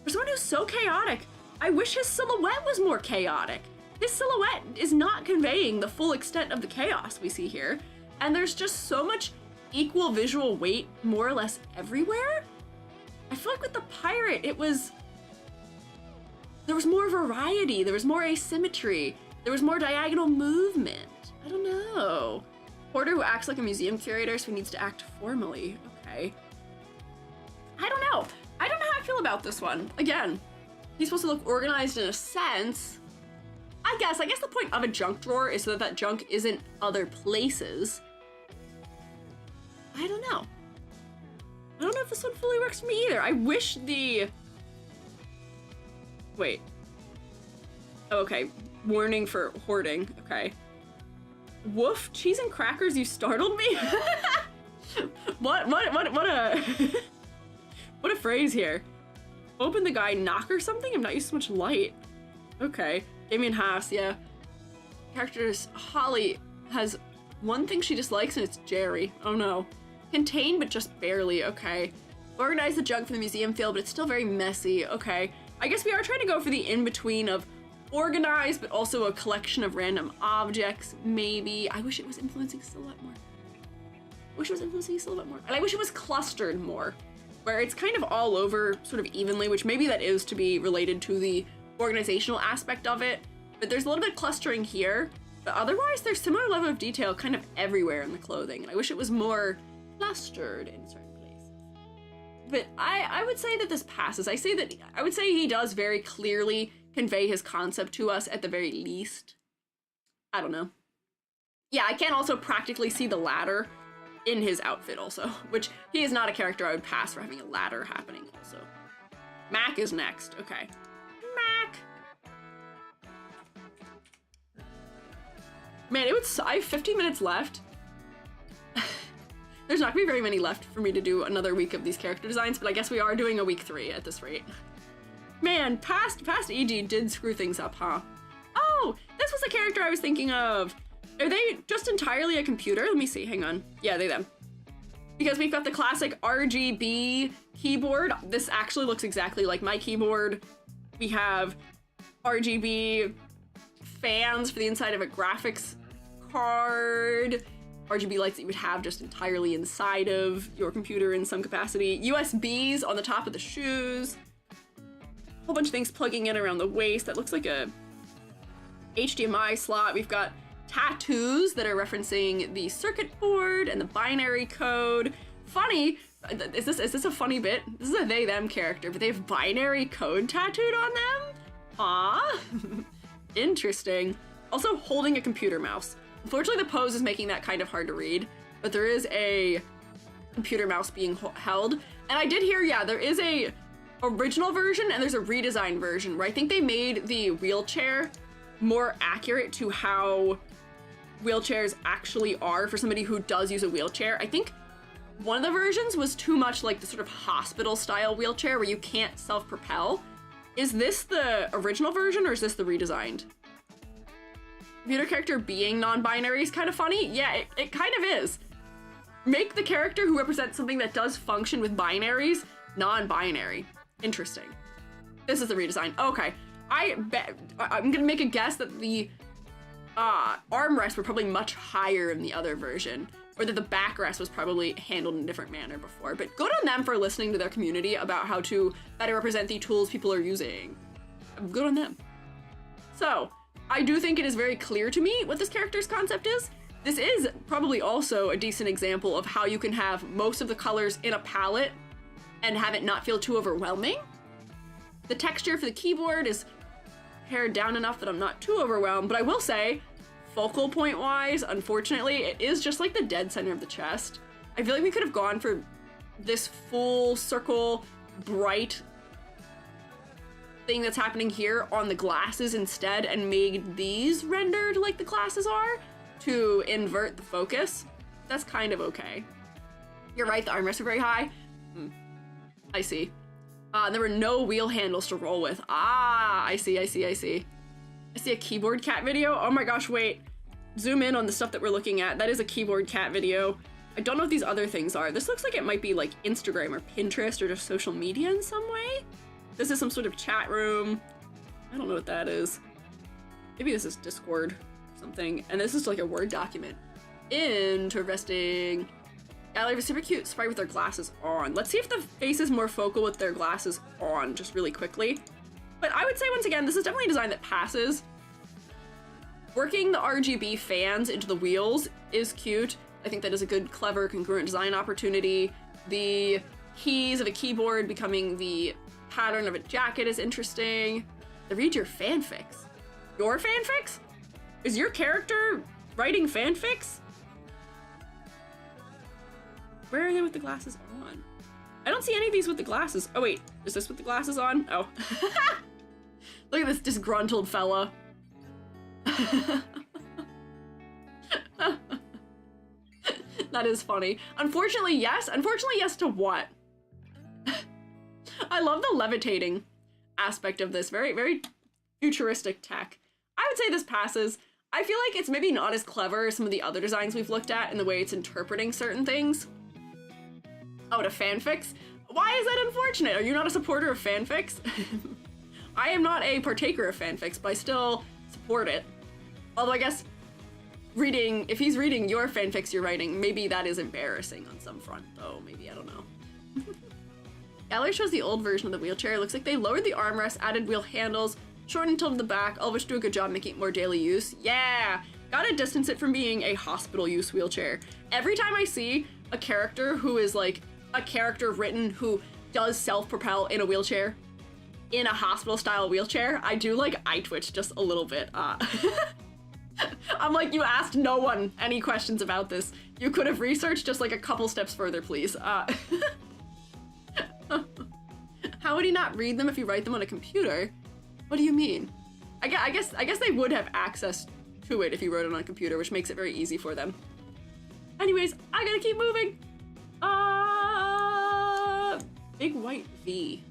For someone who's so chaotic, I wish his silhouette was more chaotic. His silhouette is not conveying the full extent of the chaos we see here. And there's just so much equal visual weight more or less everywhere. I feel like with the pirate, there was more variety, there was more asymmetry, there was more diagonal movement. I don't know. Porter who acts like a museum curator, so he needs to act formally. Okay. I don't know. I don't know how I feel about this one. Again, he's supposed to look organized in a sense. I guess the point of a junk drawer is so that that junk isn't other places. I don't know. I don't know if this one fully works for me either. I wish the... Wait. Oh, okay. Warning for hoarding. Okay. Woof, cheese and crackers, you startled me? What a... what a phrase here. Open the guy, knock or something? I'm not used to so much light. Okay. Damien Haas, yeah. Characters, Holly has one thing she dislikes and it's Jerry. Oh no. Contained, but just barely, okay. Organize the junk for the museum field, but it's still very messy, okay. I guess we are trying to go for the in-between of organized, but also a collection of random objects, maybe. I wish it was influencing silhouette more. And I wish it was clustered more, where it's kind of all over sort of evenly, which maybe that is to be related to the organizational aspect of it, but there's a little bit of clustering here, but otherwise there's similar level of detail kind of everywhere in the clothing, and I wish it was more clustered in certain places. But I would say that this passes. I would say he does very clearly convey his concept to us at the very least. I don't know. Yeah, I can also practically see the ladder in his outfit also, which he is not a character I would pass for having a ladder happening also. Mac is next, okay. Mac. Man, I have 15 minutes left. There's not gonna be very many left for me to do another week of these character designs, but I guess we are doing a week 3 at this rate. Man, past EG did screw things up, huh? Oh, this was the character I was thinking of. Are they just entirely a computer? Let me see, hang on. Yeah, they them. Because we've got the classic RGB keyboard. This actually looks exactly like my keyboard. We have RGB fans for the inside of a graphics card. RGB lights that you would have just entirely inside of your computer in some capacity. USBs on the top of the shoes. A whole bunch of things plugging in around the waist. That looks like a HDMI slot. We've got tattoos that are referencing the circuit board and the binary code. Funny, is this a funny bit? This is a they them character, but they have binary code tattooed on them? Huh? Interesting. Also holding a computer mouse. Unfortunately, the pose is making that kind of hard to read, but there is a computer mouse being held. And I did hear, yeah, there is a original version and there's a redesigned version where I think they made the wheelchair more accurate to how wheelchairs actually are for somebody who does use a wheelchair. I think one of the versions was too much like the sort of hospital style wheelchair where you can't self-propel. Is this the original version or is this the redesigned? Computer character being non-binary is kind of funny. Yeah, it kind of is. Make the character who represents something that does function with binaries non-binary. Interesting. This is the redesign. Okay. I'm gonna make a guess that the armrests were probably much higher in the other version, or that the backrest was probably handled in a different manner before. But good on them for listening to their community about how to better represent the tools people are using. Good on them. So, I do think it is very clear to me what this character's concept is. This is probably also a decent example of how you can have most of the colors in a palette and have it not feel too overwhelming. The texture for the keyboard is pared down enough that I'm not too overwhelmed, but I will say, focal point wise, unfortunately, it is just like the dead center of the chest. I feel like we could have gone for this full circle, bright thing that's happening here on the glasses instead and made these rendered like the glasses are to invert the focus. That's kind of okay. You're right, the armrests are very high. I see. There were no wheel handles to roll with. Ah, I see. I see a keyboard cat video. Oh my gosh, wait. Zoom in on the stuff that we're looking at. That is a keyboard cat video. I don't know what these other things are. This looks like it might be like Instagram or Pinterest or just social media in some way. This is some sort of chat room. I don't know what that is. Maybe this is Discord or something. And this is like a Word document. Interesting. Yeah, like a super cute sprite with their glasses on. Let's see if the face is more focal with their glasses on, just really quickly. But I would say, once again, this is definitely a design that passes. Working the RGB fans into the wheels is cute. I think that is a good, clever, congruent design opportunity. The keys of a keyboard becoming the pattern of a jacket is interesting. Read your fanfics. Your fanfics? Is your character writing fanfics? Where are they with the glasses on? I don't see any of these with the glasses. Oh wait, is this with the glasses on? Oh. Look at this disgruntled fella. That is funny. Unfortunately, yes. Unfortunately, yes to what? I love the levitating aspect of this. Very, very futuristic tech. I would say this passes. I feel like it's maybe not as clever as some of the other designs we've looked at in the way it's interpreting certain things. Oh, to fanfics? Why is that unfortunate? Are you not a supporter of fanfics? I am not a partaker of fanfics, but I still support it. Although I guess if he's reading your fanfics you're writing, maybe that is embarrassing on some front, though. Maybe, I don't know. Gallery shows the old version of the wheelchair. It looks like they lowered the armrest, added wheel handles, shortened tilted the back, all of which do a good job making it more daily use. Yeah! Gotta distance it from being a hospital use wheelchair. Every time I see a character who is like a character written who does self-propel in a wheelchair, in a hospital style wheelchair, I do like eye twitch just a little bit. I'm like, you asked no one any questions about this. You could have researched just like a couple steps further, please. How would he not read them if you write them on a computer? What do you mean? I guess they would have access to it if you wrote it on a computer, which makes it very easy for them. Anyways, I gotta keep moving. Big white V.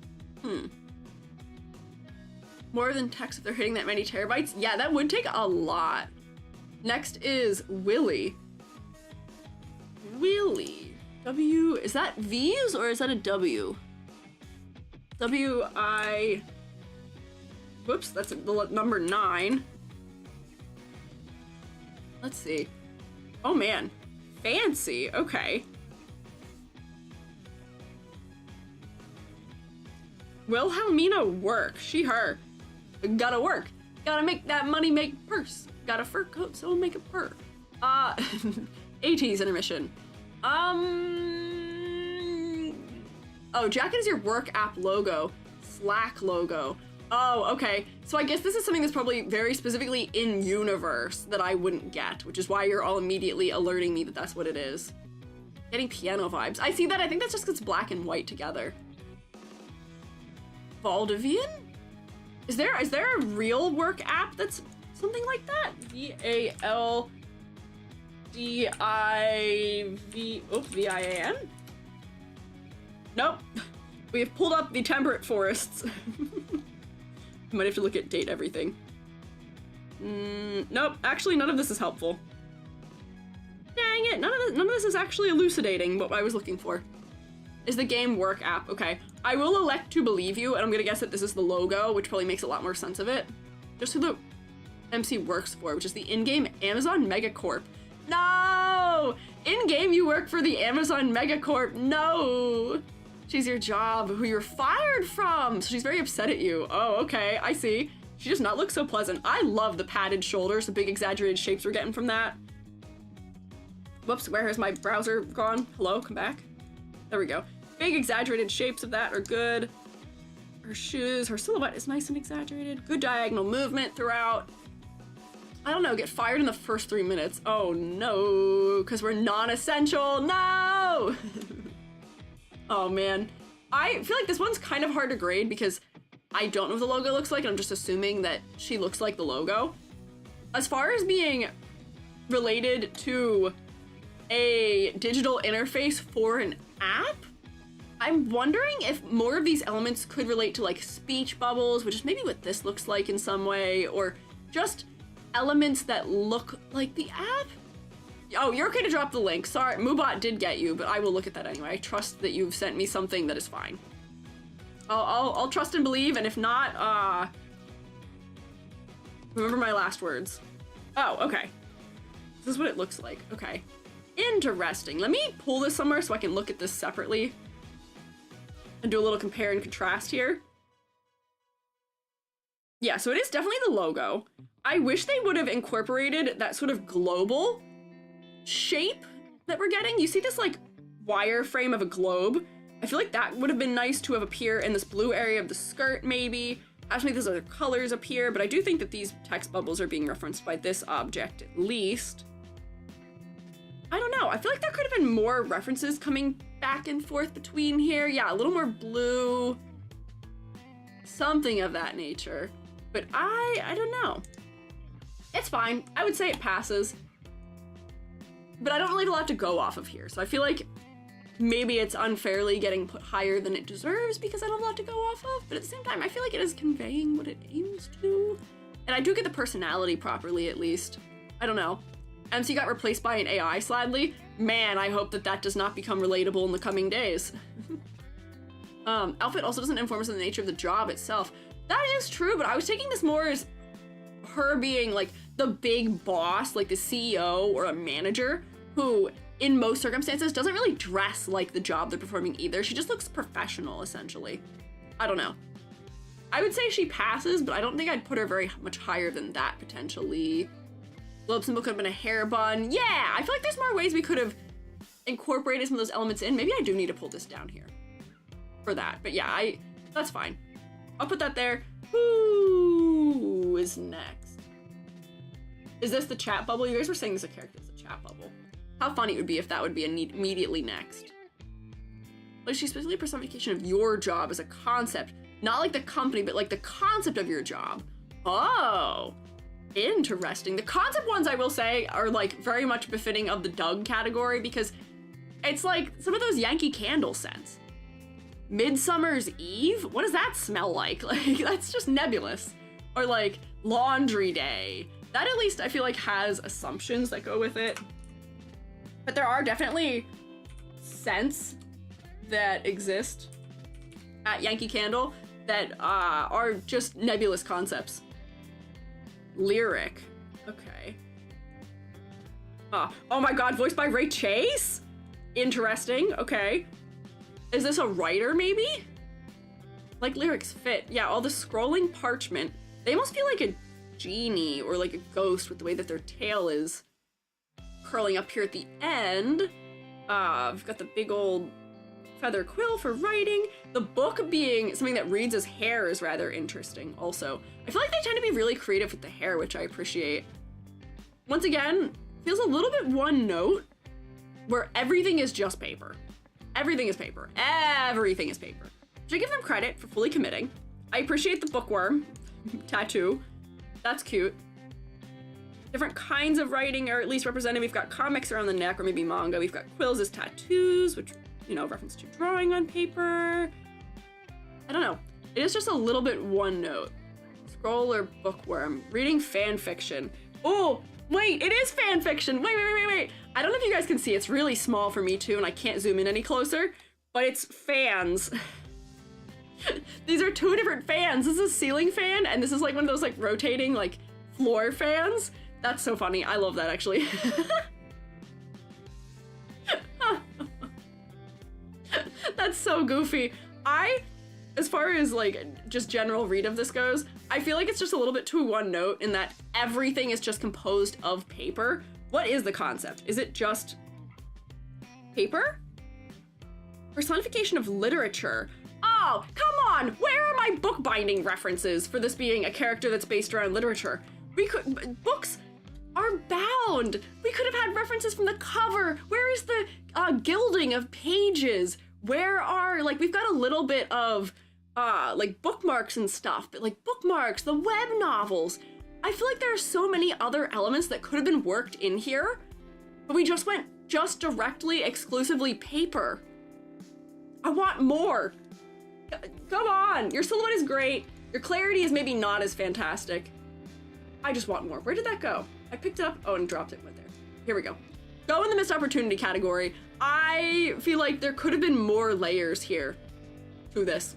More than text if they're hitting that many terabytes? Yeah, that would take a lot. Next is Willy. Willy. W, is that V's or is that a W? W-I... Whoops, that's the number 9. Let's see. Oh man, fancy, okay. Wilhelmina work, she, her. Gotta work. Gotta make that money make purse. Got a fur coat, so make a purr. 80s intermission. Oh, jacket is your work app logo. Slack logo. Oh, okay. So I guess this is something that's probably very specifically in universe that I wouldn't get, which is why you're all immediately alerting me that that's what it is. Getting piano vibes. I see that. I think that's just because it's black and white together. Valdivian? Is there a real work app that's something like that? V-A-L-D-I-V... Oh, Nope. We have pulled up the temperate forests. Might have to look at date everything. Nope. Actually, none of this is helpful. Dang it. None of this is actually elucidating what I was looking for. Is the game work app? Okay. I will elect to believe you, and I'm gonna guess that this is the logo, which probably makes a lot more sense of it. Just who the MC works for, which is the in-game Amazon Megacorp. No! In-game you work for the Amazon Megacorp. No! She's your job, who you're fired from. So she's very upset at you. Oh, okay, I see. She does not look so pleasant. I love the padded shoulders, the big exaggerated shapes we're getting from that. Whoops, where has my browser gone? Hello, come back. There we go. Big exaggerated shapes of that are good. Her shoes, her silhouette is nice and exaggerated. Good diagonal movement throughout. I don't know, get fired in the first 3 minutes. Oh no, because we're non-essential, no! Oh man. I feel like this one's kind of hard to grade because I don't know what the logo looks like and I'm just assuming that she looks like the logo. As far as being related to a digital interface for an app, I'm wondering if more of these elements could relate to like speech bubbles, which is maybe what this looks like in some way, or just elements that look like the app. Oh, you're okay to drop the link. Sorry, Moobot did get you, but I will look at that anyway. I trust that you've sent me something that is fine. I'll trust and believe, and if not, remember my last words. Oh, okay. This is what it looks like. Okay. Interesting. Let me pull this somewhere so I can look at this separately and do a little compare and contrast here. Yeah, so it is definitely the logo. I wish they would have incorporated that sort of global shape that we're getting. You see this like wireframe of a globe? I feel like that would have been nice to have appear in this blue area of the skirt, maybe. Actually, there's other colors appear, but I do think that these text bubbles are being referenced by this object at least. I don't know. I feel like there could have been more references coming back and forth between here. Yeah, a little more blue. Something of that nature. But I don't know. It's fine. I would say it passes. But I don't really have a lot to go off of here. So I feel like maybe it's unfairly getting put higher than it deserves because I don't have a lot to go off of. But at the same time, I feel like it is conveying what it aims to. And I do get the personality properly, at least. I don't know. MC got replaced by an AI, sadly. Man, I hope that that does not become relatable in the coming days. Outfit also doesn't inform us of the nature of the job itself. That is true, but I was taking this more as her being like the big boss, like the CEO or a manager, who in most circumstances doesn't really dress like the job they're performing either. She just looks professional, essentially. I don't know. I would say she passes, but I don't think I'd put her very much higher than that, potentially. Globe symbol could have been a hair bun. Yeah, I feel like there's more ways we could have incorporated some of those elements in. Maybe I do need to pull this down here for that. But yeah, that's fine. I'll put that there. Who is next? Is this the chat bubble? You guys were saying this a character is a chat bubble. How funny it would be if that would be immediately next. Like she's specifically a personification of your job as a concept. Not like the company, but like the concept of your job. Oh. Interesting. The concept ones, I will say, are like very much befitting of the Doug category because it's like some of those Yankee Candle scents. Midsummer's Eve? What does that smell like? Like, that's just nebulous. Or like Laundry Day. That at least I feel like has assumptions that go with it. But there are definitely scents that exist at Yankee Candle that are just nebulous concepts. Lyric. Okay. Oh my god, voiced by Ray Chase? Interesting, okay. Is this a writer, maybe? Like, lyrics fit. Yeah, all the scrolling parchment. They almost feel like a genie or like a ghost with the way that their tail is curling up here at the end. We've got the big old feather quill for writing. The book being something that reads as hair is rather interesting also. I feel like they tend to be really creative with the hair, which I appreciate. Once again, feels a little bit one note where everything is just paper. Everything is paper. Everything is paper. Should I give them credit for fully committing? I appreciate the bookworm tattoo. That's cute. Different kinds of writing are at least represented. We've got comics around the neck or maybe manga. We've got quills as tattoos, which, you know, reference to drawing on paper. I don't know. It is just a little bit one note. Scroll or bookworm. Reading fan fiction. Oh, wait, it is fan fiction. Wait. I don't know if you guys can see. It's really small for me too, and I can't zoom in any closer, but it's fans. These are two different fans. This is a ceiling fan, and this is like one of those like rotating like floor fans. That's so funny. I love that actually. That's so goofy. As far as like just general read of this goes, I feel like it's just a little bit too one note in that everything is just composed of paper. What is the concept? Is it just paper? Personification of literature. Oh, come on! Where are my bookbinding references for this being a character that's based around literature? Books are bound. We could have had references from the cover. Where is the gilding of pages? Where are, like, we've got a little bit of, like, bookmarks and stuff, but, like, bookmarks, the web novels. I feel like there are so many other elements that could have been worked in here, but we just went directly, exclusively paper. I want more. Come on, your silhouette is great. Your clarity is maybe not as fantastic. I just want more. Where did that go? I picked it up, oh, and dropped it right there. Here we go. Go in the missed opportunity category. I feel like there could have been more layers here to this.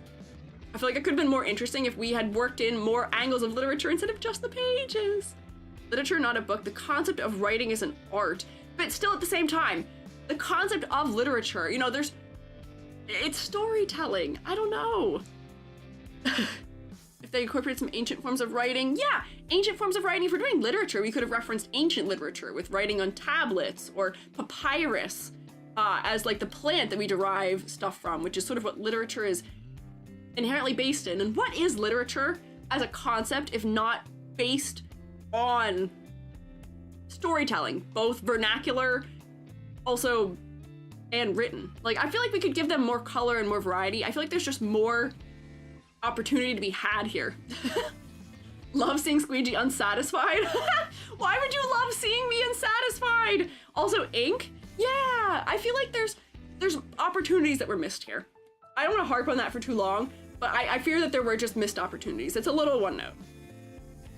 I feel like it could have been more interesting if we had worked in more angles of literature instead of just the pages. Literature, not a book. The concept of writing is an art, but still at the same time, the concept of literature, you know, it's storytelling. I don't know. If they incorporate some ancient forms of writing, yeah, ancient forms of writing. If we're doing literature, we could have referenced ancient literature with writing on tablets or papyrus as like the plant that we derive stuff from, which is sort of what literature is inherently based in. And what is literature as a concept if not based on storytelling, both vernacular, also, and written? Like, I feel like we could give them more color and more variety. I feel like there's just more opportunity to be had here. Love seeing Squiiji unsatisfied. Why would you love seeing me unsatisfied? Also, ink. Yeah, I feel like there's opportunities that were missed here. I don't want to harp on that for too long, but I fear that there were just missed opportunities. It's a little one note.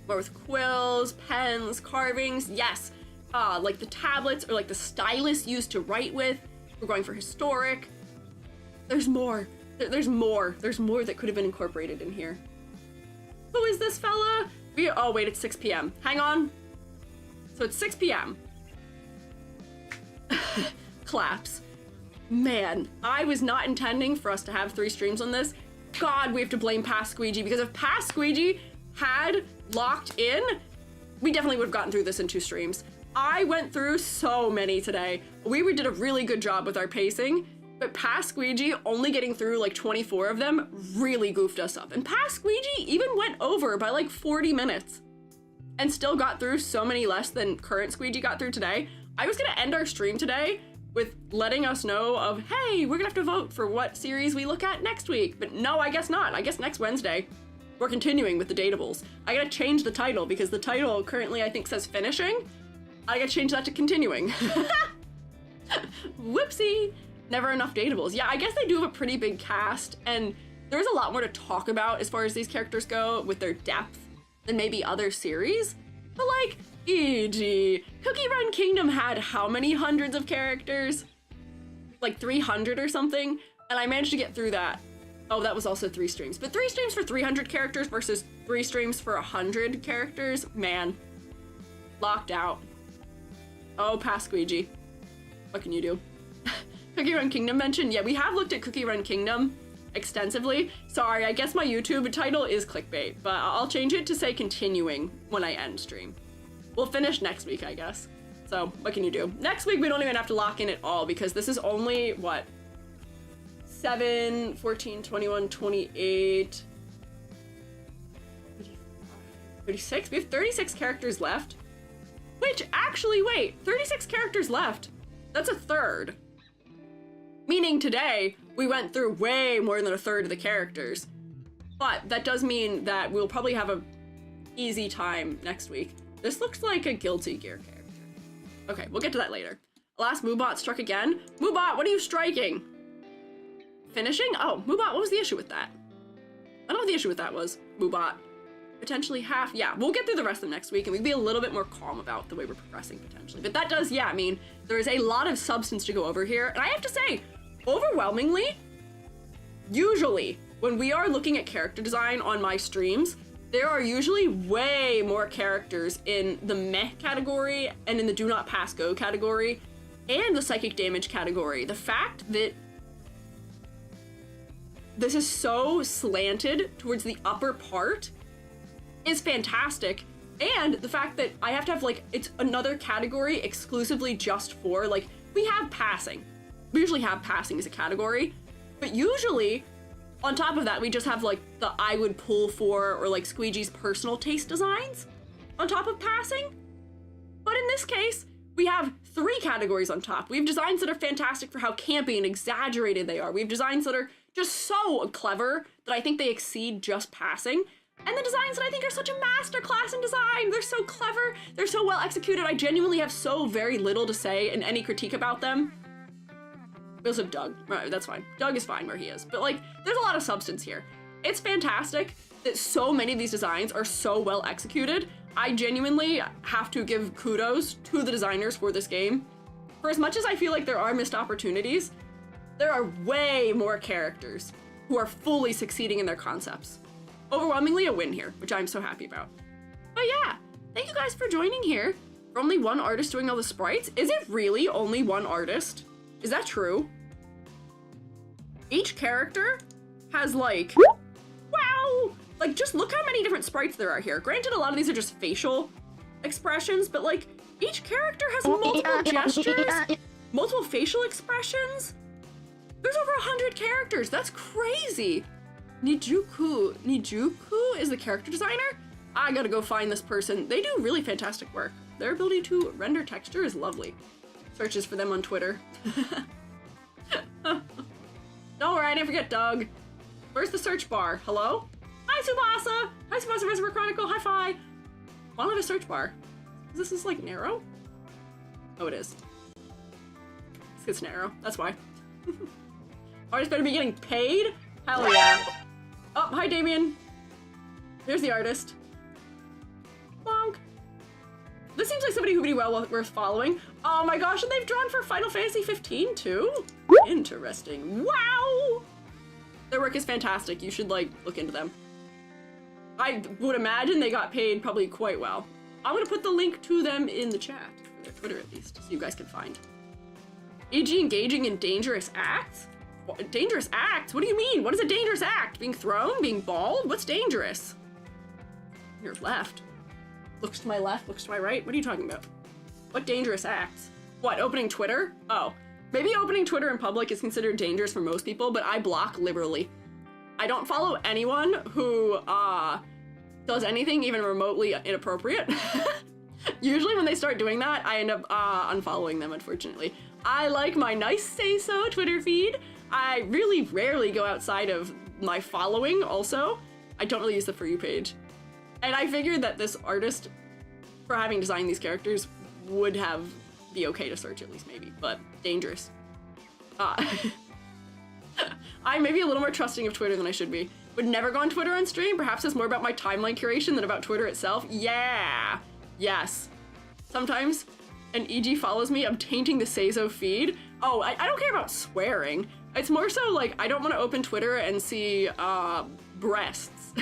More with quills, pens, carvings. Yes, like the tablets or like the stylus used to write with. We're going for historic. There's more. There's more that could have been incorporated in here. Who is this fella? Oh wait, it's 6 p.m. Hang on. So it's 6 p.m. Claps. Man, I was not intending for us to have 3 streams on this. God, we have to blame past Squiiji, because if past Squiiji had locked in, we definitely would have gotten through this in 2 streams. I went through so many today. We did a really good job with our pacing, but past Squiiji only getting through like 24 of them really goofed us up. And past Squiiji even went over by like 40 minutes and still got through so many less than current Squiiji got through today. I was gonna end our stream today with letting us know of, hey, we're gonna have to vote for what series we look at next week. But no, I guess not. I guess next Wednesday, we're continuing with the Dateables. I gotta change the title because the title currently I think says finishing. I gotta change that to continuing. Whoopsie. Never enough Dateables. Yeah, I guess they do have a pretty big cast, and there's a lot more to talk about as far as these characters go with their depth than maybe other series. But like, e.g., Cookie Run Kingdom had how many hundreds of characters? Like 300 or something? And I managed to get through that. Oh, that was also 3 streams. But 3 streams for 300 characters versus 3 streams for 100 characters? Man. Locked out. Oh, past Squiiji. What can you do? Cookie Run Kingdom mentioned. Yeah, we have looked at Cookie Run Kingdom extensively. Sorry, I guess my YouTube title is clickbait, but I'll change it to say continuing when I end stream. We'll finish next week, I guess. So what can you do? Next week, we don't even have to lock in at all because this is only, what? 7, 14, 21, 28, 36? We have 36 characters left. Which, actually, wait, 36 characters left. That's a third. Meaning today, we went through way more than a third of the characters. But that does mean that we'll probably have a easy time next week. This looks like a Guilty Gear character. Okay, we'll get to that later. Alas, Moobot struck again. Moobot, what are you striking? Finishing? Oh, Moobot, what was the issue with that? I don't know what the issue with that was. Moobot. Potentially half. Yeah, we'll get through the rest of next week and we'll be a little bit more calm about the way we're progressing potentially. But that does, yeah, I mean, there is a lot of substance to go over here. And I have to say, overwhelmingly, usually when we are looking at character design on my streams, there are usually way more characters in the meh category and in the do not pass go category and the psychic damage category. The fact that this is so slanted towards the upper part is fantastic. And the fact that I have to have like, it's another category exclusively just for, like, we have passing. We usually have passing as a category, but usually on top of that, we just have like the I would pull for or like Squiiji's personal taste designs on top of passing. But in this case, we have 3 categories on top. We have designs that are fantastic for how campy and exaggerated they are. We have designs that are just so clever that I think they exceed just passing. And the designs that I think are such a masterclass in design. They're so clever. They're so well executed. I genuinely have so very little to say in any critique about them. Because of Doug. Right, that's fine. Doug is fine where he is. But like, there's a lot of substance here. It's fantastic that so many of these designs are so well executed. I genuinely have to give kudos to the designers for this game. For as much as I feel like there are missed opportunities, there are way more characters who are fully succeeding in their concepts. Overwhelmingly a win here, which I'm so happy about. But yeah, thank you guys for joining here. For only one artist doing all the sprites? Is it really only one artist? Is that true? Each character has like, wow! Like, just look how many different sprites there are here. Granted, a lot of these are just facial expressions, but like, each character has multiple gestures, multiple facial expressions. There's over 100 characters. That's crazy. Nijuku is the character designer? I gotta go find this person. They do really fantastic work. Their ability to render texture is lovely. Searches for them on Twitter. Don't worry, I didn't forget Doug. Where's the search bar? Hello? Hi, Subasa! Hi, Subasa Reservoir Chronicle. High five! Why don't I have a search bar? This is like narrow? Oh, it is. It's narrow. That's why. Artists better be getting paid? Hell yeah. Oh, hi, Damien. Here's the artist. Bonk. This seems like somebody who would be well worth following. Oh my gosh, and they've drawn for Final Fantasy 15 too? Interesting. Wow! Their work is fantastic. You should, like, look into them. I would imagine they got paid probably quite well. I'm gonna put the link to them in the chat, or their Twitter at least, so you guys can find. E.g. engaging in dangerous acts? What, dangerous acts? What do you mean? What is a dangerous act? Being thrown? Being bald? What's dangerous? Your left. Looks to my left, looks to my right. What are you talking about? What dangerous acts? What, opening Twitter? Oh. Maybe opening Twitter in public is considered dangerous for most people, but I block liberally. I don't follow anyone who does anything even remotely inappropriate. Usually when they start doing that, I end up unfollowing them, unfortunately. I like my nice say-so Twitter feed. I really rarely go outside of my following also. I don't really use the For You page. And I figured that this artist, for having designed these characters, would be okay to search at least maybe, but dangerous. I'm maybe a little more trusting of Twitter than I should be. Would never go on Twitter on stream. Perhaps it's more about my timeline curation than about Twitter itself. Yeah. Yes. Sometimes an EG follows me, I'm tainting the Seizo feed. Oh, I don't care about swearing. It's more so like, I don't want to open Twitter and see breasts.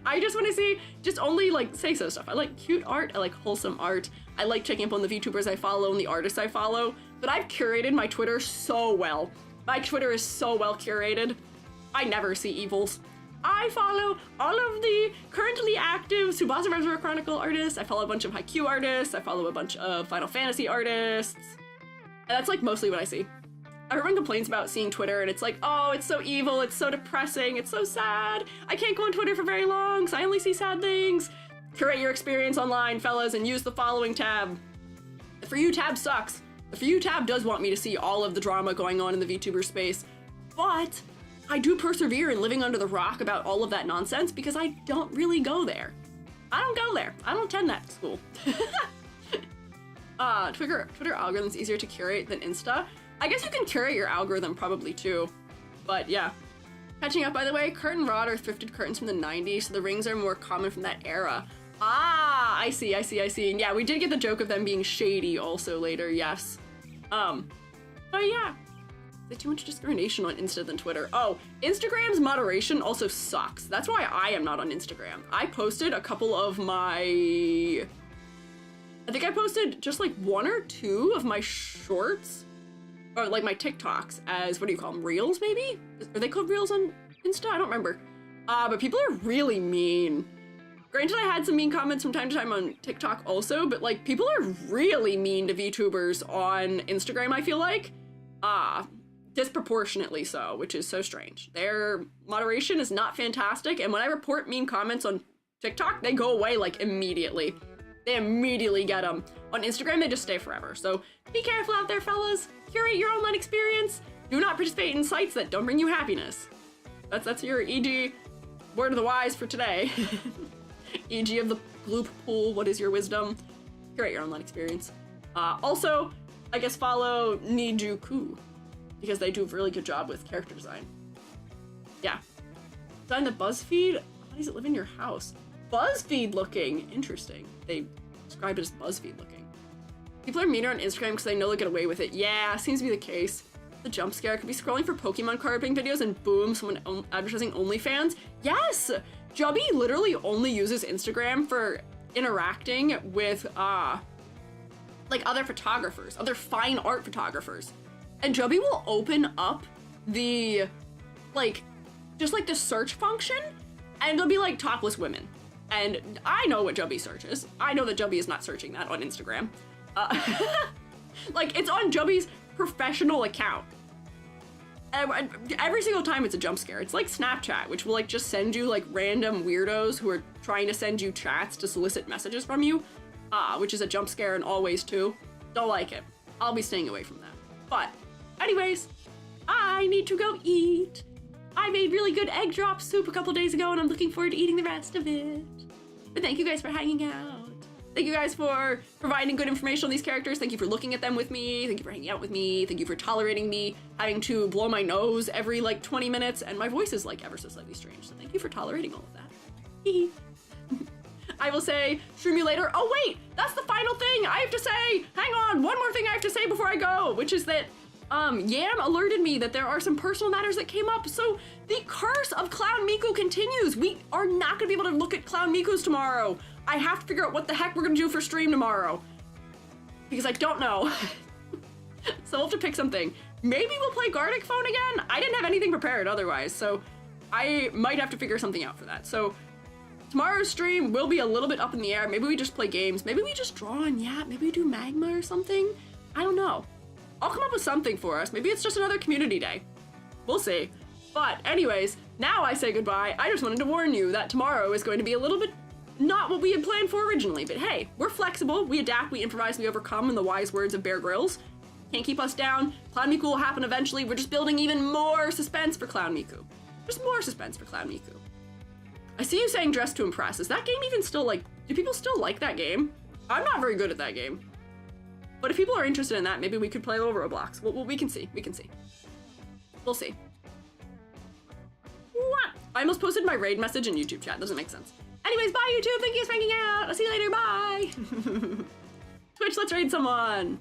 I just want to see just only like Seizo stuff. I like cute art, I like wholesome art. I like checking up on the VTubers I follow and the artists I follow, but I've curated my Twitter so well. My Twitter is so well curated. I never see evils. I follow all of the currently active Tsubasa Reservoir Chronicle artists. I follow a bunch of Haikyuu artists. I follow a bunch of Final Fantasy artists. And that's like mostly what I see. Everyone complains about seeing Twitter and it's like, oh, it's so evil, it's so depressing, it's so sad. I can't go on Twitter for very long because I only see sad things. Curate your experience online, fellas, and use the following tab. The For You tab sucks. The For You tab does want me to see all of the drama going on in the VTuber space, but I do persevere in living under the rock about all of that nonsense because I don't really go there. I don't go there. I don't attend that school. Twitter algorithm's easier to curate than Insta. I guess you can curate your algorithm probably too, but yeah. Catching up, by the way, curtain rod are thrifted curtains from the 90s, so the rings are more common from that era. Ah, I see. And yeah, we did get the joke of them being shady also later, yes. But yeah. There's too much discrimination on Insta than Twitter. Oh, Instagram's moderation also sucks. That's why I am not on Instagram. I posted a couple of I think I posted just like 1 or 2 of my shorts, or like my TikToks as, what do you call them, reels maybe? Are they called reels on Insta? I don't remember. But people are really mean. Granted, I had some mean comments from time to time on TikTok also, but like people are really mean to VTubers on Instagram, I feel like. Disproportionately so, which is so strange. Their moderation is not fantastic, and when I report mean comments on TikTok, they go away like immediately. They immediately get them. On Instagram, they just stay forever. So be careful out there, fellas. Curate your online experience. Do not participate in sites that don't bring you happiness. That's your EG word of the wise for today. EG of the gloop pool, what is your wisdom? Curate your online experience. Also, I guess follow Nijuku. because they do a really good job with character design. Yeah. Design the BuzzFeed? How does it live in your house? BuzzFeed looking. Interesting. They describe it as BuzzFeed looking. People are meaner on Instagram because they know they'll get away with it. Yeah, seems to be the case. The jump scare could be scrolling for Pokemon card opening videos and boom, someone advertising OnlyFans. Yes! Jubby literally only uses Instagram for interacting with, like other photographers, other fine art photographers. And Jubby will open up the, like, just like the search function and it'll be like topless women. And I know what Jubby searches. I know that Jubby is not searching that on Instagram. Like, it's on Jubby's professional account. And every single time it's a jump scare. It's like Snapchat, which will like just send you like random weirdos who are trying to send you chats to solicit messages from you, which is a jump scare in all ways too. Don't like it. I'll be staying away from that. But anyways, I need to go eat. I made really good egg drop soup a couple days ago and I'm looking forward to eating the rest of it. But thank you guys for hanging out. Thank you guys for providing good information on these characters. Thank you for looking at them with me. Thank you for hanging out with me. Thank you for tolerating me having to blow my nose every like 20 minutes and my voice is like ever so slightly strange. So thank you for tolerating all of that. I will say, stream you later. Oh wait, that's the final thing I have to say. Hang on, one more thing I have to say before I go, which is that Yam alerted me that there are some personal matters that came up. So the curse of Clown Miku continues. We are not gonna be able to look at Clown Mikus tomorrow. I have to figure out what the heck we're gonna do for stream tomorrow. Because I don't know. So we'll have to pick something. Maybe we'll play Gartic Phone again? I didn't have anything prepared otherwise, so I might have to figure something out for that. So tomorrow's stream will be a little bit up in the air. Maybe we just play games. Maybe we just draw on Yap. Maybe we do Magma or something. I don't know. I'll come up with something for us. Maybe it's just another community day. We'll see. But anyways, now I say goodbye. I just wanted to warn you that tomorrow is going to be a little bit not what we had planned for originally, but hey, we're flexible, we adapt, we improvise, we overcome in the wise words of Bear Grylls. Can't keep us down. Clown Miku will happen eventually. We're just building even more suspense for Clown Miku. Just more suspense for Clown Miku. I see you saying Dress to Impress. Is that game even still like, do people still like that game? I'm not very good at that game. But if people are interested in that, maybe we could play a little Roblox. Well, we can see, we can see. We'll see. What? I almost posted my raid message in YouTube chat, doesn't make sense. Anyways, bye YouTube, thank you guys for hanging out. I'll see you later, bye. Twitch, let's raid someone.